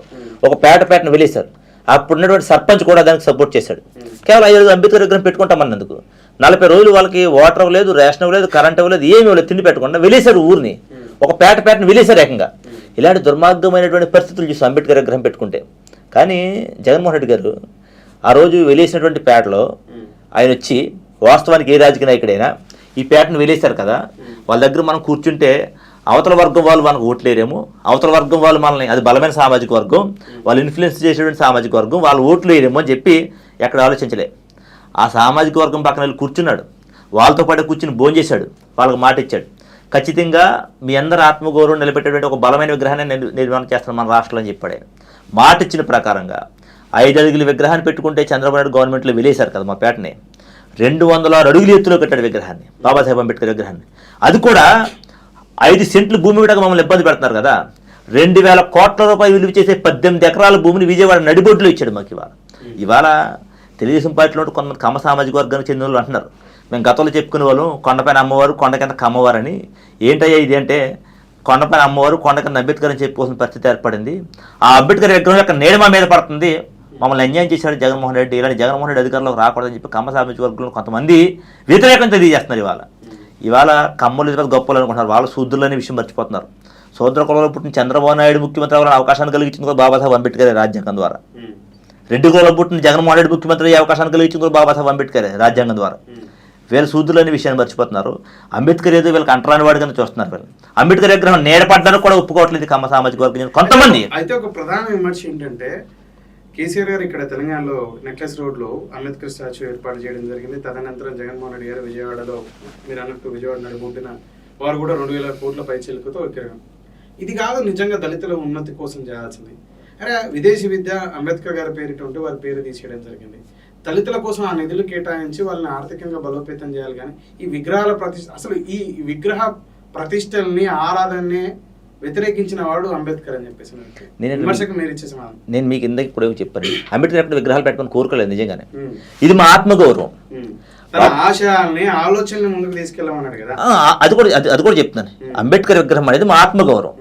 [SPEAKER 2] ఒక పేటను వెలేశారు. అప్పుడున్నటువంటి సర్పంచ్ కూడా దానికి సపోర్ట్ చేశాడు. కేవలం 5 అడుగుల అంబేద్కర్ విగ్రహం పెట్టుకుంటామన్నందుకు 40 రోజులు వాళ్ళకి వాటర్ ఇవ్వలేదు, రేషన్ ఇవ్వలేదు, కరెంట్ ఇవ్వలేదు, ఏమి ఇవ్వలేదు, తిండి పెట్టకుండా వెలేశారు ఊరిని. ఒక పేటను వెలేశారు ఏకంగా. ఇలాంటి దుర్మార్గమైనటువంటి పరిస్థితులు చూసి అంబేద్కర్ విగ్రహం పెట్టుకుంటే. కానీ జగన్మోహన్ రెడ్డి గారు ఆ రోజు వెలేసినటువంటి పేటలో ఆయన వచ్చి, వాస్తవానికి ఏ రాజకీయ నాయకుడైనా ఈ పేటను వెలేశారు కదా, వాళ్ళ దగ్గర మనం కూర్చుంటే అవతల వర్గం వాళ్ళు మనకు ఓట్లేరేమో, అవతల వర్గం వాళ్ళు మనల్ని, అది బలమైన సామాజిక వర్గం, వాళ్ళు ఇన్ఫ్లుయెన్స్ చేసేటువంటి సామాజిక వర్గం, వాళ్ళు ఓట్లు వేయరేమో అని చెప్పి ఎక్కడ ఆలోచించలే. ఆ సామాజిక వర్గం పక్కన వెళ్ళి కూర్చున్నాడు, వాళ్ళతో పాటు కూర్చుని భోంచేశాడు, వాళ్ళకి మాట ఇచ్చాడు. ఖచ్చితంగా మీ అందరి ఆత్మగౌరవం నిలబెట్టేటువంటి ఒక బలమైన విగ్రహాన్ని నిర్మాణం చేస్తాను మన రాష్ట్రంలో అని చెప్పాడు. మాట ఇచ్చిన ప్రకారంగా 5 అడుగుల విగ్రహాన్ని పెట్టుకుంటే చంద్రబాబు నాయుడు గవర్నమెంట్లో వెలేశారు కదా మా పేటని. 206 అడుగుల ఎత్తులో కట్టాడు విగ్రహాన్ని, బాబాసాహెబ్ అంబేద్కర్ విగ్రహాన్ని. అది కూడా 5 సెంట్లు భూమి కూడా మమ్మల్ని ఇబ్బంది పెడుతున్నారు కదా. 2000 కోట్ల రూపాయలు విలువ చేసే 18 ఎకరాల భూమిని విజయవాడ నడిబొడ్లో ఇచ్చాడు మాకు. ఇవాళ తెలుగుదేశం పార్టీలో కొంతమంది కమ్మ సామాజిక వర్గానికి చెందిన వాళ్ళు అంటున్నారు, మేము గతంలో చెప్పుకునే వాళ్ళు కొండపైన అమ్మవారు కొండ కింద కమ్మవారని. ఏంటయ్యా ఇది అంటే, కొండపైన అమ్మవారు కొండ కింద అంబేద్కర్ అని చెప్పుకోవాల్సిన పరిస్థితి ఏర్పడింది. ఆ అంబేద్కర్ విగ్రహం యొక్క నీడ మా మీద పడుతుంది, మమ్మల్ని అన్యాయం చేశాడు జగన్మోహన్ రెడ్డి, ఇలాంటి జగన్మోహన్ రెడ్డి అధికారంలోకి రాకూడదని చెప్పి కమ్మ సామాజిక వర్గంలో కొంతమంది వ్యతిరేకం తెలియజేస్తున్నారు. ఇవాళ కమ్మలు ఇతర గొప్పలు అనుకుంటున్నారు, వాళ్ళు శూద్రులు అనే విషయం మర్చిపోతున్నారు. శూద్ర కులంలో పుట్టిన చంద్రబాబు నాయుడు ముఖ్యమంత్రి అవ్వాలని అవకాశాన్ని కలిగించింది కూడా బాబాసాహెబ్ అంబేద్కర్ రాజ్యాంగం ద్వారా. రెడ్డి కులంలో పుట్టిన జగన్మోహన్ రెడ్డి ముఖ్యమంత్రి అయ్యే అవకాశాన్ని కలిగించింది కూడా బాబాసాహెబ్ అంబేద్కర్ రాజ్యాంగం ద్వారా. వీళ్ళు శూద్రులు అనే విషయాన్ని మర్చిపోతున్నారు. అంబేద్కర్ ఏదో వీళ్ళకి అంటరాని వాడి కింద చూస్తున్నారు. వీళ్ళు అంబేద్కర్ విగ్రహం నేడపడ్డానికి కూడా ఒప్పుకోవట్లేదు కమ్మ సామాజిక వర్గం కొంతమంది.
[SPEAKER 1] అయితే ఒక ప్రధాన విమర్శ ఏంటంటే, కేసీఆర్ గారు ఇక్కడ తెలంగాణలో నెక్లెస్ రోడ్లో అంబేద్కర్ స్టాచ్యూ ఏర్పాటు చేయడం జరిగింది. తదనంతరం జగన్మోహన్ రెడ్డి గారు విజయవాడలో, మీరు అన్నట్టు విజయవాడ నడుముంటున్న వారు కూడా 2000 కోట్ల పైచిలుకుతో విగ్రహం. ఇది కాదు నిజంగా దళితుల ఉన్నతి కోసం చేయాల్సింది. అరే విదేశీ విద్య అంబేద్కర్ గారి పేరిట ఉంటే వారి పేరు తీసేయడం జరిగింది. దళితుల కోసం ఆ నిధులు కేటాయించి వాళ్ళని ఆర్థికంగా బలోపేతం చేయాలి. కానీ ఈ విగ్రహాల ప్రతిష్ట, అసలు ఈ విగ్రహ ప్రతిష్టల్ని ఆరాధనని వ్యతిరేకించిన వాడు అంబేద్కర్ అని చెప్పేసి విమర్శకు మీరు ఇచ్చే సమాధానం.
[SPEAKER 2] నేను మీకు ఇందాక ఇప్పుడు చెప్పాను, అంబేద్కర్ అక్కడ విగ్రహాలు పెట్టుకుని కోరుకోలేదు నిజంగానే. ఇది మా ఆత్మగౌరవం.
[SPEAKER 1] ఆశయాల్ని ఆలోచనని ముందుకు తీసుకెళ్ళమన్నాడు కదా,
[SPEAKER 2] అది కూడా చెప్తున్నాను. అంబేద్కర్ విగ్రహం అనేది మా ఆత్మగౌరవం.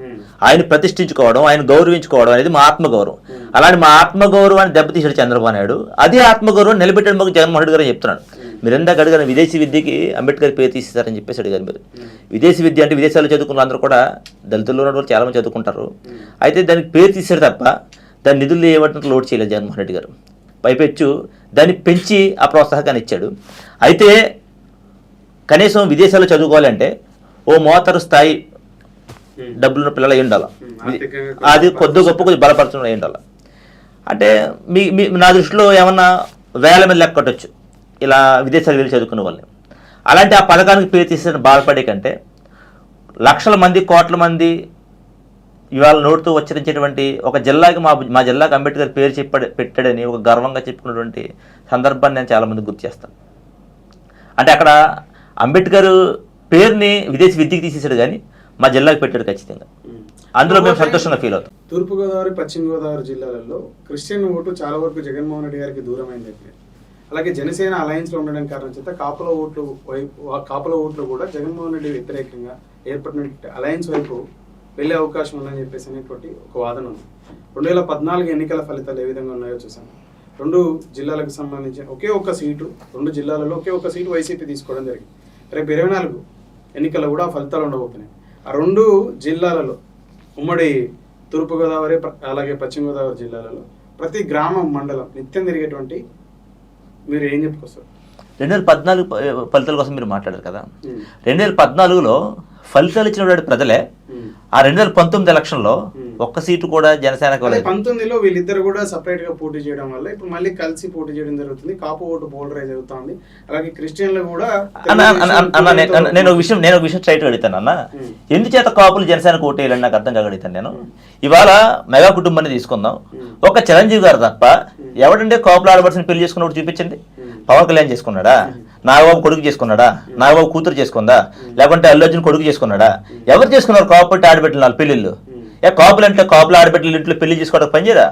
[SPEAKER 2] ఆయన ప్రతిష్ఠించుకోవడం, ఆయన గౌరవించుకోవడం అనేది మా ఆత్మగౌరవం. అలాంటి మా ఆత్మగౌరవాన్ని దెబ్బతీసాడు చంద్రబాబు నాయుడు. అదే ఆత్మగౌరవం నిలబెట్టాడు మాకు జగన్మోహన్ రెడ్డి గారు చెప్తున్నాడు. మీరు ఎందాక అడిగారు విదేశీ విద్యకి అంబేద్కర్ పేరు తీసేశారని చెప్పేసి అడిగారు మీరు. విదేశీ విద్య అంటే విదేశాల్లో చదువుకున్న అందరూ కూడా దళితుల్లో ఉన్న వాళ్ళు చాలామంది చదువుకుంటారు. అయితే దానికి పేరు తీసారు తప్ప దాని నిధులు ఏమంటే లోడ్ చేయలేదు జగన్మోహన్ రెడ్డి గారు. పైపెచ్చు దాన్ని పెంచి ఆ ప్రోత్సాహకాన్ని ఇచ్చాడు. అయితే కనీసం విదేశాల్లో చదువుకోవాలంటే ఓ మోతరు స్థాయి డబ్బులున్న పిల్లలు అయి ఉండాలి, అది కొద్ది గొప్ప కొద్ది బలపరచడం అయి ఉండాలి. అంటే మీ నా దృష్టిలో ఏమన్నా వేల మీద లెక్కట్టచ్చు ఇలా విదేశాలు వెళ్ళి చదువుకునే వాళ్ళని. అలాంటి ఆ పథకానికి పేరు తీసిన బాధపడే కంటే లక్షల మంది కోట్ల మంది ఇవాళ నోటితో ఉచ్చరించేటువంటి ఒక జిల్లాకి మా జిల్లాకి అంబేద్కర్ పేరు పెట్టాడని ఒక గర్వంగా చెప్పుకున్నటువంటి సందర్భాన్ని నేను చాలామంది గుర్తు చేస్తాను. అంటే అక్కడ అంబేద్కర్ పేరుని విదేశీ విద్యకి తీసేసాడు కానీ మా జిల్లాకి పెట్టాడు ఖచ్చితంగా. అందులో మేము సంతోషంగా ఫీల్ అవుతాం.
[SPEAKER 1] తూర్పుగోదావరి పశ్చిమ గోదావరి జిల్లాలలో క్రిస్టియన్ ఓటు చాలా వరకు జగన్మోహన్ రెడ్డి గారికి దూరమైంది. అలాగే జనసేన అలయన్స్ లో ఉండడం కారణం చేత కాపుల ఓట్లు కూడా జగన్మోహన్ రెడ్డి వ్యతిరేకంగా ఏర్పడిన అలయన్స్ వైపు వెళ్ళే అవకాశం ఉందని చెప్పేసి అనేటువంటి ఒక వాదన ఉంది. 2014 ఎన్నికల ఫలితాలు ఏ విధంగా ఉన్నాయో చూసాము. 2 జిల్లాలకు సంబంధించిన ఒకే ఒక్క సీటు, 2 జిల్లాలలో ఒకే ఒక్క సీటు వైసీపీ తీసుకోవడం జరిగింది. రేపు 24 ఎన్నికల్లో కూడా ఫలితాలు ఉండబోతున్నాయి. ఆ 2 జిల్లాలలో ఉమ్మడి తూర్పుగోదావరి అలాగే పశ్చిమ గోదావరి జిల్లాలలో ప్రతి గ్రామం మండలం నిత్యం తిరిగేటువంటి మీరు ఏం చెప్పుకొస్తారు?
[SPEAKER 2] 2014 ఫలితాల కోసం మీరు మాట్లాడారు కదా. 2014లో ఫలితాలు ఇచ్చినటువంటి ప్రజలే ఆ 2019 ఎలక్షన్లో ఒక్క సీటు కూడా జనసేనకు
[SPEAKER 1] 19లో వీళ్ళిద్దరు కూడా సపరేట్ గా పోటీ చేయడం వల్ల ఇప్పుడు మళ్ళీ కలిసి పోటీ చేయడం జరుగుతుంది. కాపు ఓటు పోలరైజ్ అవుతుంది. అలాగే క్రిస్టియన్లు కూడా
[SPEAKER 2] నేను ఒక విషయం స్ట్రైట్ అడుగుతాను అన్న, ఎందుచేత కాపులు జనసేనకు ఓటు వేయాలని నాకు అర్థం కాగలుగుతాను. నేను ఇవాళ మెగా కుటుంబాన్ని తీసుకుందాం. ఒక చిరంజీవి గారు తప్ప ఎవడంటే కాపులు ఆడబడిసిన పెళ్లి చేసుకున్నప్పుడు చూపించండి. పవన్ కళ్యాణ్ చేసుకున్నాడా? నాగబాబు కొడుకు చేసుకున్నాడా? నాగబాబు కూతురు చేసుకుందా? లేకుంటే అల్లు అర్జున్ కొడుకు చేసుకున్నాడా? ఎవరు చేసుకున్నారు కాపు ఆడబెట్టిన వాళ్ళు పెళ్లిళ్ళు? కాపులు అంటే కాపులు ఆడబెట్టిన ఇంట్లో పెళ్లి చేసుకోవడానికి పనిచేయరా?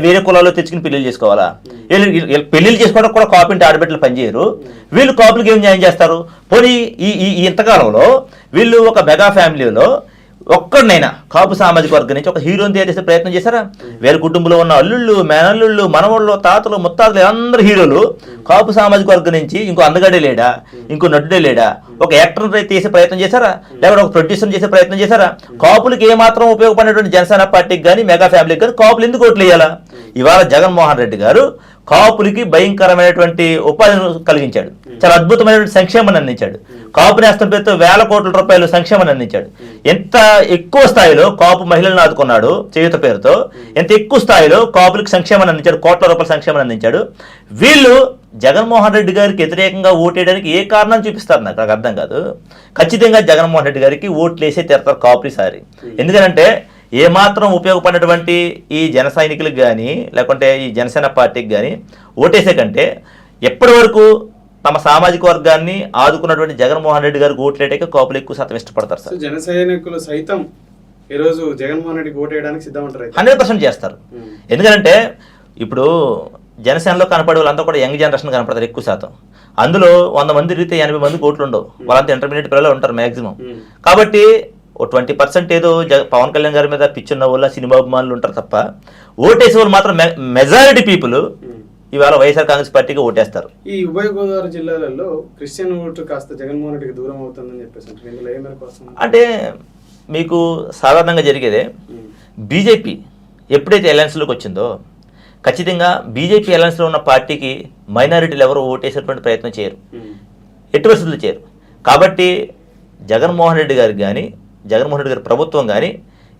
[SPEAKER 2] వేరే కులాల్లో తెచ్చుకుని పెళ్లిళ్ళు చేసుకోవాలా? పెళ్లిళ్ళు చేసుకోవడానికి కూడా కాపు ఇంటి ఆడబెట్టలు పనిచేయరు. వీళ్ళు కాపులకి ఏం న్యాయం చేస్తారు? పోనీ ఈ ఇంతకాలంలో వీళ్ళు ఒక మెగా ఫ్యామిలీలో ఒక్కడినైనా కాపు సామాజిక వర్గం నుంచి ఒక హీరోని తయారు చేసే ప్రయత్నం చేశారా? వేరే కుటుంబంలో ఉన్న అల్లుళ్ళు, మేనల్లుళ్ళు, మనవాళ్ళు, తాతలు, ముత్తాతలు అందరు హీరోలు కాపు సామాజిక వర్గం నుంచి ఇంకో అందగాడే లేడా, ఇంకో నటుడే లేడా, ఒక యాక్టర్ చేసే ప్రయత్నం చేశారా? లేకపోతే ఒక ప్రొడ్యూసర్ చేసే ప్రయత్నం చేశారా? కాపులకి ఏమాత్రం ఉపయోగపడినటువంటి జనసేన పార్టీకి కానీ మెగా ఫ్యామిలీకి కానీ కాపులు ఎందుకు ఓట్లు వేయాలా? ఇవాళ జగన్మోహన్ రెడ్డి గారు కాపులకి భయంకరమైనటువంటి ఉపాధిని కలిగించాడు. చాలా అద్భుతమైనటువంటి సంక్షేమాన్ని అందించాడు. కాపు నేస్తం పేరుతో వేల కోట్ల రూపాయలు సంక్షేమాన్ని అందించాడు. ఎంత ఎక్కువ స్థాయిలో కాపు మహిళలను ఆదుకున్నాడు చేయూత పేరుతో, ఎంత ఎక్కువ స్థాయిలో కాపులకి సంక్షేమాన్ని అందించాడు, కోట్ల రూపాయల సంక్షేమాన్ని అందించాడు. వీళ్ళు జగన్మోహన్ రెడ్డి గారికి వ్యతిరేకంగా ఓటేయడానికి ఏ కారణం చూపిస్తారు నాకు అర్థం కాదు. ఖచ్చితంగా జగన్మోహన్ రెడ్డి గారికి ఓట్లు వేసే తీరుతారు కాపులు ఈసారి. ఎందుకంటే ఏమాత్రం ఉపయోగపడినటువంటి ఈ జన సైనికులకు కానీ లేకుంటే ఈ జనసేన పార్టీకి కానీ ఓటేసే కంటే ఎప్పటి వరకు తమ సామాజిక వర్గాన్ని ఆదుకున్నటువంటి జగన్మోహన్ రెడ్డి గారికి ఓట్లేటాక కాపులు ఎక్కువ శాతం ఇష్టపడతారు సార్.
[SPEAKER 1] జన సైనికులు సైతం ఈరోజు జగన్మోహన్ రెడ్డికి ఓటేయడానికి సిద్ధమంటారు.
[SPEAKER 2] 100% చేస్తారు. ఎందుకంటే ఇప్పుడు జనసేనలో కనపడే వాళ్ళంతా కూడా యంగ్ జనరేషన్ కనపడతారు ఎక్కువ శాతం. అందులో 100 మంది తిరిగితే 80 మందికి ఓట్లు ఉండవు. వాళ్ళంతా ఇంటర్మీడియట్ పిల్లలు ఉంటారు మ్యాక్సిమం. కాబట్టి ఓ 20% ఏదో పవన్ కళ్యాణ్ గారి మీద పిచ్చున్న వాళ్ళ సినిమా అభిమానులు ఉంటారు తప్ప ఓటేసే వాళ్ళు మాత్రం మెజారిటీ పీపుల్ ఇవాళ వైఎస్ఆర్ కాంగ్రెస్ పార్టీకి ఓటేస్తారు.
[SPEAKER 1] ఈ ఉభయ గోదావరి జిల్లాలలో క్రిస్టియన్ ఓటు కాస్త జగన్మోహన్ రెడ్డికి దూరం అవుతుందని చెప్పేసి
[SPEAKER 2] అంటే మీకు సాధారణంగా జరిగేదే. బీజేపీ ఎప్పుడైతే అలయన్స్లోకి వచ్చిందో ఖచ్చితంగా బీజేపీ అలయన్స్లో ఉన్న పార్టీకి మైనారిటీలు ఎవరు ఓటేసేటువంటి ప్రయత్నం చేయరు, ఎట్టి పరిస్థితులు చేయరు. కాబట్టి జగన్మోహన్ రెడ్డి గారికి కానీ జగన్మోహన్ రెడ్డి గారి ప్రభుత్వం కానీ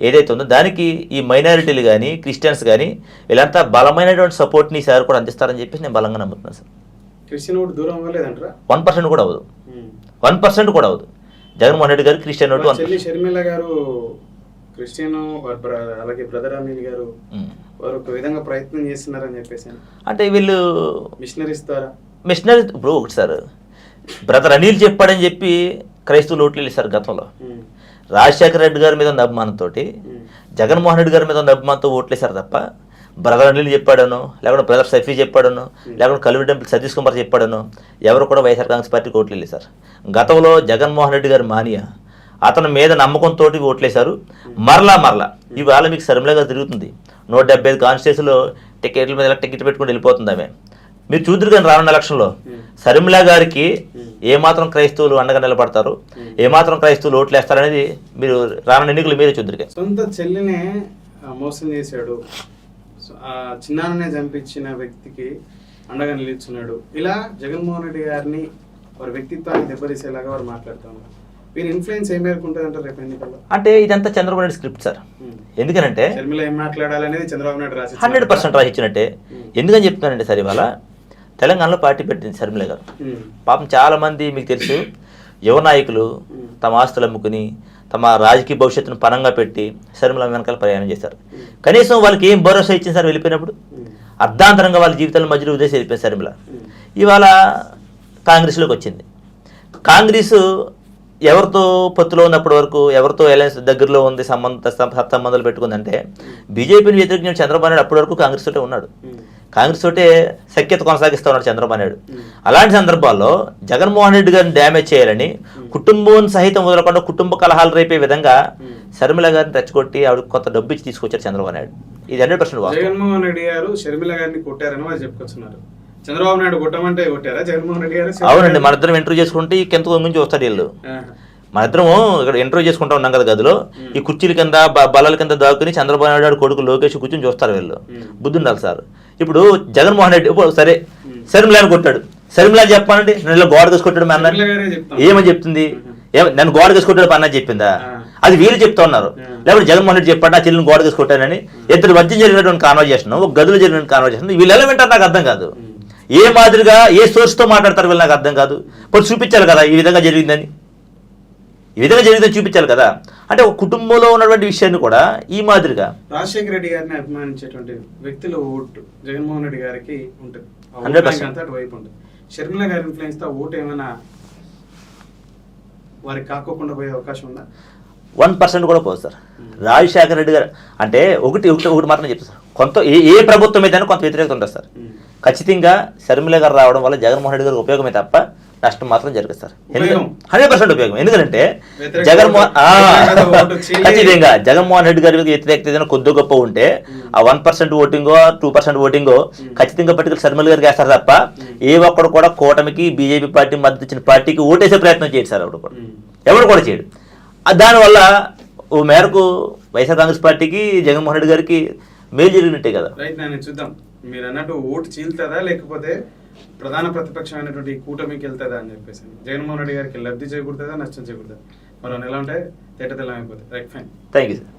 [SPEAKER 2] ఏదైతే ఉందో దానికి ఈ మైనారిటీలు కానీ క్రిస్టియన్స్ కానీ వీళ్ళంతా బలమైనటువంటి సపోర్ట్ని ఈసారి కూడా అందిస్తారని చెప్పేసి నేను బలంగా నమ్ముతున్నాను సార్.
[SPEAKER 1] క్రిస్టియన్ ఓటు దూరం అవ్వలేదంటారా?
[SPEAKER 2] 1% కూడా అవ్వదు. 1% కూడా అవ్వదు. జగన్మోహన్ రెడ్డి గారు క్రిస్టియన్ ఓటు.
[SPEAKER 1] షర్మిల గారు క్రిస్టియన్, అలాగే బ్రదర్ అనిల్ గారు వారు ఒక విధంగా ప్రయత్నం చేస్తున్నారని చెప్పేసి. అంటే వీళ్ళు మిషనరీస్ ద్వారా
[SPEAKER 2] ఇప్పుడు ఒకటి సార్, బ్రదర్ అనిల్ చెప్పాడని చెప్పి క్రైస్తవులు ఓట్లు వెళ్ళేసారు గతంలో. రాజశేఖర రెడ్డి గారి మీద ఉన్న అభిమానంతో జగన్మోహన్ రెడ్డి గారి మీద ఉన్న అభిమానంతో ఓట్లేశారు తప్ప బ్రదర్ అనిల్ చెప్పాడను, లేకుంటే బ్రదర్ సఫీ చెప్పాడను, లేకుంటే కల్విడెంపుల్ సతీష్ కుమార్ చెప్పాడను ఎవరు కూడా వైఎస్ఆర్ కాంగ్రెస్ పార్టీకి ఓట్లు వెళ్ళేశారు. గతంలో జగన్మోహన్ రెడ్డి గారి మానియా అతని మీద నమ్మకంతో ఓట్లేశారు. మరలా ఇవాళ మీకు సరిమలగా తిరుగుతుంది. 175 కాన్స్టిట్యూన్సీలో టికెట్ల మీద టికెట్ పెట్టుకుని వెళ్ళిపోతుంది ఆమె. మీరు చూద్దరు కానీ రానున్న ఎలక్షన్లో షర్మిల గారికి ఏమాత్రం క్రైస్తవులు అండగా నిలబడతారు, ఏమాత్రం క్రైస్తవులు ఓట్లు వేస్తారనేది మీరు రానున్న ఎన్నికలు మీరే చూద్దరు.
[SPEAKER 1] సొంత చెల్లినే మోసం చేశాడు, చిన్నాన్ననే చంపించిన వ్యక్తికి అండగా నిలుచున్నాడు, ఇలా జగన్మోహన్ రెడ్డి గారిని వారి వ్యక్తిత్వాన్ని దెబ్బతీసేలాగా వారు మాట్లాడుతున్నారు. వీరి ఇన్ఫ్లుయెన్స్ ఏం మేరకు ఉంటుంది అంటారు రేపు ఎన్నికల్లో?
[SPEAKER 2] అంటే ఇదంతా చంద్రబాబు నాయుడు స్క్రిప్ట్ సార్. ఎందుకనంటే
[SPEAKER 1] షర్మిల ఏం మాట్లాడాలనేది చంద్రబాబు నాయుడు రాసి
[SPEAKER 2] 100% రాసిచ్చినట్టే. ఎందుకని చెప్తున్నానంటే సార్, ఇవాళ తెలంగాణలో పార్టీ పెట్టింది షర్మిల గారు. పాపం చాలా మంది మీకు తెలుసు యువ నాయకులు తమ ఆస్తులు అమ్ముకుని తమ రాజకీయ భవిష్యత్తును పనంగా పెట్టి షర్మిల వెనకాల ప్రయాణం చేశారు. కనీసం వాళ్ళకి ఏం భరోసా ఇచ్చింది సార్ వెళ్ళిపోయినప్పుడు? అర్ధాంతరంగా వాళ్ళ జీవితాల మధ్యలో ఉద్దేశం వెళ్ళిపోయింది షర్మిల. ఇవాళ కాంగ్రెస్లోకి వచ్చింది. కాంగ్రెస్ ఎవరితో పొత్తులో ఉన్నప్పటి వరకు, ఎవరితో అలయన్స్ దగ్గరలో ఉంది, సంబంధాలు పెట్టుకుందంటే బీజేపీని వ్యతిరేకించిన చంద్రబాబు నాయుడు అప్పటి వరకు కాంగ్రెస్ తోటే ఉన్నాడు. కాంగ్రెస్ తోటే సఖ్యత కొనసాగిస్తూ ఉన్నాడు చంద్రబాబు నాయుడు. అలాంటి సందర్భాల్లో జగన్మోహన్ రెడ్డి గారిని డ్యామేజ్ చేయాలని, కుటుంబం సహితం వదలకుండా కుటుంబ కలహాలు రేపే విధంగా షర్మిల గారిని రెచ్చగొట్టి ఆవిడ కొంత డబ్బు ఇచ్చి తీసుకొచ్చారు చంద్రబాబు నాయుడు. ఇది 100%
[SPEAKER 1] జగన్మోహన్ రెడ్డి గారు షర్మిల గారిని కొట్టారని వాళ్ళు చెప్పుకొస్తున్నారు. చంద్రబాబు నాయుడు కొట్టమంటే కొట్టారా జగన్మోహన్ రెడ్డి గారు?
[SPEAKER 2] అవునండి, మన ఇద్దరం ఇంటర్వ్యూ చేసుకుంటే ఈ కింద నుంచి వస్తాడు వీళ్ళు. మన ఇద్దరము ఇక్కడ ఇంటర్వ్యూ చేసుకుంటా ఉన్నాం కదా గదిలో, ఈ కుర్చీల కింద బల్లల కింద దాక్కుని చంద్రబాబు నాయుడు కొడుకు లోకేష్ కూర్చొని చూస్తారు వీళ్ళు. బుద్ధి ఉండాలి సార్. ఇప్పుడు జగన్మోహన్ రెడ్డి సరే షర్మిలాని కొట్టాడు, షర్మిలా చెప్పానండి నన్ను గోడ తీసుకొట్టాడు మా అన్న ఏమని చెప్తుంది? నన్ను గోడ తీసుకొట్టాడు మా అన్న చెప్పిందా? అది వీళ్ళు చెప్తా ఉన్నారు. లేకపోతే జగన్మోహన్ రెడ్డి చెప్పాడు నా చెల్లిని గోడ తీసుకొట్టానని. ఇద్దరు మధ్య జరిగినటువంటి కాన్వర్జేషన్, ఒక గదిలో జరిగిన కాన్వర్జేషన్ వీళ్ళు ఎలా వింటారు నాకు అర్థం కాదు. ఏ మాదిరిగా ఏ సోర్స్తో మాట్లాడతారు వీళ్ళు నాకు అర్థం కాదు. ఇప్పుడు చూపించాలి కదా ఈ విధంగా జరిగిందని, ఈ విధంగా జరిగిందని చూపించాలి కదా. అంటే ఒక కుటుంబంలో ఉన్నటువంటి విషయాన్ని కూడా ఈ మాదిరిగా
[SPEAKER 1] రాజశేఖర రెడ్డి గారిని అభిమానించేటువంటి వ్యక్తుల ఓటు జగన్మోహన్ రెడ్డి గారికి ఉంటుంది,
[SPEAKER 2] 100%
[SPEAKER 1] అటువైపు ఉంటుంది. షర్మిల గారి ఇన్ఫ్లుయెన్స్ తో ఓటు ఏమైనా వారికి కాకోకుండా పోయే అవకాశం ఉందా?
[SPEAKER 2] 1% కూడా పోదు సార్. రాజశేఖర రెడ్డి గారు అంటే ఒకటి మాత్రం చెప్తారు సార్, కొంత ఏ ప్రభుత్వం మీద కొంత వ్యతిరేకత ఉంటుంది సార్. ఖచ్చితంగా షర్మిల గారు రావడం వల్ల జగన్మోహన్ రెడ్డి గారికి ఉపయోగమే తప్ప నష్టం మాత్రం జరగదు సార్. 100% ఉపయోగం. ఎందుకంటే ఖచ్చితంగా జగన్మోహన్ రెడ్డి గారి వ్యతిరేకత ఏదైనా కొద్ది గొప్ప ఉంటే ఆ 1% ఓటింగో 2% ఓటింగో ఖచ్చితంగా పట్టుకుని షర్మిల గారికి వేస్తారు తప్ప ఏ ఒక్కడు కూడా కూటమికి బీజేపీ పార్టీ మద్దతు ఇచ్చిన పార్టీకి ఓటేసే ప్రయత్నం చేయడు సార్. ఎవరు కూడా చేయడు. దానివల్ల ఓ మేరకు వైఎస్ఆర్ కాంగ్రెస్ పార్టీకి జగన్మోహన్ రెడ్డి గారికి మేలు జరిగినట్టే కదా.
[SPEAKER 1] రైట్, నేను చూద్దాం మీరు అన్నట్టు ఓటు చీల్తుందా లేకపోతే ప్రధాన ప్రతిపక్షమైనటువంటి కూటమికి వెళ్తుందా అని చెప్పేసి. జగన్మోహన్ రెడ్డి గారికి లబ్ధి చేకూరుతుందా నష్టం చేకూరుతుందా మరో నెల ఉంటే తేట తెల్లం అయిపోతుంది. Right, fine,
[SPEAKER 2] thank you sir.